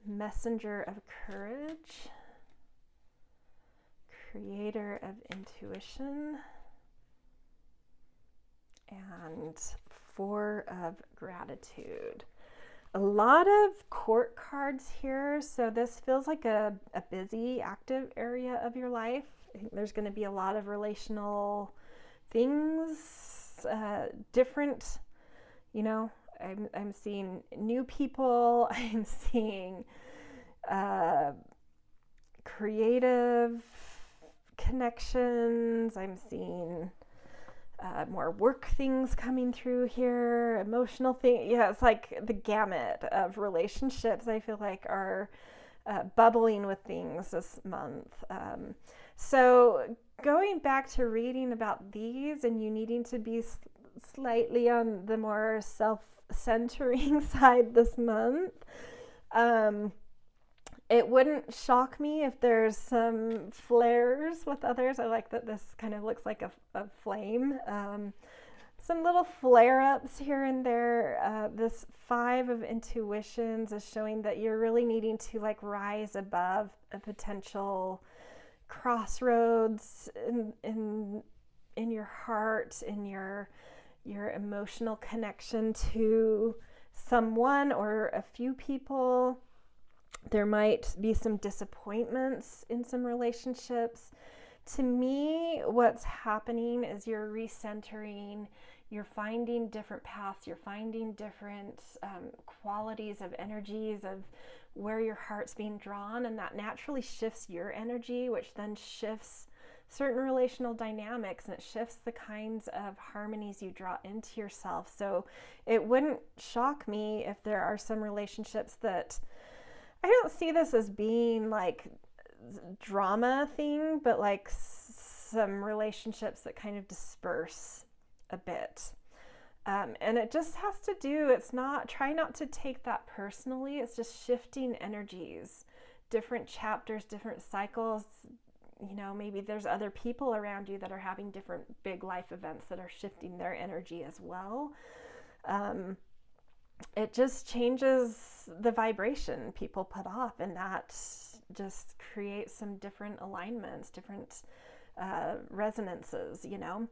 Messenger of courage. Creator of intuition. And 4 of gratitude. A lot of court cards here, so this feels like a busy, active area of your life. I think there's going to be a lot of relational things, different, you know, I'm seeing new people, I'm seeing creative connections, I'm seeing more work things coming through here, emotional things. Yeah, it's like the gamut of relationships I feel like are bubbling with things this month. So going back to reading about these and you needing to be slightly on the more self-centering side this month, it wouldn't shock me if there's some flares with others. I like that this kind of looks like a flame. Some little flare-ups here and there. This 5 of intuitions is showing that you're really needing to like rise above a potential crossroads in your heart, in your emotional connection to someone or a few people. There might be some disappointments in some relationships. To me, what's happening is you're recentering, you're finding different paths, you're finding different qualities of energies of where your heart's being drawn, and that naturally shifts your energy, which then shifts certain relational dynamics, and it shifts the kinds of harmonies you draw into yourself. So it wouldn't shock me if there are some relationships that, I don't see this as being like drama thing, but like some relationships that kind of disperse a bit. And it just has to do, it's not, try not to take that personally. It's just shifting energies, different chapters, different cycles. You know, maybe there's other people around you that are having different big life events that are shifting their energy as well. It just changes the vibration people put off, and that just creates some different alignments, different resonances, you know.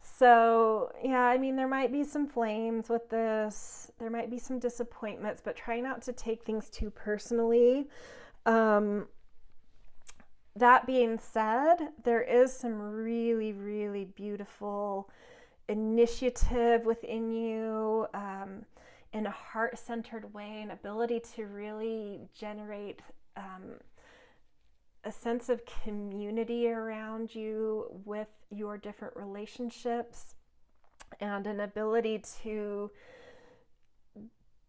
So yeah, I mean, there might be some flames with this, there might be some disappointments, but try not to take things too personally. That being said, there is some really, really beautiful initiative within you, in a heart-centered way, an ability to really generate a sense of community around you with your different relationships, and an ability to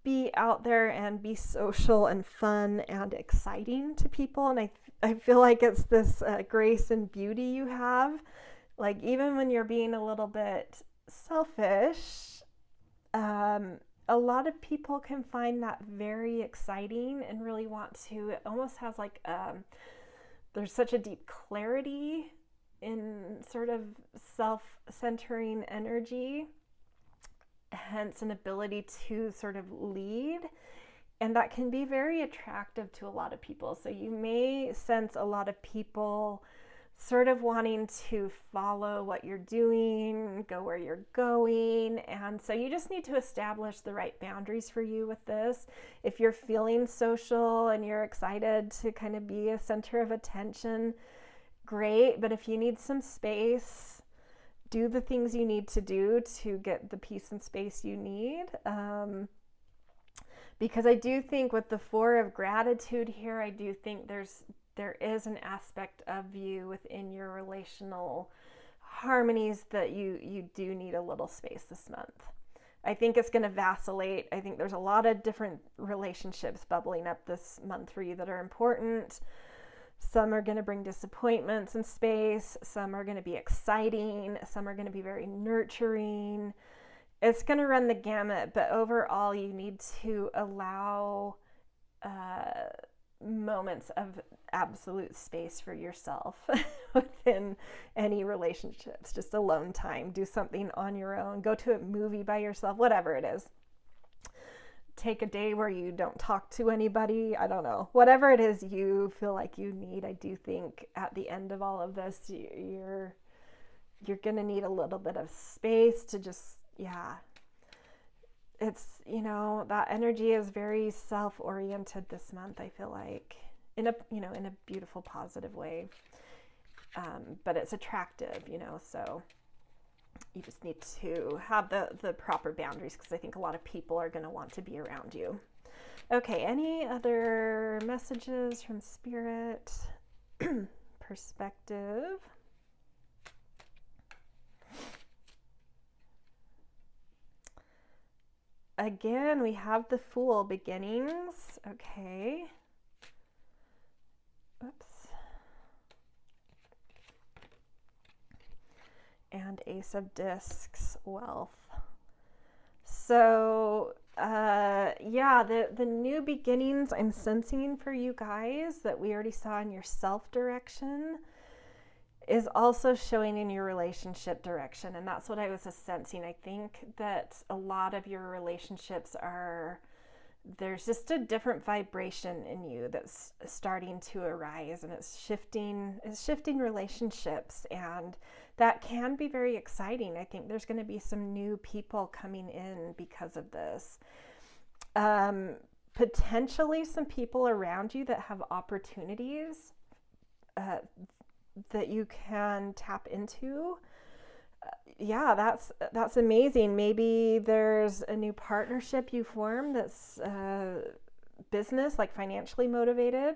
be out there and be social and fun and exciting to people. And I feel like it's this grace and beauty you have. Like, even when you're being a little bit selfish, a lot of people can find that very exciting and really want to, it almost has like, there's such a deep clarity in sort of self-centering energy, hence an ability to sort of lead. And that can be very attractive to a lot of people. So you may sense a lot of people sort of wanting to follow what you're doing, go where you're going. And so you just need to establish the right boundaries for you with this. If you're feeling social and you're excited to kind of be a center of attention, great. But if you need some space, do the things you need to do to get the peace and space you need. Because I do think with the 4 of gratitude here, I do think there is an aspect of you within your relational harmonies that you do need a little space this month. I think it's going to vacillate. I think there's a lot of different relationships bubbling up this month for you that are important. Some are going to bring disappointments in space. Some are going to be exciting. Some are going to be very nurturing. It's going to run the gamut, but overall, you need to allow moments of absolute space for yourself within any relationships. Just alone time. Do something on your own. Go to a movie by yourself, whatever it is. Take a day where you don't talk to anybody. I don't know. Whatever it is you feel like you need. I do think at the end of all of this, you're going to need a little bit of space to just, it's, that energy is very self-oriented this month, I feel like, in a beautiful, positive way. But it's attractive, so you just need to have the proper boundaries, because I think a lot of people are going to want to be around you. Okay, any other messages from Spirit? Perspective. Again, we have the Fool, beginnings. Okay. Oops. And Ace of Discs, wealth. So, the new beginnings I'm sensing for you guys that we already saw in your self direction is also showing in your relationship direction. And that's what I was sensing. I think that a lot of your relationships there's just a different vibration in you that's starting to arise, and it's shifting relationships, and that can be very exciting. I think there's going to be some new people coming in because of this. Potentially some people around you that have opportunities that you can tap into. That's amazing. Maybe there's a new partnership you form that's business, like financially motivated.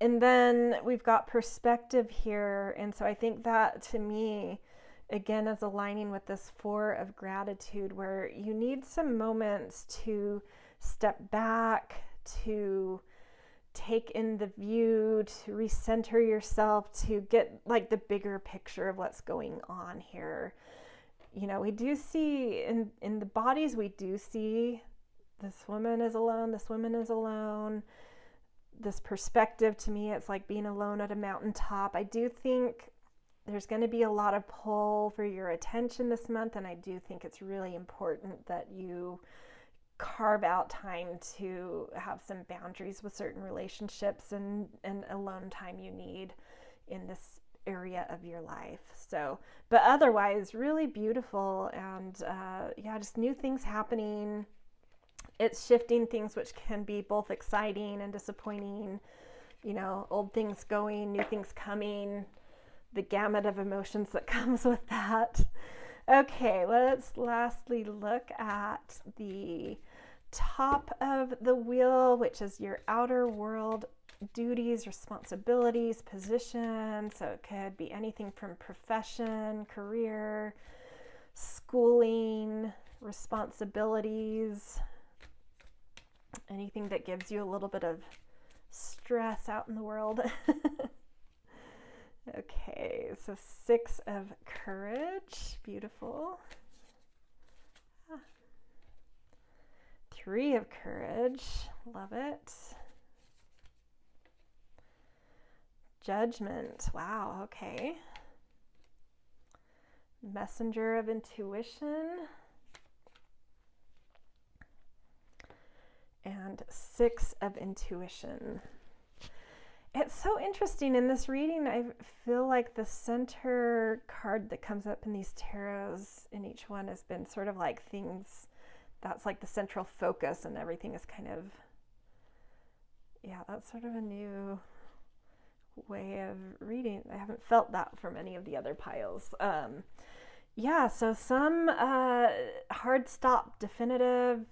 And then we've got perspective here. And so I think that, to me, again, is aligning with this Four of Gratitude, where you need some moments to step back, to take in the view, to recenter yourself, to get like the bigger picture of what's going on here. We do see in the bodies, we do see this woman is alone, this woman is alone. This perspective, to me, it's like being alone at a mountaintop. I do think there's going to be a lot of pull for your attention this month, and I do think it's really important that you carve out time to have some boundaries with certain relationships and alone time you need in this area of your life. So, but otherwise, really beautiful, and just new things happening. It's shifting things, which can be both exciting and disappointing. Old things going, new things coming, the gamut of emotions that comes with that. Okay, let's lastly look at the top of the wheel, which is your outer world duties, responsibilities, position. So it could be anything from profession, career, schooling, responsibilities, anything that gives you a little bit of stress out in the world. Okay, so Six of Courage, beautiful. Three of Courage, love it. Judgment, wow, okay. Messenger of Intuition. And Six of Intuition. It's so interesting in this reading. I feel like the center card that comes up in these tarots in each one has been sort of like things that's like the central focus, and everything is kind of, that's sort of a new way of reading. I haven't felt that from any of the other piles. So some hard stop, definitive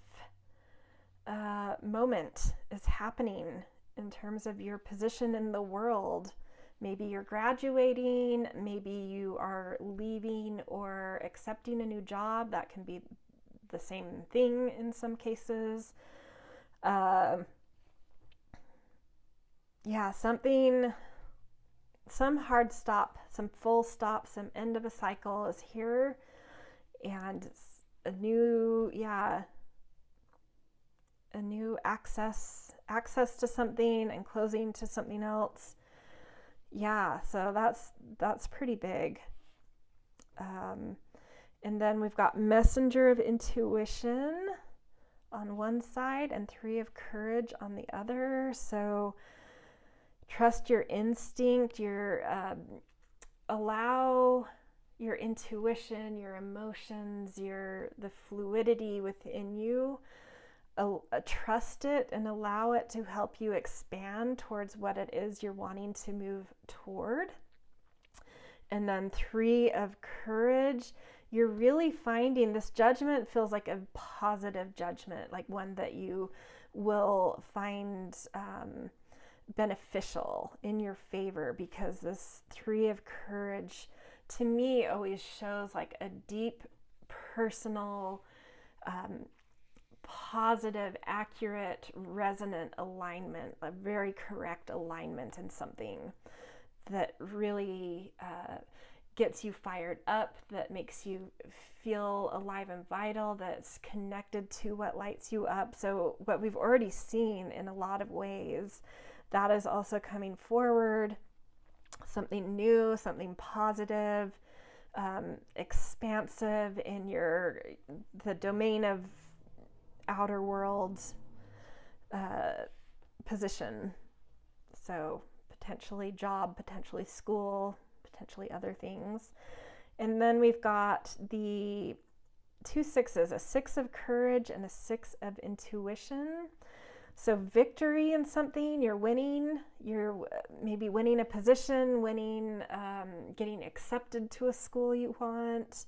moment is happening in terms of your position in the world. Maybe you're graduating, maybe you are leaving or accepting a new job. That can be the same thing in some cases. yeah, something, some hard stop, some full stop, some end of a cycle is here, and a new, yeah, a new access to something and closing to something else. Yeah, so that's pretty big. And then we've got messenger of intuition on one side and 3 of courage on the other. So trust your instinct, allow your intuition, your emotions, the fluidity within you. Trust it and allow it to help you expand towards what it is you're wanting to move toward. And then 3 of courage, you're really finding this judgment feels like a positive judgment, like one that you will find beneficial in your favor, because this 3 of courage to me always shows like a deep personal positive, accurate, resonant alignment, a very correct alignment in something that really gets you fired up, that makes you feel alive and vital, that's connected to what lights you up. So what we've already seen in a lot of ways, that is also coming forward, something new, something positive, expansive in the domain of outer worlds position. So potentially job, potentially school, potentially other things. And then we've got the 2 6s, a 6 of courage and a 6 of intuition. So victory in something, you're winning, you're maybe winning a position, getting accepted to a school you want.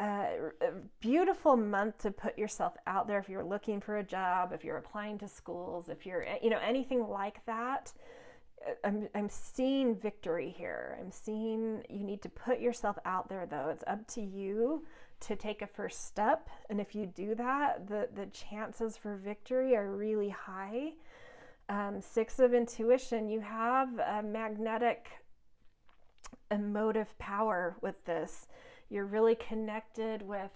A beautiful month to put yourself out there if you're looking for a job, if you're applying to schools, if you're, anything like that. I'm seeing victory here. I'm seeing you need to put yourself out there, though. It's up to you to take a first step. And if you do that, the chances for victory are really high. 6 of intuition, you have a magnetic emotive power with this. You're really connected with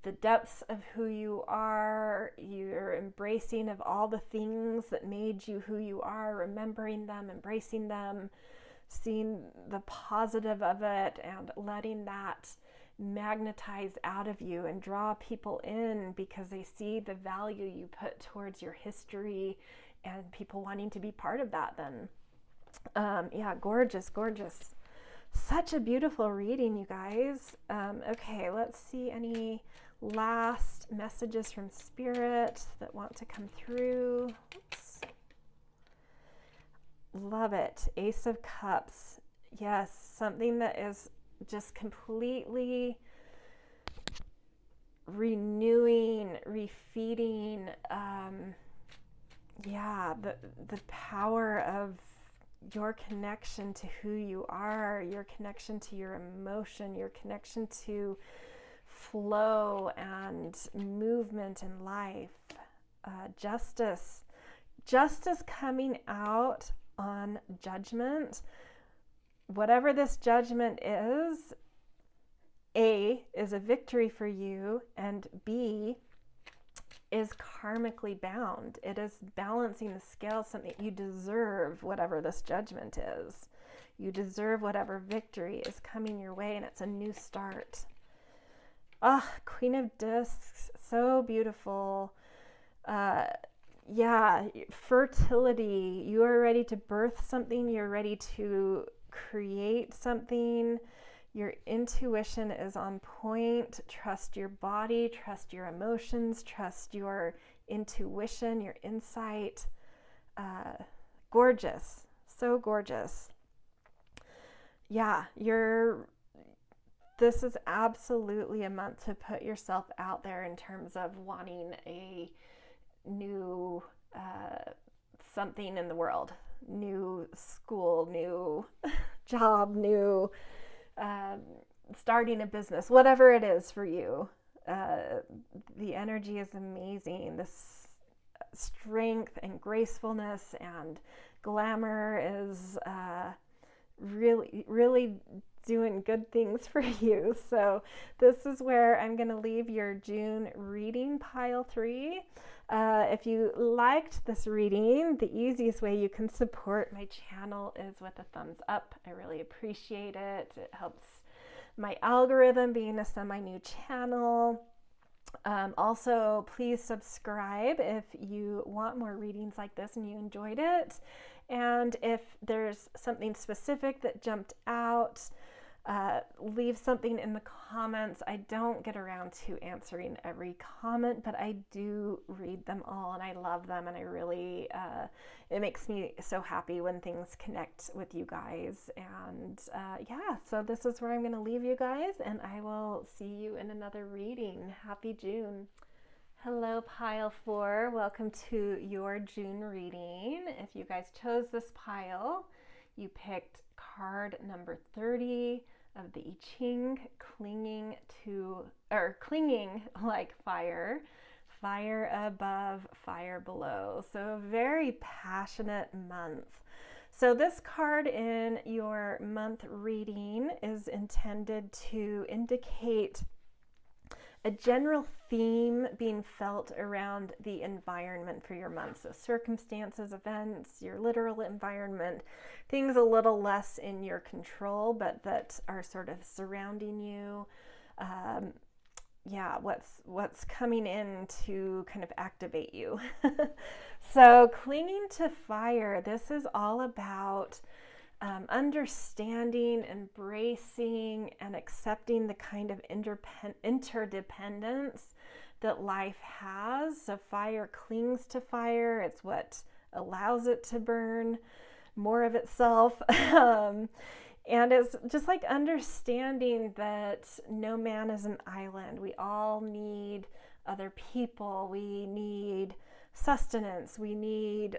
the depths of who you are. You're embracing of all the things that made you who you are, remembering them, embracing them, seeing the positive of it, and letting that magnetize out of you and draw people in because they see the value you put towards your history and people wanting to be part of that then. Yeah, gorgeous, gorgeous. Such a beautiful reading, you guys. Okay, let's see any last messages from Spirit that want to come through. Oops. Love it. Ace of Cups. Yes, something that is just completely renewing, refeeding. The power of your connection to who you are, your connection to your emotion, your connection to flow and movement in life. Justice coming out on judgment. Whatever this judgment is, A, is a victory for you, and B, is karmically bound. It is balancing the scale, something you deserve, whatever this judgment is. You deserve whatever victory is coming your way, and it's a new start. Queen of Discs, so beautiful. Fertility. You are ready to birth something. You're ready to create something. Your intuition is on point. Trust your body, trust your emotions, trust your intuition, your insight. Gorgeous, so gorgeous. Yeah, this is absolutely a month to put yourself out there in terms of wanting a new something in the world. New school, new job, new starting a business, whatever it is for you. The energy is amazing. This strength and gracefulness and glamour is really, really doing good things for you. So this is where I'm going to leave your June reading, pile 3. If you liked this reading, the easiest way you can support my channel is with a thumbs up. I really appreciate it. It helps my algorithm, being a semi-new channel. Also, please subscribe if you want more readings like this and you enjoyed it. And if there's something specific that jumped out, leave something in the comments. I don't get around to answering every comment, but I do read them all and I love them, and I really, it makes me so happy when things connect with you guys. And yeah, so this is where I'm going to leave you guys, and I will see you in another reading. Happy June. Hello, pile 4. Welcome to your June reading. If you guys chose this pile, you picked card number 30 of the I Ching, clinging like fire, fire above, fire below. So a very passionate month. So this card in your month reading is intended to indicate a general theme being felt around the environment for your month. So circumstances, events, your literal environment, things a little less in your control, but that are sort of surrounding you. Yeah, what's coming in to kind of activate you. So clinging to fire, this is all about understanding, embracing, and accepting the kind of interdependence that life has. So fire clings to fire. It's what allows it to burn more of itself. And it's just like understanding that no man is an island. We all need other people. We need sustenance. We need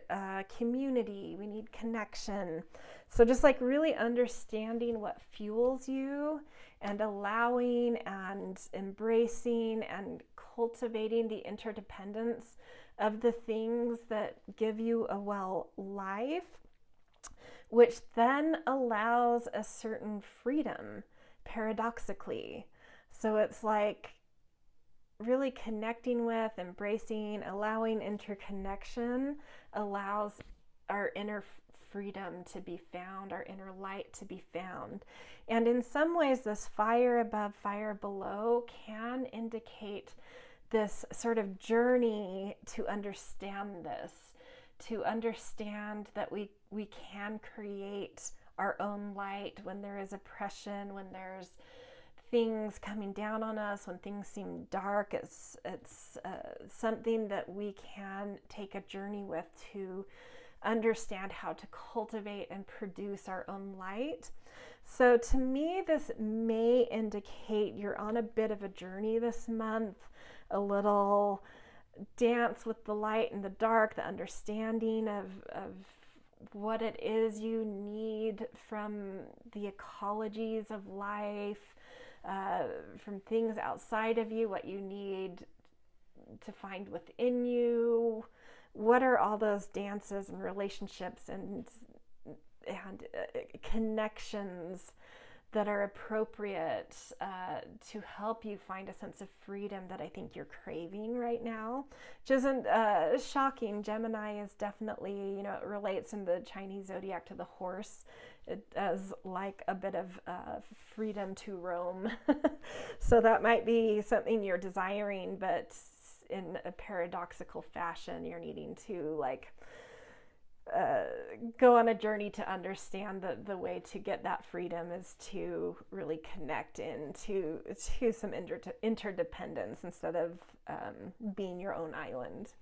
community. We need connection. So just like really understanding what fuels you and allowing and embracing and cultivating the interdependence of the things that give you a well life, which then allows a certain freedom, paradoxically. So it's like really connecting with, embracing, allowing interconnection allows our inner freedom to be found, our inner light to be found. And in some ways, this fire above, fire below can indicate this sort of journey to understand this, to understand that we can create our own light when there is oppression, when there's things coming down on us, when things seem dark. It's something that we can take a journey with to understand how to cultivate and produce our own light. So to me, this may indicate you're on a bit of a journey this month, a little dance with the light and the dark, the understanding of what it is you need from the ecologies of life, from things outside of you, what you need to find within you. What are all those dances and relationships and connections that are appropriate to help you find a sense of freedom that I think you're craving right now? Which isn't shocking. Gemini is definitely, it relates in the Chinese zodiac to the horse. It does like a bit of freedom to roam. So that might be something you're desiring, but in a paradoxical fashion, you're needing to go on a journey to understand that the way to get that freedom is to really connect into some interdependence instead of being your own island.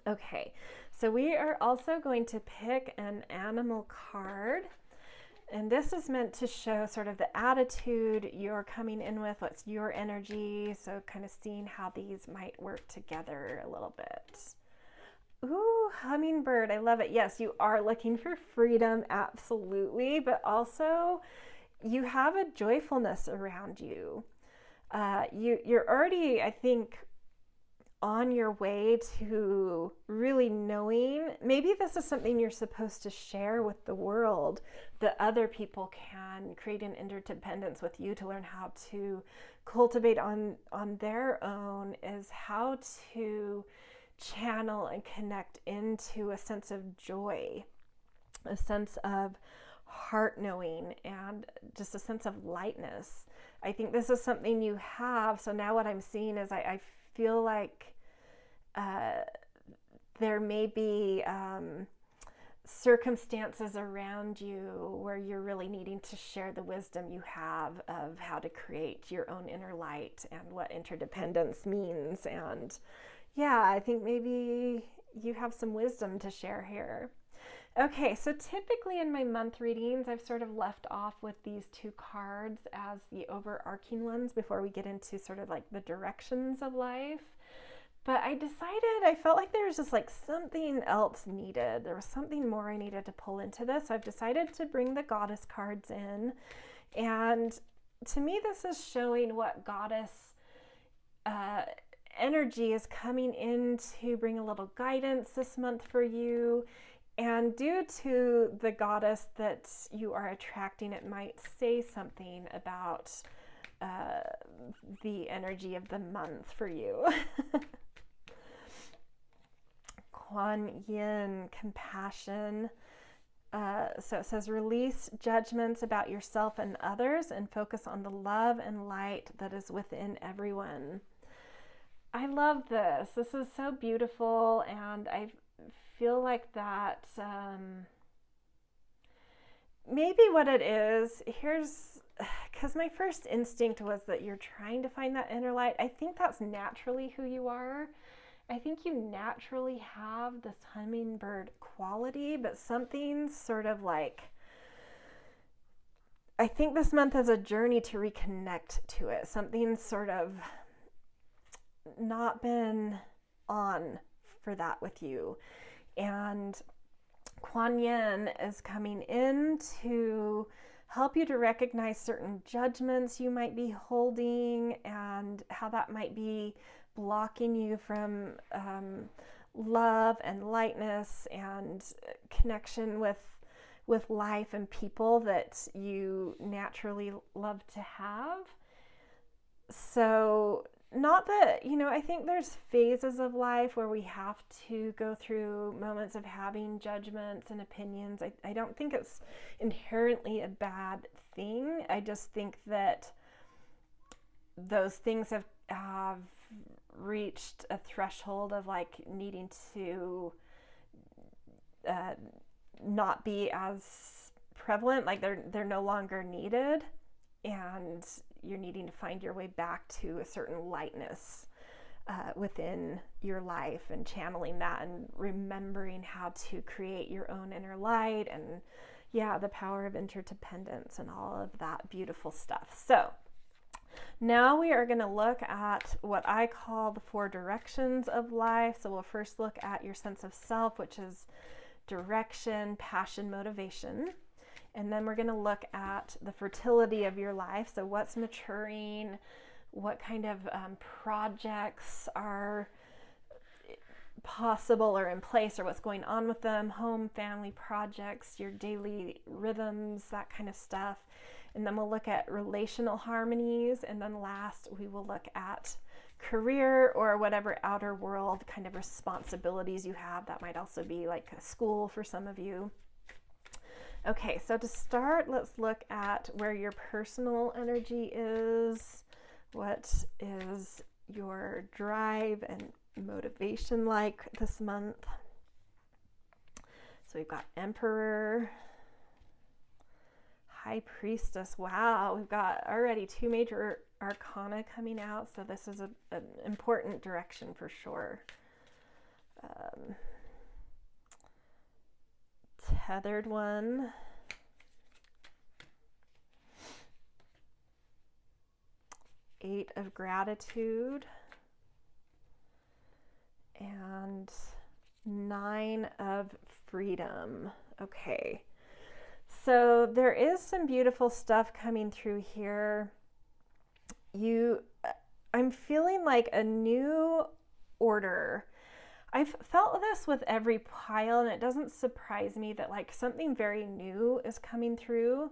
Okay, so we are also going to pick an animal card. And this is meant to show sort of the attitude you're coming in with, what's your energy. So kind of seeing how these might work together a little bit. Ooh, hummingbird. I love it. Yes, you are looking for freedom. Absolutely. But also you have a joyfulness around you. You're already, I think, on your way to really knowing, maybe this is something you're supposed to share with the world, that other people can create an interdependence with you to learn how to cultivate on their own, is how to channel and connect into a sense of joy, a sense of heart knowing, and just a sense of lightness. I think this is something you have. So now what I'm seeing is I feel like there may be circumstances around you where you're really needing to share the wisdom you have of how to create your own inner light and what interdependence means. And yeah, I think maybe you have some wisdom to share here. Okay, so typically in my month readings, I've sort of left off with these two cards as the overarching ones before we get into sort of like the directions of life. But I felt like there was just like something else needed. There was something more I needed to pull into this. So I've decided to bring the goddess cards in. And to me, this is showing what goddess energy is coming in to bring a little guidance this month for you. And due to the goddess that you are attracting, it might say something about the energy of the month for you. Kuan Yin, compassion. So it says, release judgments about yourself and others and focus on the love and light that is within everyone. I love this. This is so beautiful, and I feel like that maybe what it is, because my first instinct was that you're trying to find that inner light. I think that's naturally who you are. I think you naturally have this hummingbird quality, but something's sort of like, I think this month is a journey to reconnect to it. Something's sort of not been on for that with you. And Kuan Yin is coming in to help you to recognize certain judgments you might be holding and how that might be blocking you from love and lightness and connection with life and people that you naturally love to have. So not that, I think there's phases of life where we have to go through moments of having judgments and opinions. I don't think it's inherently a bad thing. I just think that those things have reached a threshold of like needing to not be as prevalent, like they're no longer needed, and you're needing to find your way back to a certain lightness within your life and channeling that and remembering how to create your own inner light and the power of interdependence and all of that beautiful stuff. So now we are going to look at what I call the 4 directions of life. So we'll first look at your sense of self, which is direction, passion, motivation. And then we're going to look at the fertility of your life. So what's maturing, what kind of projects are possible or in place, or what's going on with them, home, family, projects, your daily rhythms, that kind of stuff. And then we'll look at relational harmonies. And then last, we will look at career or whatever outer world kind of responsibilities you have. That might also be like a school for some of you. Okay, so to start, let's look at where your personal energy is. What is your drive and motivation like this month? So we've got Emperor, High Priestess. Wow, we've got already 2 major arcana coming out, so this is an important direction for sure. Tethered one. Eight of Gratitude. And 9 of Freedom. Okay. So there is some beautiful stuff coming through here. I'm feeling like a new order. I've felt this with every pile, and it doesn't surprise me that like something very new is coming through.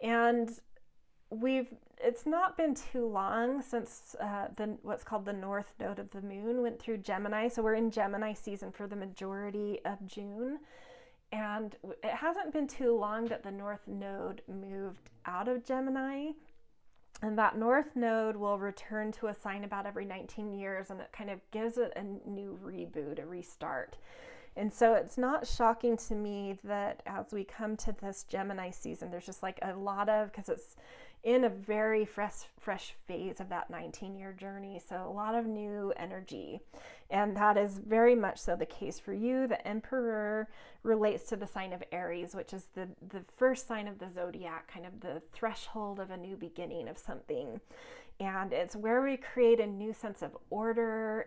And it's not been too long since what's called the north node of the moon went through Gemini. So we're in Gemini season for the majority of June. And it hasn't been too long that the north node moved out of Gemini. And that north node will return to a sign about every 19 years, and it kind of gives it a new reboot, a restart. And so it's not shocking to me that as we come to this Gemini season, there's just like a lot of, because it's in a very fresh phase of that 19-year journey. So a lot of new energy. And that is very much so the case for you. The Emperor relates to the sign of Aries, which is the first sign of the zodiac, kind of the threshold of a new beginning of something. And it's where we create a new sense of order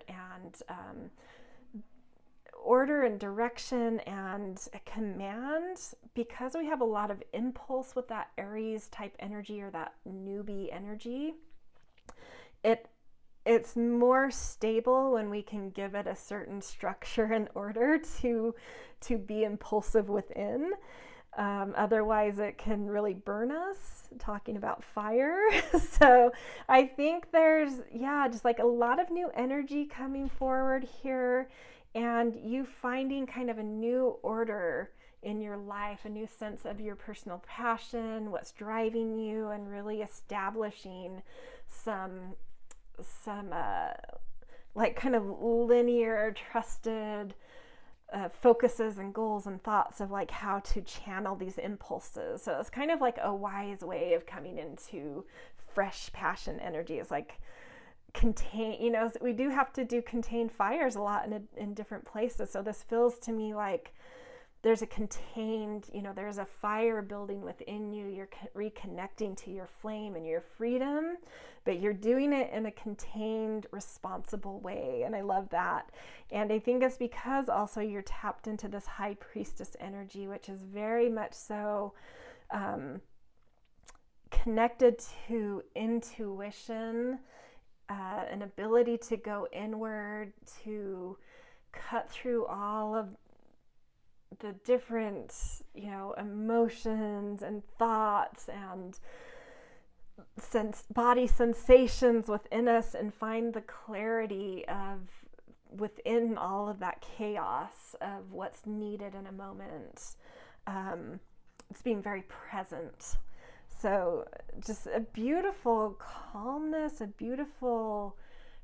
and direction and a command, because we have a lot of impulse with that Aries type energy or that newbie energy. It's more stable when we can give it a certain structure and order to be impulsive within. Otherwise it can really burn us, talking about fire. So I think there's, just like a lot of new energy coming forward here, and you finding kind of a new order in your life, a new sense of your personal passion, what's driving you, and really establishing some like kind of linear, trusted focuses and goals and thoughts of like how to channel these impulses. So it's kind of like a wise way of coming into fresh passion energy. It's like contain, we do have to do contained fires a lot in different places. So this feels to me like there's a contained, there's a fire building within you. You're reconnecting to your flame and your freedom, but you're doing it in a contained, responsible way. And I love that. And I think it's because also you're tapped into this high priestess energy, which is very much so connected to intuition, an ability to go inward, to cut through all of the different, emotions and thoughts and body sensations within us, and find the clarity of within all of that chaos of what's needed in a moment. It's being very present. So just a beautiful calmness, a beautiful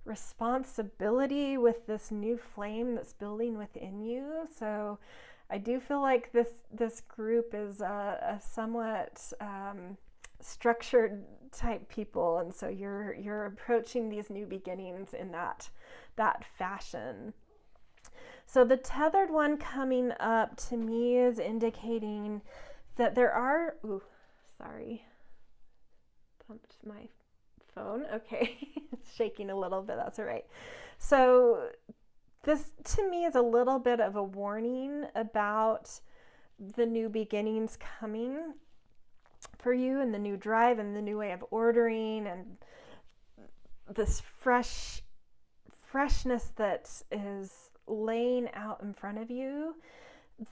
responsibility with this new flame that's building within you. So I do feel like this group is a somewhat structured type people, and so you're approaching these new beginnings in that fashion. So the tethered one coming up to me is indicating that there are, bumped my phone. Okay, it's shaking a little bit, that's all right. So this to me is a little bit of a warning about the new beginnings coming for you, and the new drive and the new way of ordering, and this freshness that is laying out in front of you,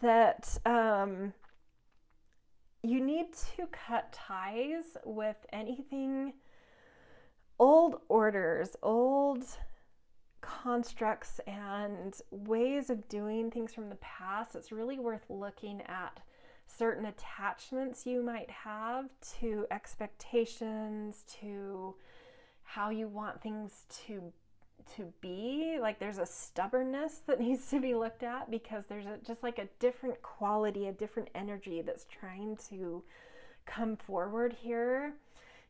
that you need to cut ties with anything, old orders, old constructs and ways of doing things from the past. It's really worth looking at certain attachments you might have to expectations, to how you want things to be. Like there's a stubbornness that needs to be looked at, because there's just like a different quality, a different energy that's trying to come forward here.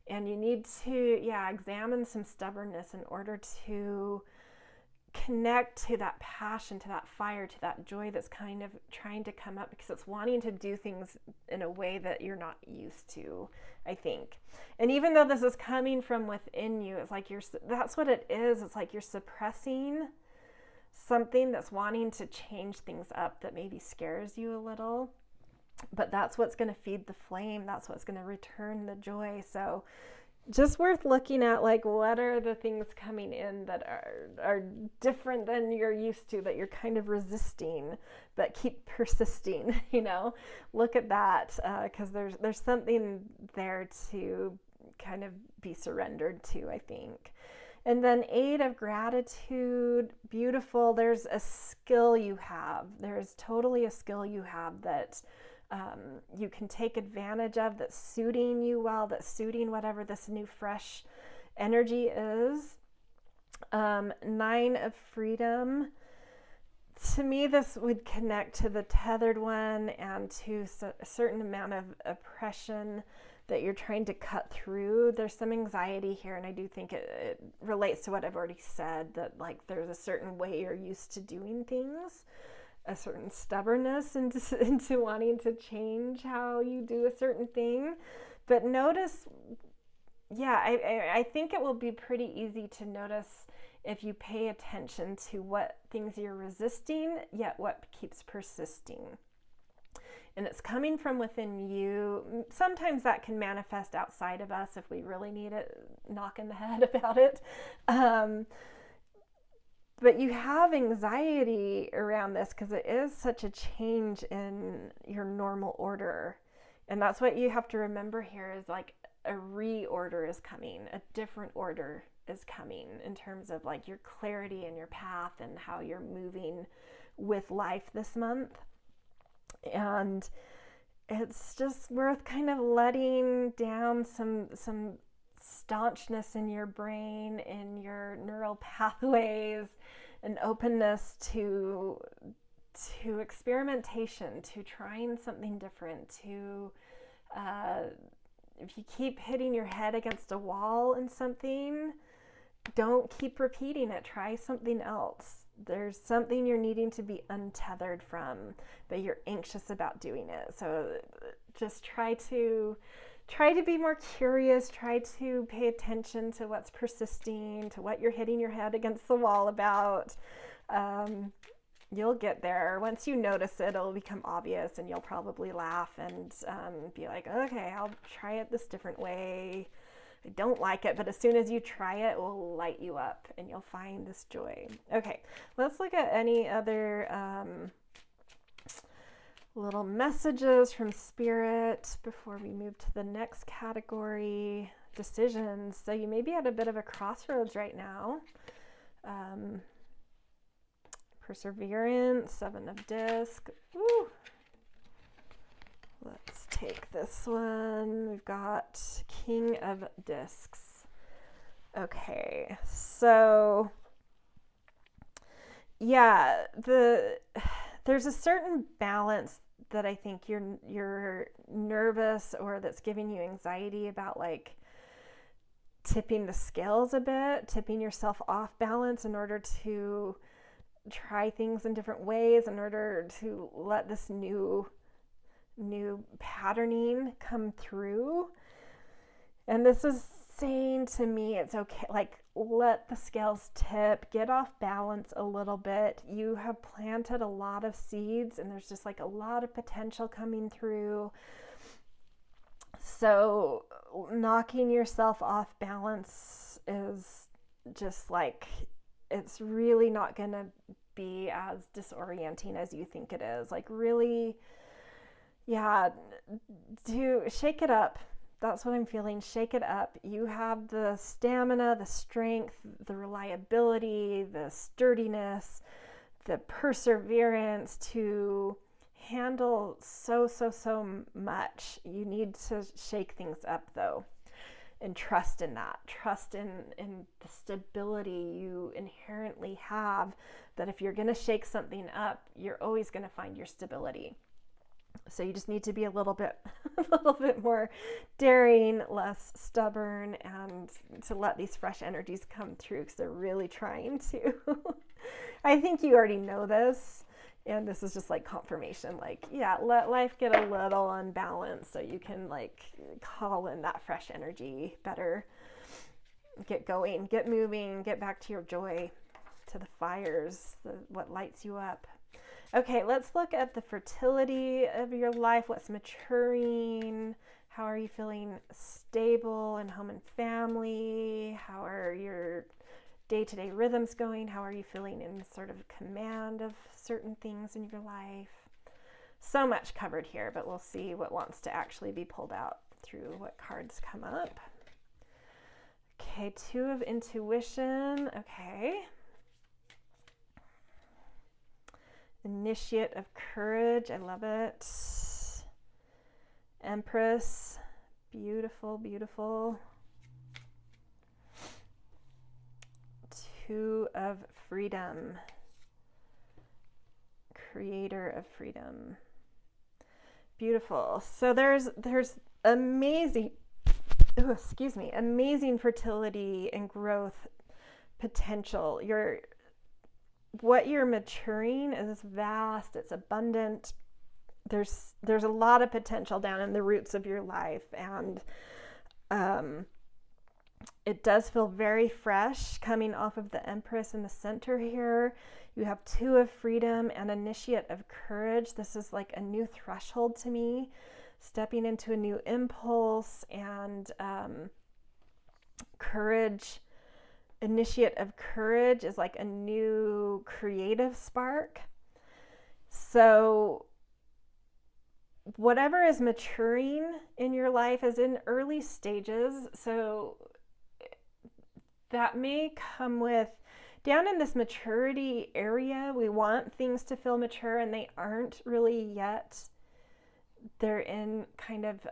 And you need to, examine some stubbornness in order to connect to that passion, to that fire, to that joy that's kind of trying to come up, because it's wanting to do things in a way that you're not used to, I think. And even though this is coming from within you, it's like that's what it is. It's like you're suppressing something that's wanting to change things up, that maybe scares you a little. But that's what's going to feed the flame. That's what's going to return the joy. So just worth looking at, like, what are the things coming in that are different than you're used to, that you're kind of resisting but keep persisting, look at that, because there's something there to kind of be surrendered to, I think. And then 8 of gratitude, beautiful. There's a skill you have. There's totally a skill you have that you can take advantage of, that's suiting you well, that's suiting whatever this new fresh energy is. 9 of freedom. To me, this would connect to the tethered one and to a certain amount of oppression that you're trying to cut through. There's some anxiety here, and I do think it relates to what I've already said, that like there's a certain way you're used to doing things, a certain stubbornness into wanting to change how you do a certain thing. But notice, I think it will be pretty easy to notice if you pay attention to what things you're resisting, yet what keeps persisting. And it's coming from within you. Sometimes that can manifest outside of us if we really need a knock in the head about it. But you have anxiety around this because it is such a change in your normal order. And that's what you have to remember here, is like a reorder is coming, a different order is coming in terms of like your clarity and your path and how you're moving with life this month. And it's just worth kind of letting down some staunchness in your brain, in your neural pathways, and openness to experimentation, to trying something different, to if you keep hitting your head against a wall in something, don't keep repeating it. Try something else. There's something you're needing to be untethered from, but you're anxious about doing it. So just try to be more curious, try to pay attention to what's persisting, to what you're hitting your head against the wall about. You'll get there. Once you notice it, it'll become obvious, and you'll probably laugh and be like, okay, I'll try it this different way. I don't like it, but as soon as you try it, it will light you up and you'll find this joy. Okay, let's look at any other little messages from Spirit before we move to the next category, decisions. So you may be at a bit of a crossroads right now. Perseverance, 7 of disc. Ooh. Let's take this one. We've got King of discs. Okay, so yeah, there's a certain balance that I think you're nervous, or that's giving you anxiety about, like tipping the scales a bit, tipping yourself off balance in order to try things in different ways, in order to let this new patterning come through. And this is saying to me, it's okay, like, let the scales tip, get off balance a little bit. You have planted a lot of seeds, and there's just like a lot of potential coming through. So knocking yourself off balance is just like, it's really not going to be as disorienting as you think it is. Like, really, shake it up. That's what I'm feeling. Shake it up. You have the stamina, the strength, the reliability, the sturdiness, the perseverance to handle so much. You need to shake things up, though, and trust in that. Trust in the stability you inherently have, that if you're going to shake something up, you're always going to find your stability. So you just need to be a little bit more daring, less stubborn, and to let these fresh energies come through, because they're really trying to. I think you already know this, and this is just like confirmation. Like, let life get a little unbalanced so you can like call in that fresh energy better. Get going, get moving, get back to your joy, to the fires, what lights you up. Okay, let's look at the fertility of your life. What's maturing? How are you feeling stable in home and family? How are your day-to-day rhythms going? How are you feeling in sort of command of certain things in your life? So much covered here, but we'll see what wants to actually be pulled out through what cards come up. Okay, Two of Intuition. Okay. Initiate of Courage. I love it. Empress. Beautiful, beautiful. Two of Freedom. Creator of freedom. Beautiful. So there's amazing, amazing fertility and growth potential. What you're maturing is vast, it's abundant. There's a lot of potential down in the roots of your life, and it does feel very fresh coming off of the Empress in the center here. You have Two of Freedom and Initiate of Courage. This is like a new threshold to me, stepping into a new impulse, and courage. Initiate of Courage is like a new creative spark. So whatever is maturing in your life is in early stages. So that may come with, down in this maturity area, we want things to feel mature and they aren't really yet. They're in kind of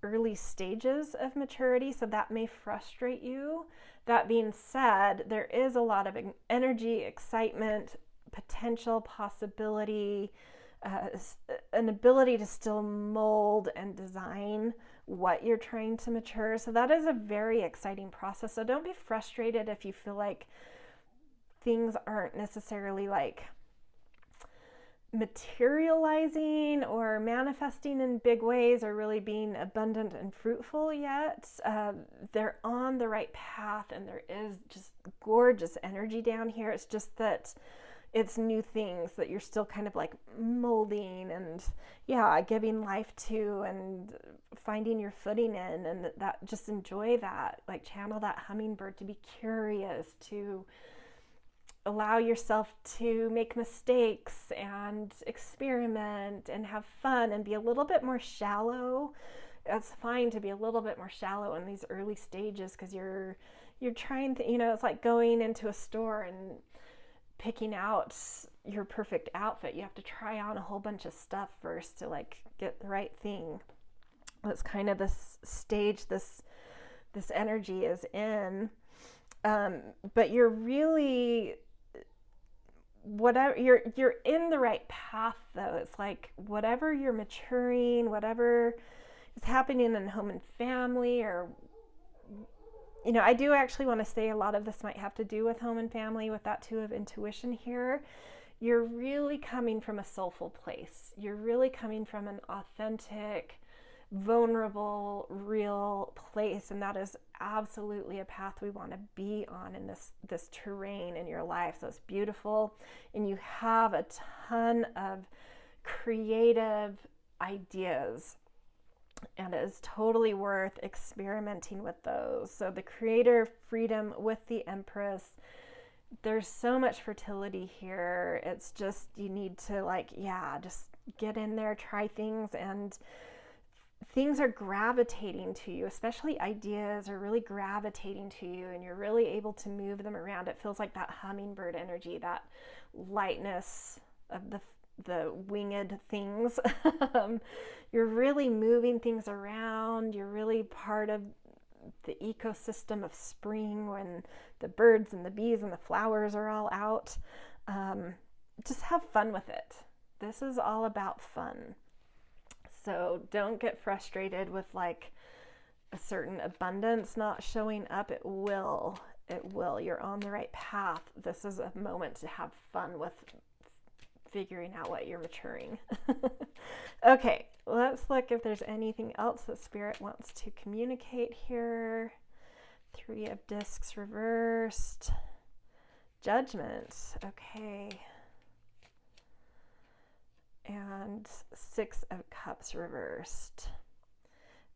early stages of maturity, so that may frustrate you. That being said, there is a lot of energy, excitement, potential, possibility, an ability to still mold and design what you're trying to mature. So that is a very exciting process. So don't be frustrated if you feel like things aren't necessarily like materializing or manifesting in big ways or really being abundant and fruitful yet. They're on the right path, and there is just gorgeous energy down here. It's just that it's new things that you're still kind of like molding and giving life to and finding your footing in, and that just enjoy that, like channel that hummingbird to be curious, to allow yourself to make mistakes and experiment and have fun and be a little bit more shallow. It's fine to be a little bit more shallow in these early stages, because you're trying to, it's like going into a store and picking out your perfect outfit. You have to try on a whole bunch of stuff first to like get the right thing. That's kind of this stage this energy is in. But you're really, whatever, you're in the right path though. It's like whatever you're maturing, whatever is happening in home and family, or I do actually want to say a lot of this might have to do with home and family with that Two of Intuition here. You're really coming from a soulful place. You're really coming from an authentic, vulnerable, real place, and that is absolutely a path we want to be on in this terrain in your life. So it's beautiful, and you have a ton of creative ideas, and it is totally worth experimenting with those. So the creator freedom with the Empress, there's so much fertility here. It's just, you need to just get in there, try things, and things are gravitating to you, especially ideas are really gravitating to you, and you're really able to move them around. It feels like that hummingbird energy, that lightness of the winged things. You're really moving things around. You're really part of the ecosystem of spring when the birds and the bees and the flowers are all out. Just have fun with it. This is all about fun. So don't get frustrated with like a certain abundance not showing up. It will. You're on the right path. This is a moment to have fun with figuring out what you're maturing. Okay, let's look if there's anything else that Spirit wants to communicate here. Three of Discs reversed. Judgment. Okay. And Six of Cups reversed.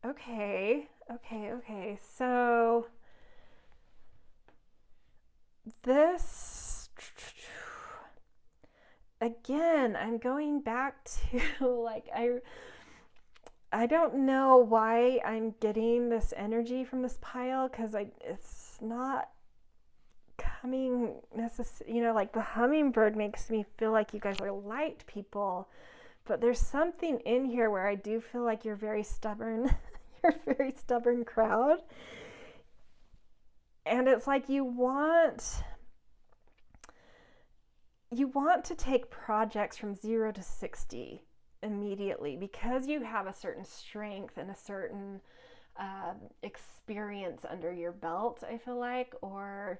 Okay. So this, again, I'm going back to like, I don't know why I'm getting this energy from this pile, because it's not coming necessarily, like the hummingbird makes me feel like you guys are light people, but there's something in here where I do feel like you're very stubborn. You're a very stubborn crowd. And it's like you want to take projects from 0 to 60 immediately, because you have a certain strength and a certain experience under your belt, I feel like, or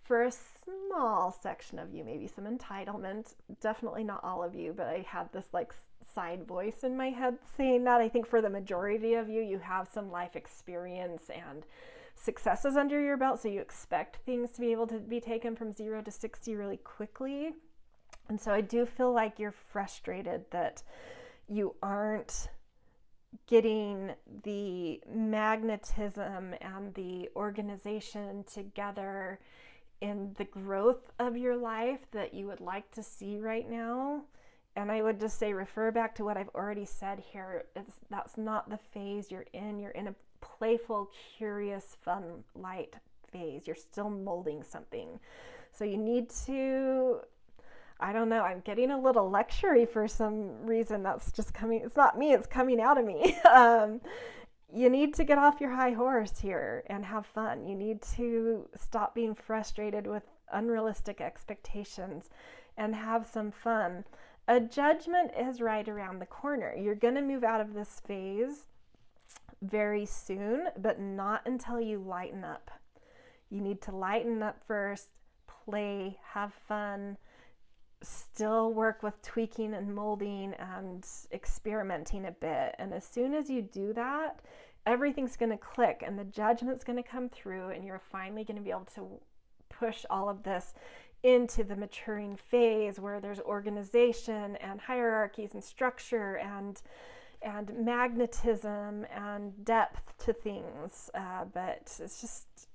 for a small section of you, maybe some entitlement. Definitely not all of you, but I have this like side voice in my head saying that. I think for the majority of you, you have some life experience and successes under your belt, so you expect things to be able to be taken from 0 to 60 really quickly. And so I do feel like you're frustrated that you aren't getting the magnetism and the organization together in the growth of your life that you would like to see right now. And I would just say, refer back to what I've already said here. That's not the phase you're in. You're in a playful, curious, fun, light phase. You're still molding something. So you need to, I don't know, I'm getting a little lectury for some reason. That's just coming, it's not me, it's coming out of me. You need to get off your high horse here and have fun. You need to stop being frustrated with unrealistic expectations and have some fun. A judgment is right around the corner. You're going to move out of this phase very soon, but not until you lighten up. You need to lighten up first, play, have fun, still work with tweaking and molding and experimenting a bit. And as soon as you do that, everything's going to click and the judgment's going to come through, and you're finally going to be able to push all of this into the maturing phase where there's organization and hierarchies and structure and magnetism and depth to things. But it's just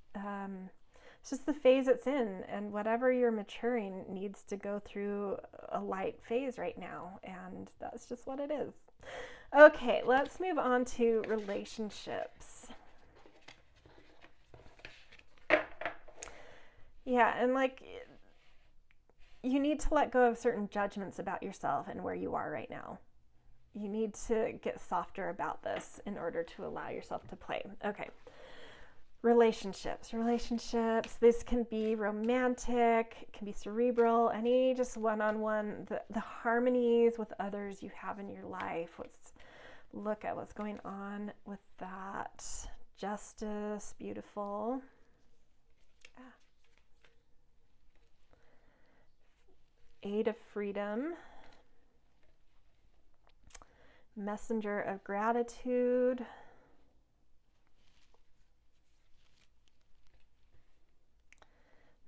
the phase it's in, and whatever you're maturing needs to go through a light phase right now, and that's just what it is. Okay, let's move on to relationships. Yeah, and like, you need to let go of certain judgments about yourself and where you are right now. You need to get softer about this in order to allow yourself to play. Okay. Relationships. This can be romantic, it can be cerebral, any just one-on-one, the harmonies with others you have in your life. Let's look at what's going on with that. Justice, beautiful. Eight of Freedom. Messenger of Gratitude.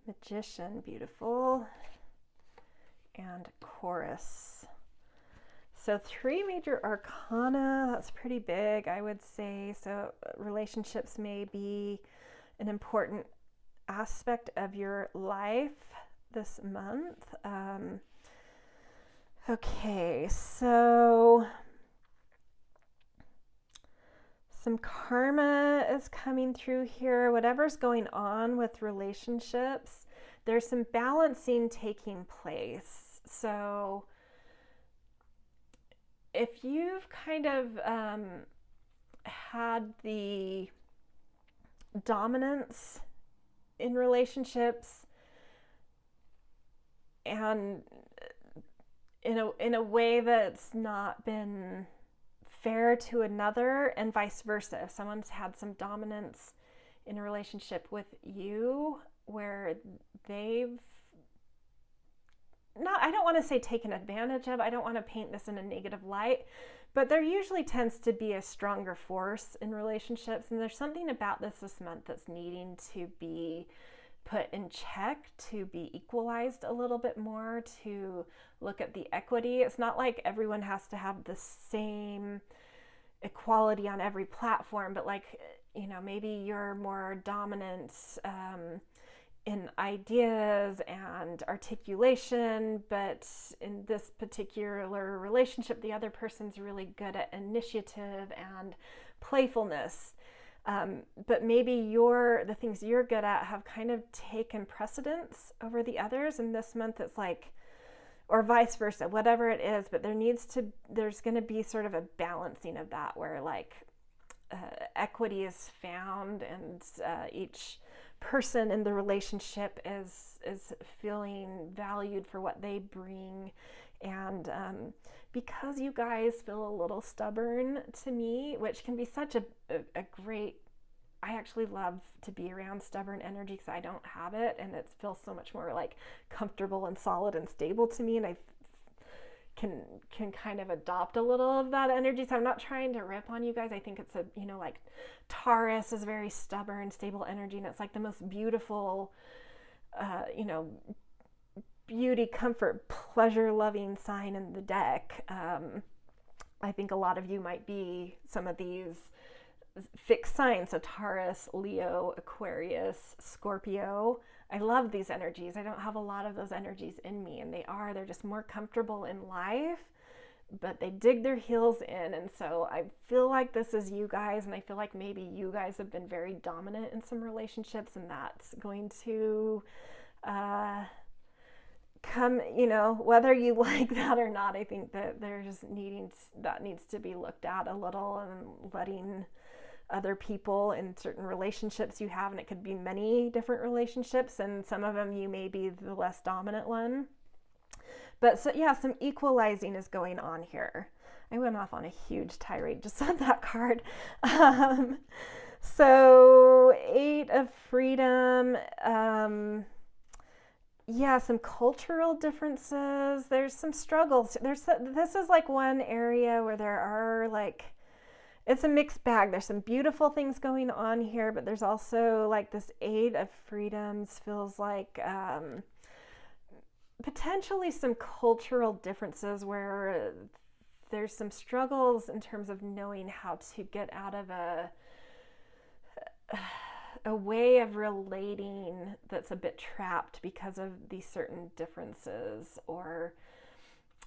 Magician, beautiful. And Chorus. So 3 major arcana, that's pretty big, I would say. So relationships may be an important aspect of your life this month. Okay, so some karma is coming through here. Whatever's going on with relationships, there's some balancing taking place. So if you've kind of had the dominance in relationships and in a way that's not been fair to another, and vice versa, if someone's had some dominance in a relationship with you where they've not, I don't want to say taken advantage of, I don't want to paint this in a negative light, but there usually tends to be a stronger force in relationships, and there's something about this month that's needing to be put in check, to be equalized a little bit more, to look at the equity. It's not like everyone has to have the same equality on every platform, but like, you know, maybe you're more dominant in ideas and articulation, but in this particular relationship, the other person's really good at initiative and playfulness. But maybe the things you're good at have kind of taken precedence over the others. And this month it's like, or vice versa, whatever it is, but there's going to be sort of a balancing of that where like equity is found, and each person in the relationship is feeling valued for what they bring. And because you guys feel a little stubborn to me, which can be such a great, I actually love to be around stubborn energy because I don't have it, and it feels so much more like comfortable and solid and stable to me, and I can kind of adopt a little of that energy. So I'm not trying to rip on you guys. I think it's a, you know, like Taurus is very stubborn, stable energy, and it's like the most beautiful, you know, beauty, comfort, pleasure loving sign in the deck. I think a lot of you might be some of these fixed signs, so Taurus, Leo, Aquarius, Scorpio. I love these energies. I don't have a lot of those energies in me, and they're just more comfortable in life, but they dig their heels in. And so I feel like this is you guys, and I feel like maybe you guys have been very dominant in some relationships, and that's going to come, you know, whether you like that or not. I think that that needs to be looked at a little, and letting other people in certain relationships you have, and it could be many different relationships, and some of them you may be the less dominant one. But so yeah, some equalizing is going on here. I went off on a huge tirade just on that card. So 8 of Freedom, yeah, some cultural differences. There's some struggles. This is like one area where there are like, it's a mixed bag. There's some beautiful things going on here, but there's also like this 8 of Freedoms feels like potentially some cultural differences where there's some struggles in terms of knowing how to get out of a way of relating that's a bit trapped because of these certain differences or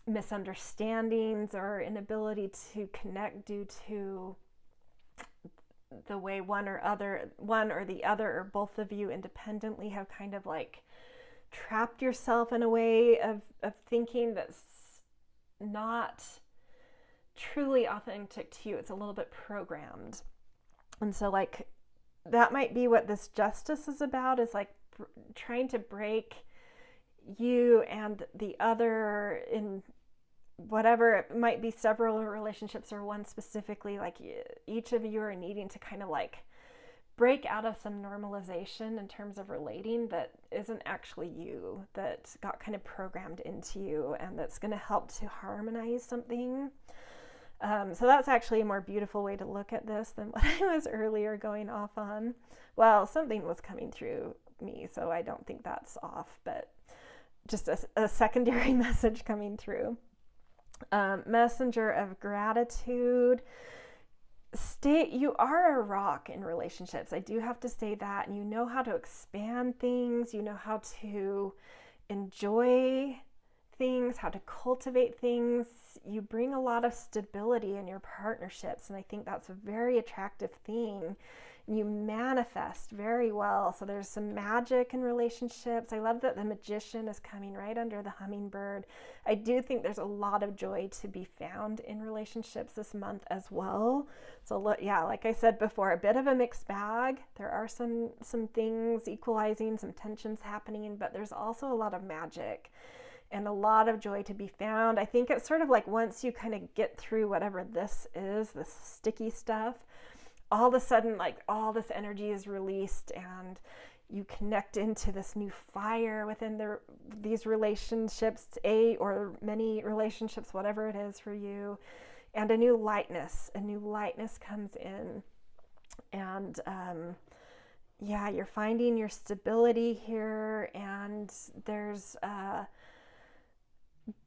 misunderstandings or inability to connect due to the way one or the other or both of you independently have kind of like trapped yourself in a way of thinking that's not truly authentic to you. It's a little bit programmed. And so like that might be what this justice is about, is like trying to break you and the other in whatever, it might be several relationships or one specifically, like each of you are needing to kind of like break out of some normalization in terms of relating that isn't actually you, that got kind of programmed into you, and that's going to help to harmonize something. So that's actually a more beautiful way to look at this than what I was earlier going off on. Well, something was coming through me, so I don't think that's off, but just a secondary message coming through. Messenger of gratitude. You are a rock in relationships. I do have to say that. And you know how to expand things. You know how to enjoy things, how to cultivate things. You bring a lot of stability in your partnerships, and I think that's a very attractive thing. You manifest very well. So there's some magic in relationships. I love that the Magician is coming right under the Hummingbird. I do think there's a lot of joy to be found in relationships this month as well. So yeah, like I said before, a bit of a mixed bag. There are some things equalizing, some tensions happening, but there's also a lot of magic and a lot of joy to be found. I think it's sort of like once you kind of get through whatever this is, this sticky stuff, all of a sudden, like all this energy is released, and you connect into this new fire within these relationships, or many relationships, whatever it is for you, and a new lightness comes in, and yeah, you're finding your stability here, and there's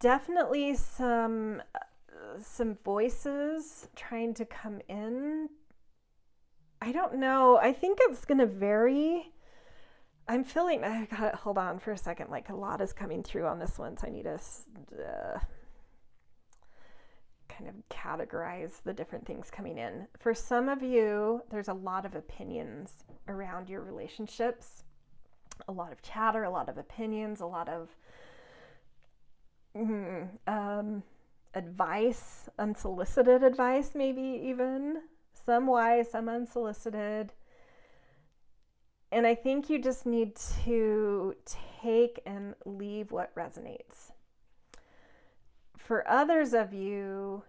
definitely some some voices trying to come in. I don't know. I think it's going to vary. I'm feeling, I got to hold on for a second. Like a lot is coming through on this one. So I need to kind of categorize the different things coming in. For some of you, there's a lot of opinions around your relationships, a lot of chatter, a lot of opinions, a lot of advice, unsolicited advice, maybe even some wise, some unsolicited. And I think you just need to take and leave what resonates. For others of you,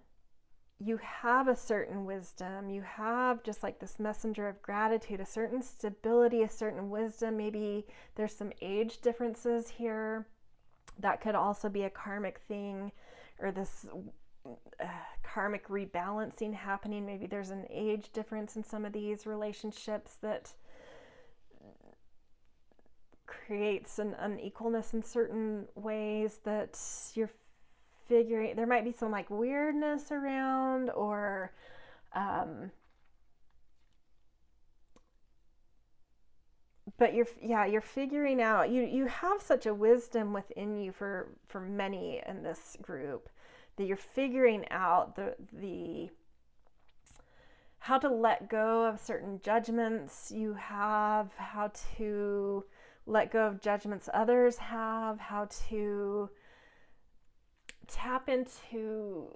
you have a certain wisdom. You have just like this messenger of gratitude, a certain stability, a certain wisdom. Maybe there's some age differences here. That could also be a karmic thing, or this karmic rebalancing happening. Maybe there's an age difference in some of these relationships that creates an unequalness in certain ways that you're figuring. There might be some like weirdness around, or but you're figuring out, you have such a wisdom within you for many in this group, that you're figuring out the how to let go of certain judgments you have, how to let go of judgments others have, how to tap into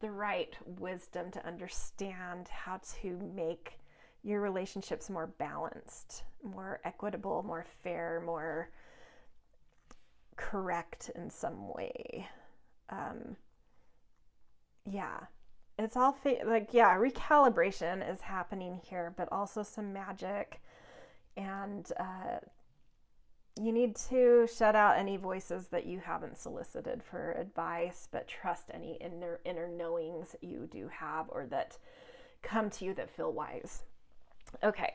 the right wisdom to understand how to make your relationships more balanced, more equitable, more fair, more correct in some way. It's all recalibration is happening here, but also some magic. And you need to shut out any voices that you haven't solicited for advice, but trust any inner knowings that you do have, or that come to you that feel wise. Okay,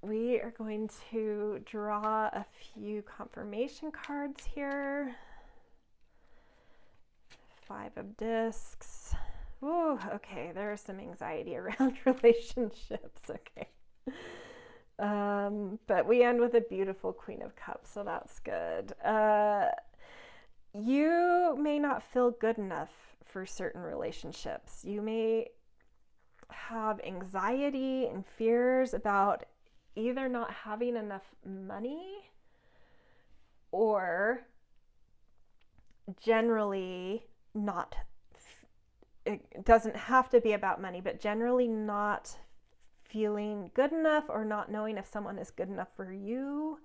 we are going to draw a few confirmation cards here. 5 of discs. Ooh, okay, there's some anxiety around relationships. Okay. But we end with a beautiful Queen of Cups, so that's good. You may not feel good enough for certain relationships. You may have anxiety and fears about either not having enough money, or generally not, it doesn't have to be about money, but generally not feeling good enough, or not knowing if someone is good enough for you.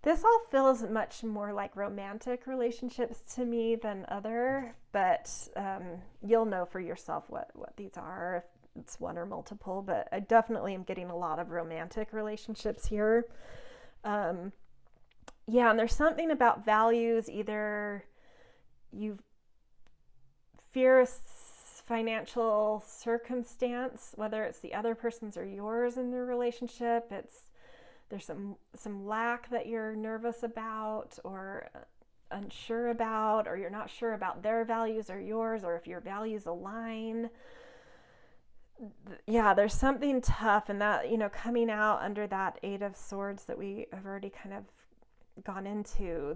This all feels much more like romantic relationships to me than other, but you'll know for yourself what these are, if it's one or multiple, but I definitely am getting a lot of romantic relationships here. And there's something about values. Either you fear a financial circumstance, whether it's the other person's or yours in the relationship. There's some lack that you're nervous about, or unsure about, or you're not sure about their values or yours, or if your values align. There's something tough, and that, coming out under that 8 of Swords that we have already kind of gone into,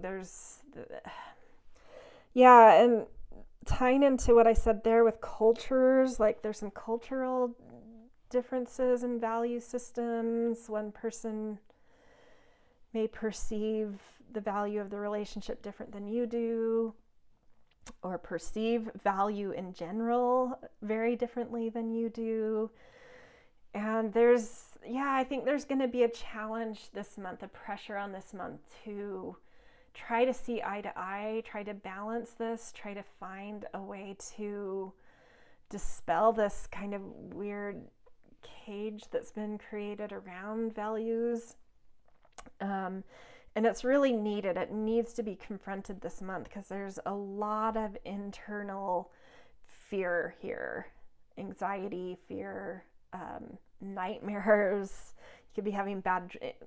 and tying into what I said there with cultures, like there's some cultural differences in value systems. One person may perceive the value of the relationship different than you do, or perceive value in general very differently than you do. And I think there's going to be a challenge this month, a pressure on this month to try to see eye to eye, try to balance this, try to find a way to dispel this kind of weird cage that's been created around values. And it's really needed. It needs to be confronted this month, because there's a lot of internal fear here. Anxiety, fear, nightmares. You could be having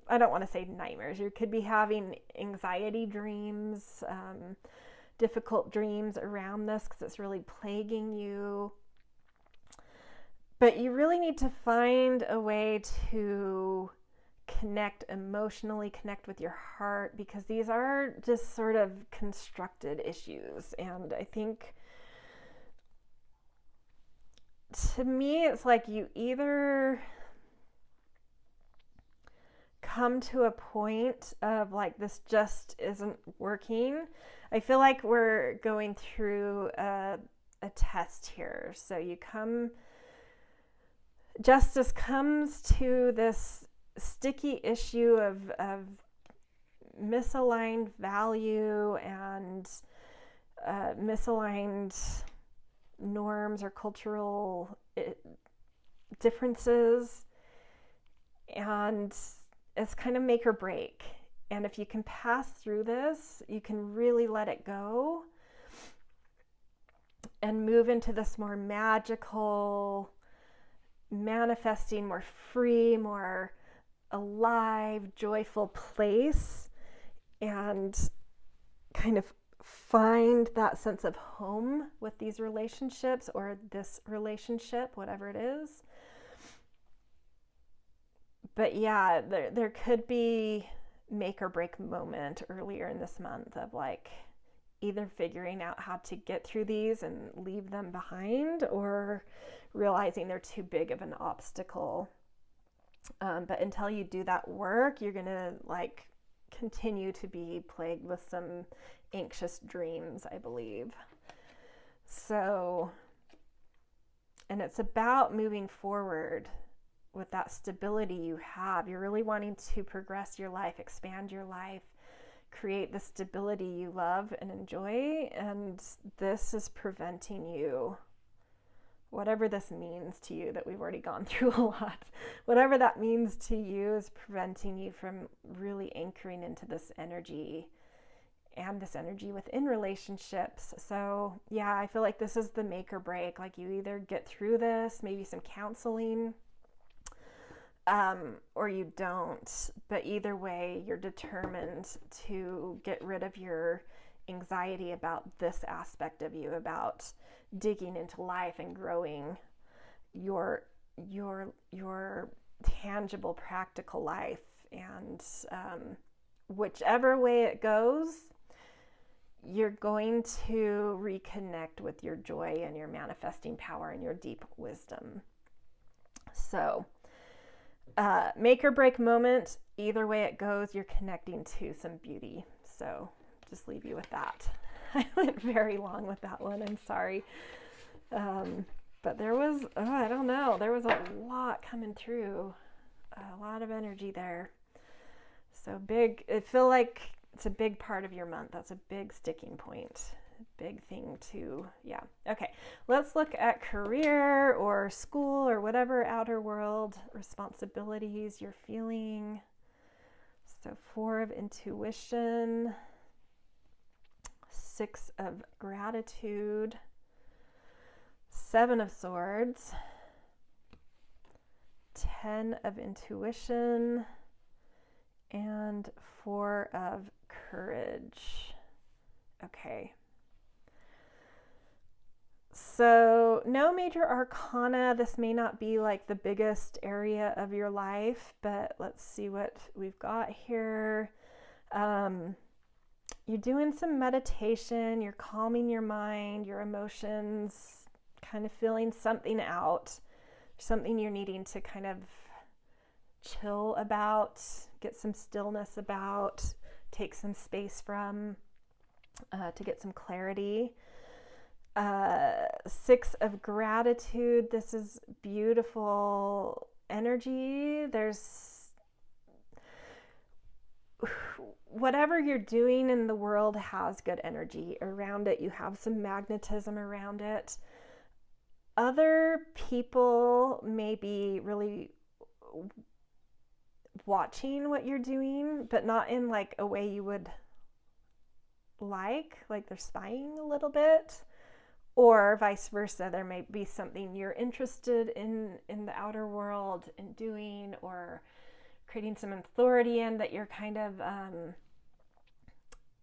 I don't want to say nightmares. You could be having anxiety dreams, difficult dreams around this because it's really plaguing you. But you really need to find a way to connect emotionally, connect with your heart, because these are just sort of constructed issues. And I think, to me, it's like you either come to a point of like, this just isn't working. I feel like we're going through a test here. So justice comes to this sticky issue of misaligned value and misaligned norms or cultural differences, and it's kind of make or break. And if you can pass through this, you can really let it go and move into this more magical, manifesting, more free, more alive, joyful place, and kind of find that sense of home with these relationships, or this relationship, whatever it is. But yeah, there could be make or break moment earlier in this month of like either figuring out how to get through these and leave them behind, or realizing they're too big of an obstacle. But until you do that work, you're gonna like continue to be plagued with some anxious dreams, I believe. So, and it's about moving forward with that stability you have. You're really wanting to progress your life, expand your life, create the stability you love and enjoy, and this is preventing you, whatever this means to you, that we've already gone through a lot, whatever that means to you is preventing you from really anchoring into this energy, and this energy within relationships. So yeah, I feel like this is the make or break. Like you either get through this, maybe some counseling, or you don't. But either way, you're determined to get rid of your anxiety about this aspect of you, about digging into life and growing your tangible, practical life. And whichever way it goes, you're going to reconnect with your joy and your manifesting power and your deep wisdom. So make or break moment, either way it goes, you're connecting to some beauty. So just leave you with that. I went very long with that one, I'm sorry. But there was, I don't know, there was a lot coming through, a lot of energy there. So big, I feel like it's a big part of your month. That's a big sticking point, big thing to, yeah. Okay, let's look at career or school or whatever outer world responsibilities you're feeling. So 4 of intuition, 6 of gratitude, 7 of swords, 10 of intuition, and 4 of courage. Okay. So no major arcana. This may not be like the biggest area of your life, but let's see what we've got here. You're doing some meditation, you're calming your mind, your emotions, kind of feeling something out, something you're needing to kind of chill about, get some stillness about, take some space from, to get some clarity. 6 of gratitude. This is beautiful energy. There's whatever you're doing in the world has good energy around it. You have some magnetism around it. Other people may be really watching what you're doing, but not in like a way you would like they're spying a little bit, or vice versa. There may be something you're interested in the outer world in doing, or creating some authority in, that you're kind of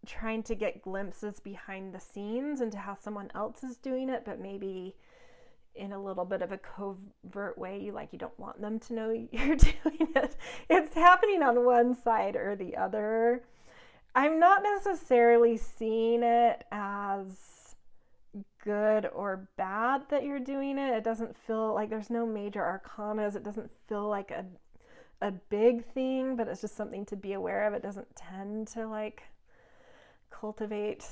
trying to get glimpses behind the scenes into how someone else is doing it, but maybe in a little bit of a covert way. You don't want them to know you're doing it. It's happening on one side or the other. I'm not necessarily seeing it as good or bad that you're doing it. It doesn't feel like there's no major arcanas. It doesn't feel like a big thing, but it's just something to be aware of. It doesn't tend to cultivate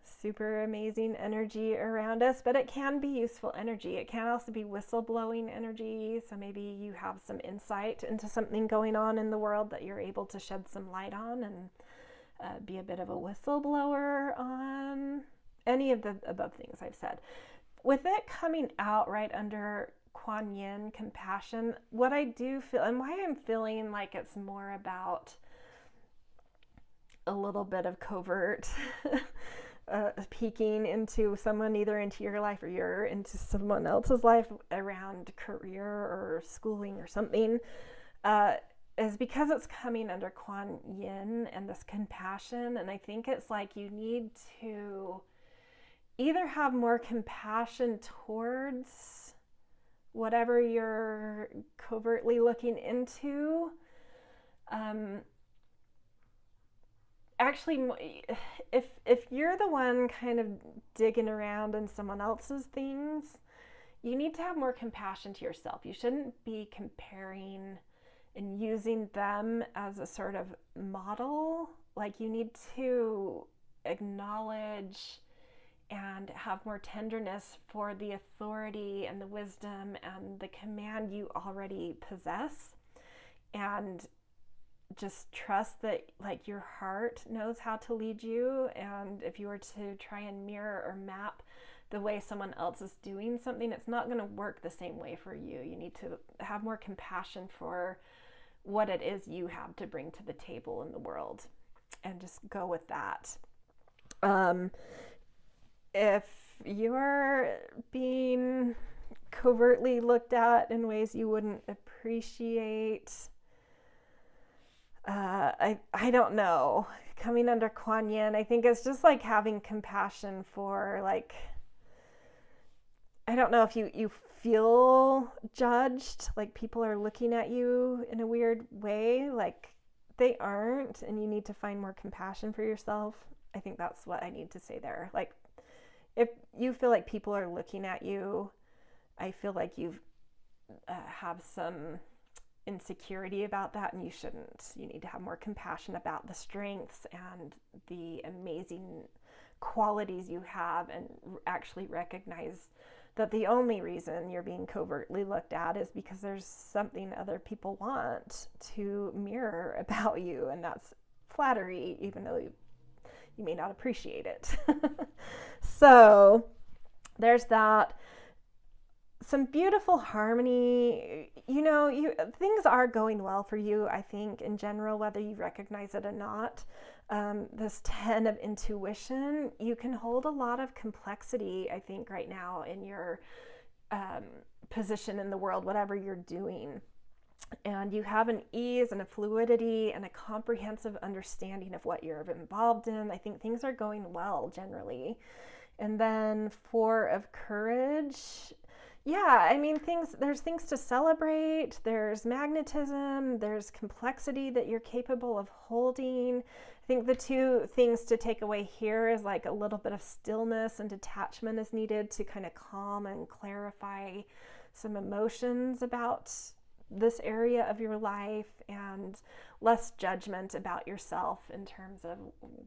super amazing energy around us, but it can be useful energy. It can also be whistleblowing energy. So maybe you have some insight into something going on in the world that you're able to shed some light on and be a bit of a whistleblower on any of the above things I've said. With it coming out right under Kuan Yin, compassion, what I do feel and why I'm feeling like it's more about a little bit of covert peeking into someone, either into your life or you're into someone else's life around career or schooling or something, is because it's coming under Kuan Yin and this compassion. And I think it's like you need to either have more compassion towards whatever you're covertly looking into. Actually, if you're the one kind of digging around in someone else's things, you need to have more compassion to yourself. You shouldn't be comparing and using them as a sort of model. You need to acknowledge and have more tenderness for the authority and the wisdom and the command you already possess, and just trust that your heart knows how to lead you. And if you were to try and mirror or map the way someone else is doing something, it's not going to work the same way for you. You need to have more compassion for what it is you have to bring to the table in the world, and just go with that. If you're being covertly looked at in ways you wouldn't appreciate, I don't know, coming under Kuan Yin, I think it's just having compassion for I don't know if you feel judged, people are looking at you in a weird way, they aren't, and you need to find more compassion for yourself. I think that's what I need to say there. If you feel like people are looking at you, I feel like you have some insecurity about that, and you shouldn't. You need to have more compassion about the strengths and the amazing qualities you have, and actually recognize that the only reason you're being covertly looked at is because there's something other people want to mirror about you, and that's flattery, even though you may not appreciate it. So there's that. Some beautiful harmony. Things are going well for you, I think, in general, whether you recognize it or not. This 10 of intuition, you can hold a lot of complexity, I think, right now in your position in the world, whatever you're doing. And you have an ease and a fluidity and a comprehensive understanding of what you're involved in. I think things are going well generally. And then 4 of courage. Yeah, I mean, there's things to celebrate, there's magnetism, there's complexity that you're capable of holding. I think the 2 things to take away here is a little bit of stillness and detachment is needed to kind of calm and clarify some emotions about this area of your life, and less judgment about yourself in terms of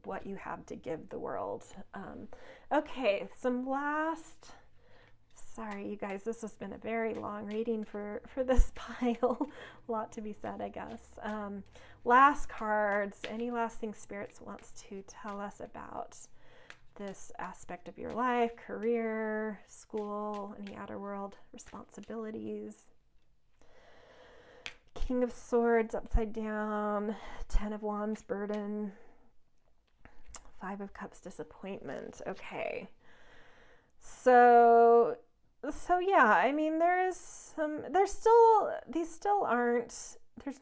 what you have to give the world. Okay, sorry, you guys, this has been a very long reading for this pile. A lot to be said, I guess. Last cards, any last thing Spirits wants to tell us about this aspect of your life, career, school, any outer world responsibilities? King of Swords upside down, 10 of Wands, burden, 5 of Cups, disappointment. Okay. So yeah, I mean, there's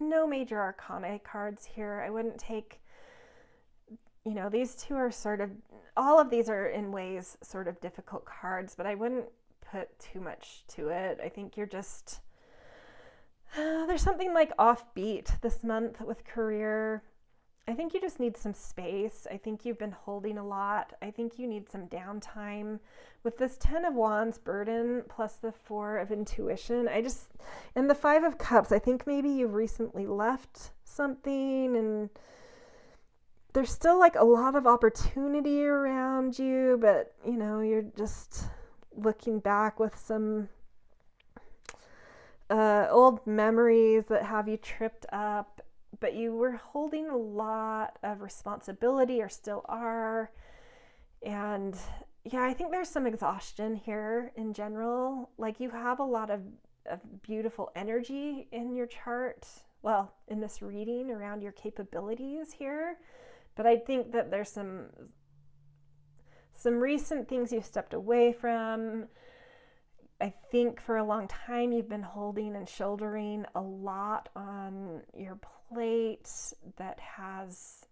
no major arcana cards here. I wouldn't take you know, these two are sort of, all of these are in ways sort of difficult cards, but I wouldn't put too much to it. I think you're just, there's something like offbeat this month with career. I think you just need some space. I think you've been holding a lot. I think you need some downtime. With this 10 of Wands burden plus the 4 of intuition, and the 5 of Cups, I think maybe you've recently left something and there's still like a lot of opportunity around you, but you know, you're just looking back with some old memories that have you tripped up, but you were holding a lot of responsibility or still are. And yeah, I think there's some exhaustion here in general. Like you have a lot of beautiful energy in your chart. Well, in this reading around your capabilities here. But I think that there's some recent things you've stepped away from. I think for a long time you've been holding and shouldering a lot on your plate that has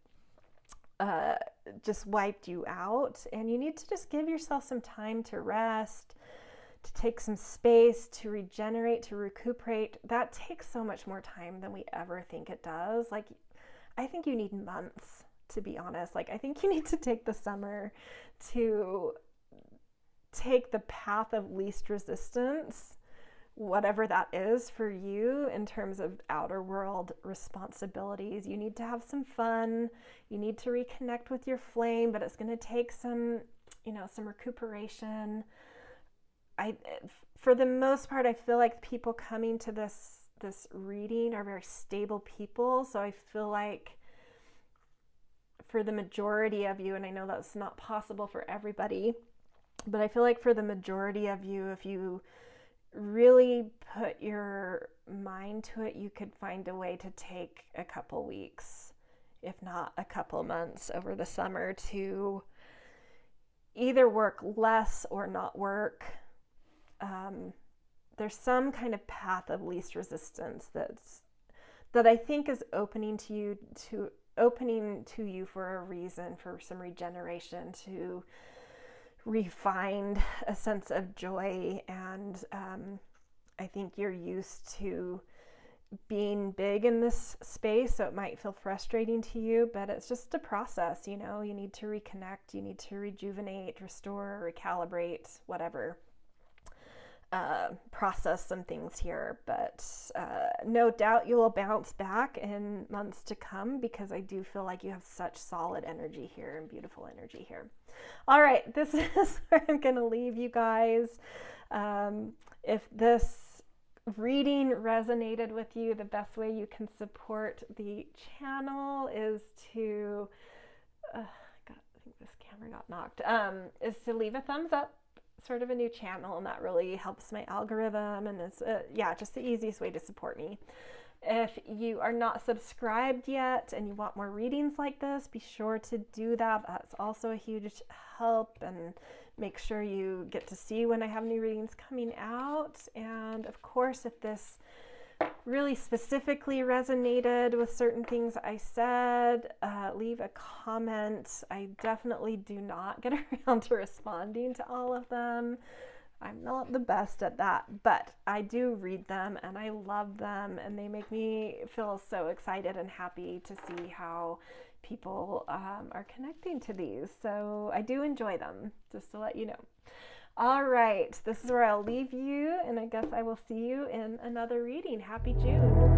just wiped you out. And you need to just give yourself some time to rest, to take some space, to regenerate, to recuperate. That takes so much more time than we ever think it does. Like, I think you need months, to be honest. Like, I think you need to take the summer to take the path of least resistance, whatever that is for you in terms of outer world responsibilities. You need to have some fun. You need to reconnect with your flame, but it's going to take some, you know, some recuperation. For the most part, I feel like people coming to this reading are very stable people. So I feel like for the majority of you, and I know that's not possible for everybody, but I feel like for the majority of you, if you really put your mind to it, you could find a way to take a couple weeks, if not a couple months over the summer to either work less or not work. There's some kind of path of least resistance that I think is opening to you for a reason, for some regeneration, to refind a sense of joy. And I think you're used to being big in this space, so it might feel frustrating to you, but it's just a process. You know, you need to reconnect, you need to rejuvenate, restore, recalibrate, whatever. Process some things here, but no doubt you will bounce back in months to come, because I do feel like you have such solid energy here and beautiful energy here. All right, this is where I'm going to leave you guys. If this reading resonated with you, the best way you can support the channel is to, I think this camera got knocked, is to leave a thumbs up. Sort of a new channel, and that really helps my algorithm, and is just the easiest way to support me. If you are not subscribed yet and you want more readings like this, be sure to do that. That's also a huge help, and make sure you get to see when I have new readings coming out. And of course, if this really specifically resonated with certain things I said, leave a comment. I definitely do not get around to responding to all of them. I'm not the best at that, but I do read them and I love them, and they make me feel so excited and happy to see how people are connecting to these. So I do enjoy them, just to let you know. All right, this is where I'll leave you, and I guess I will see you in another reading. Happy June.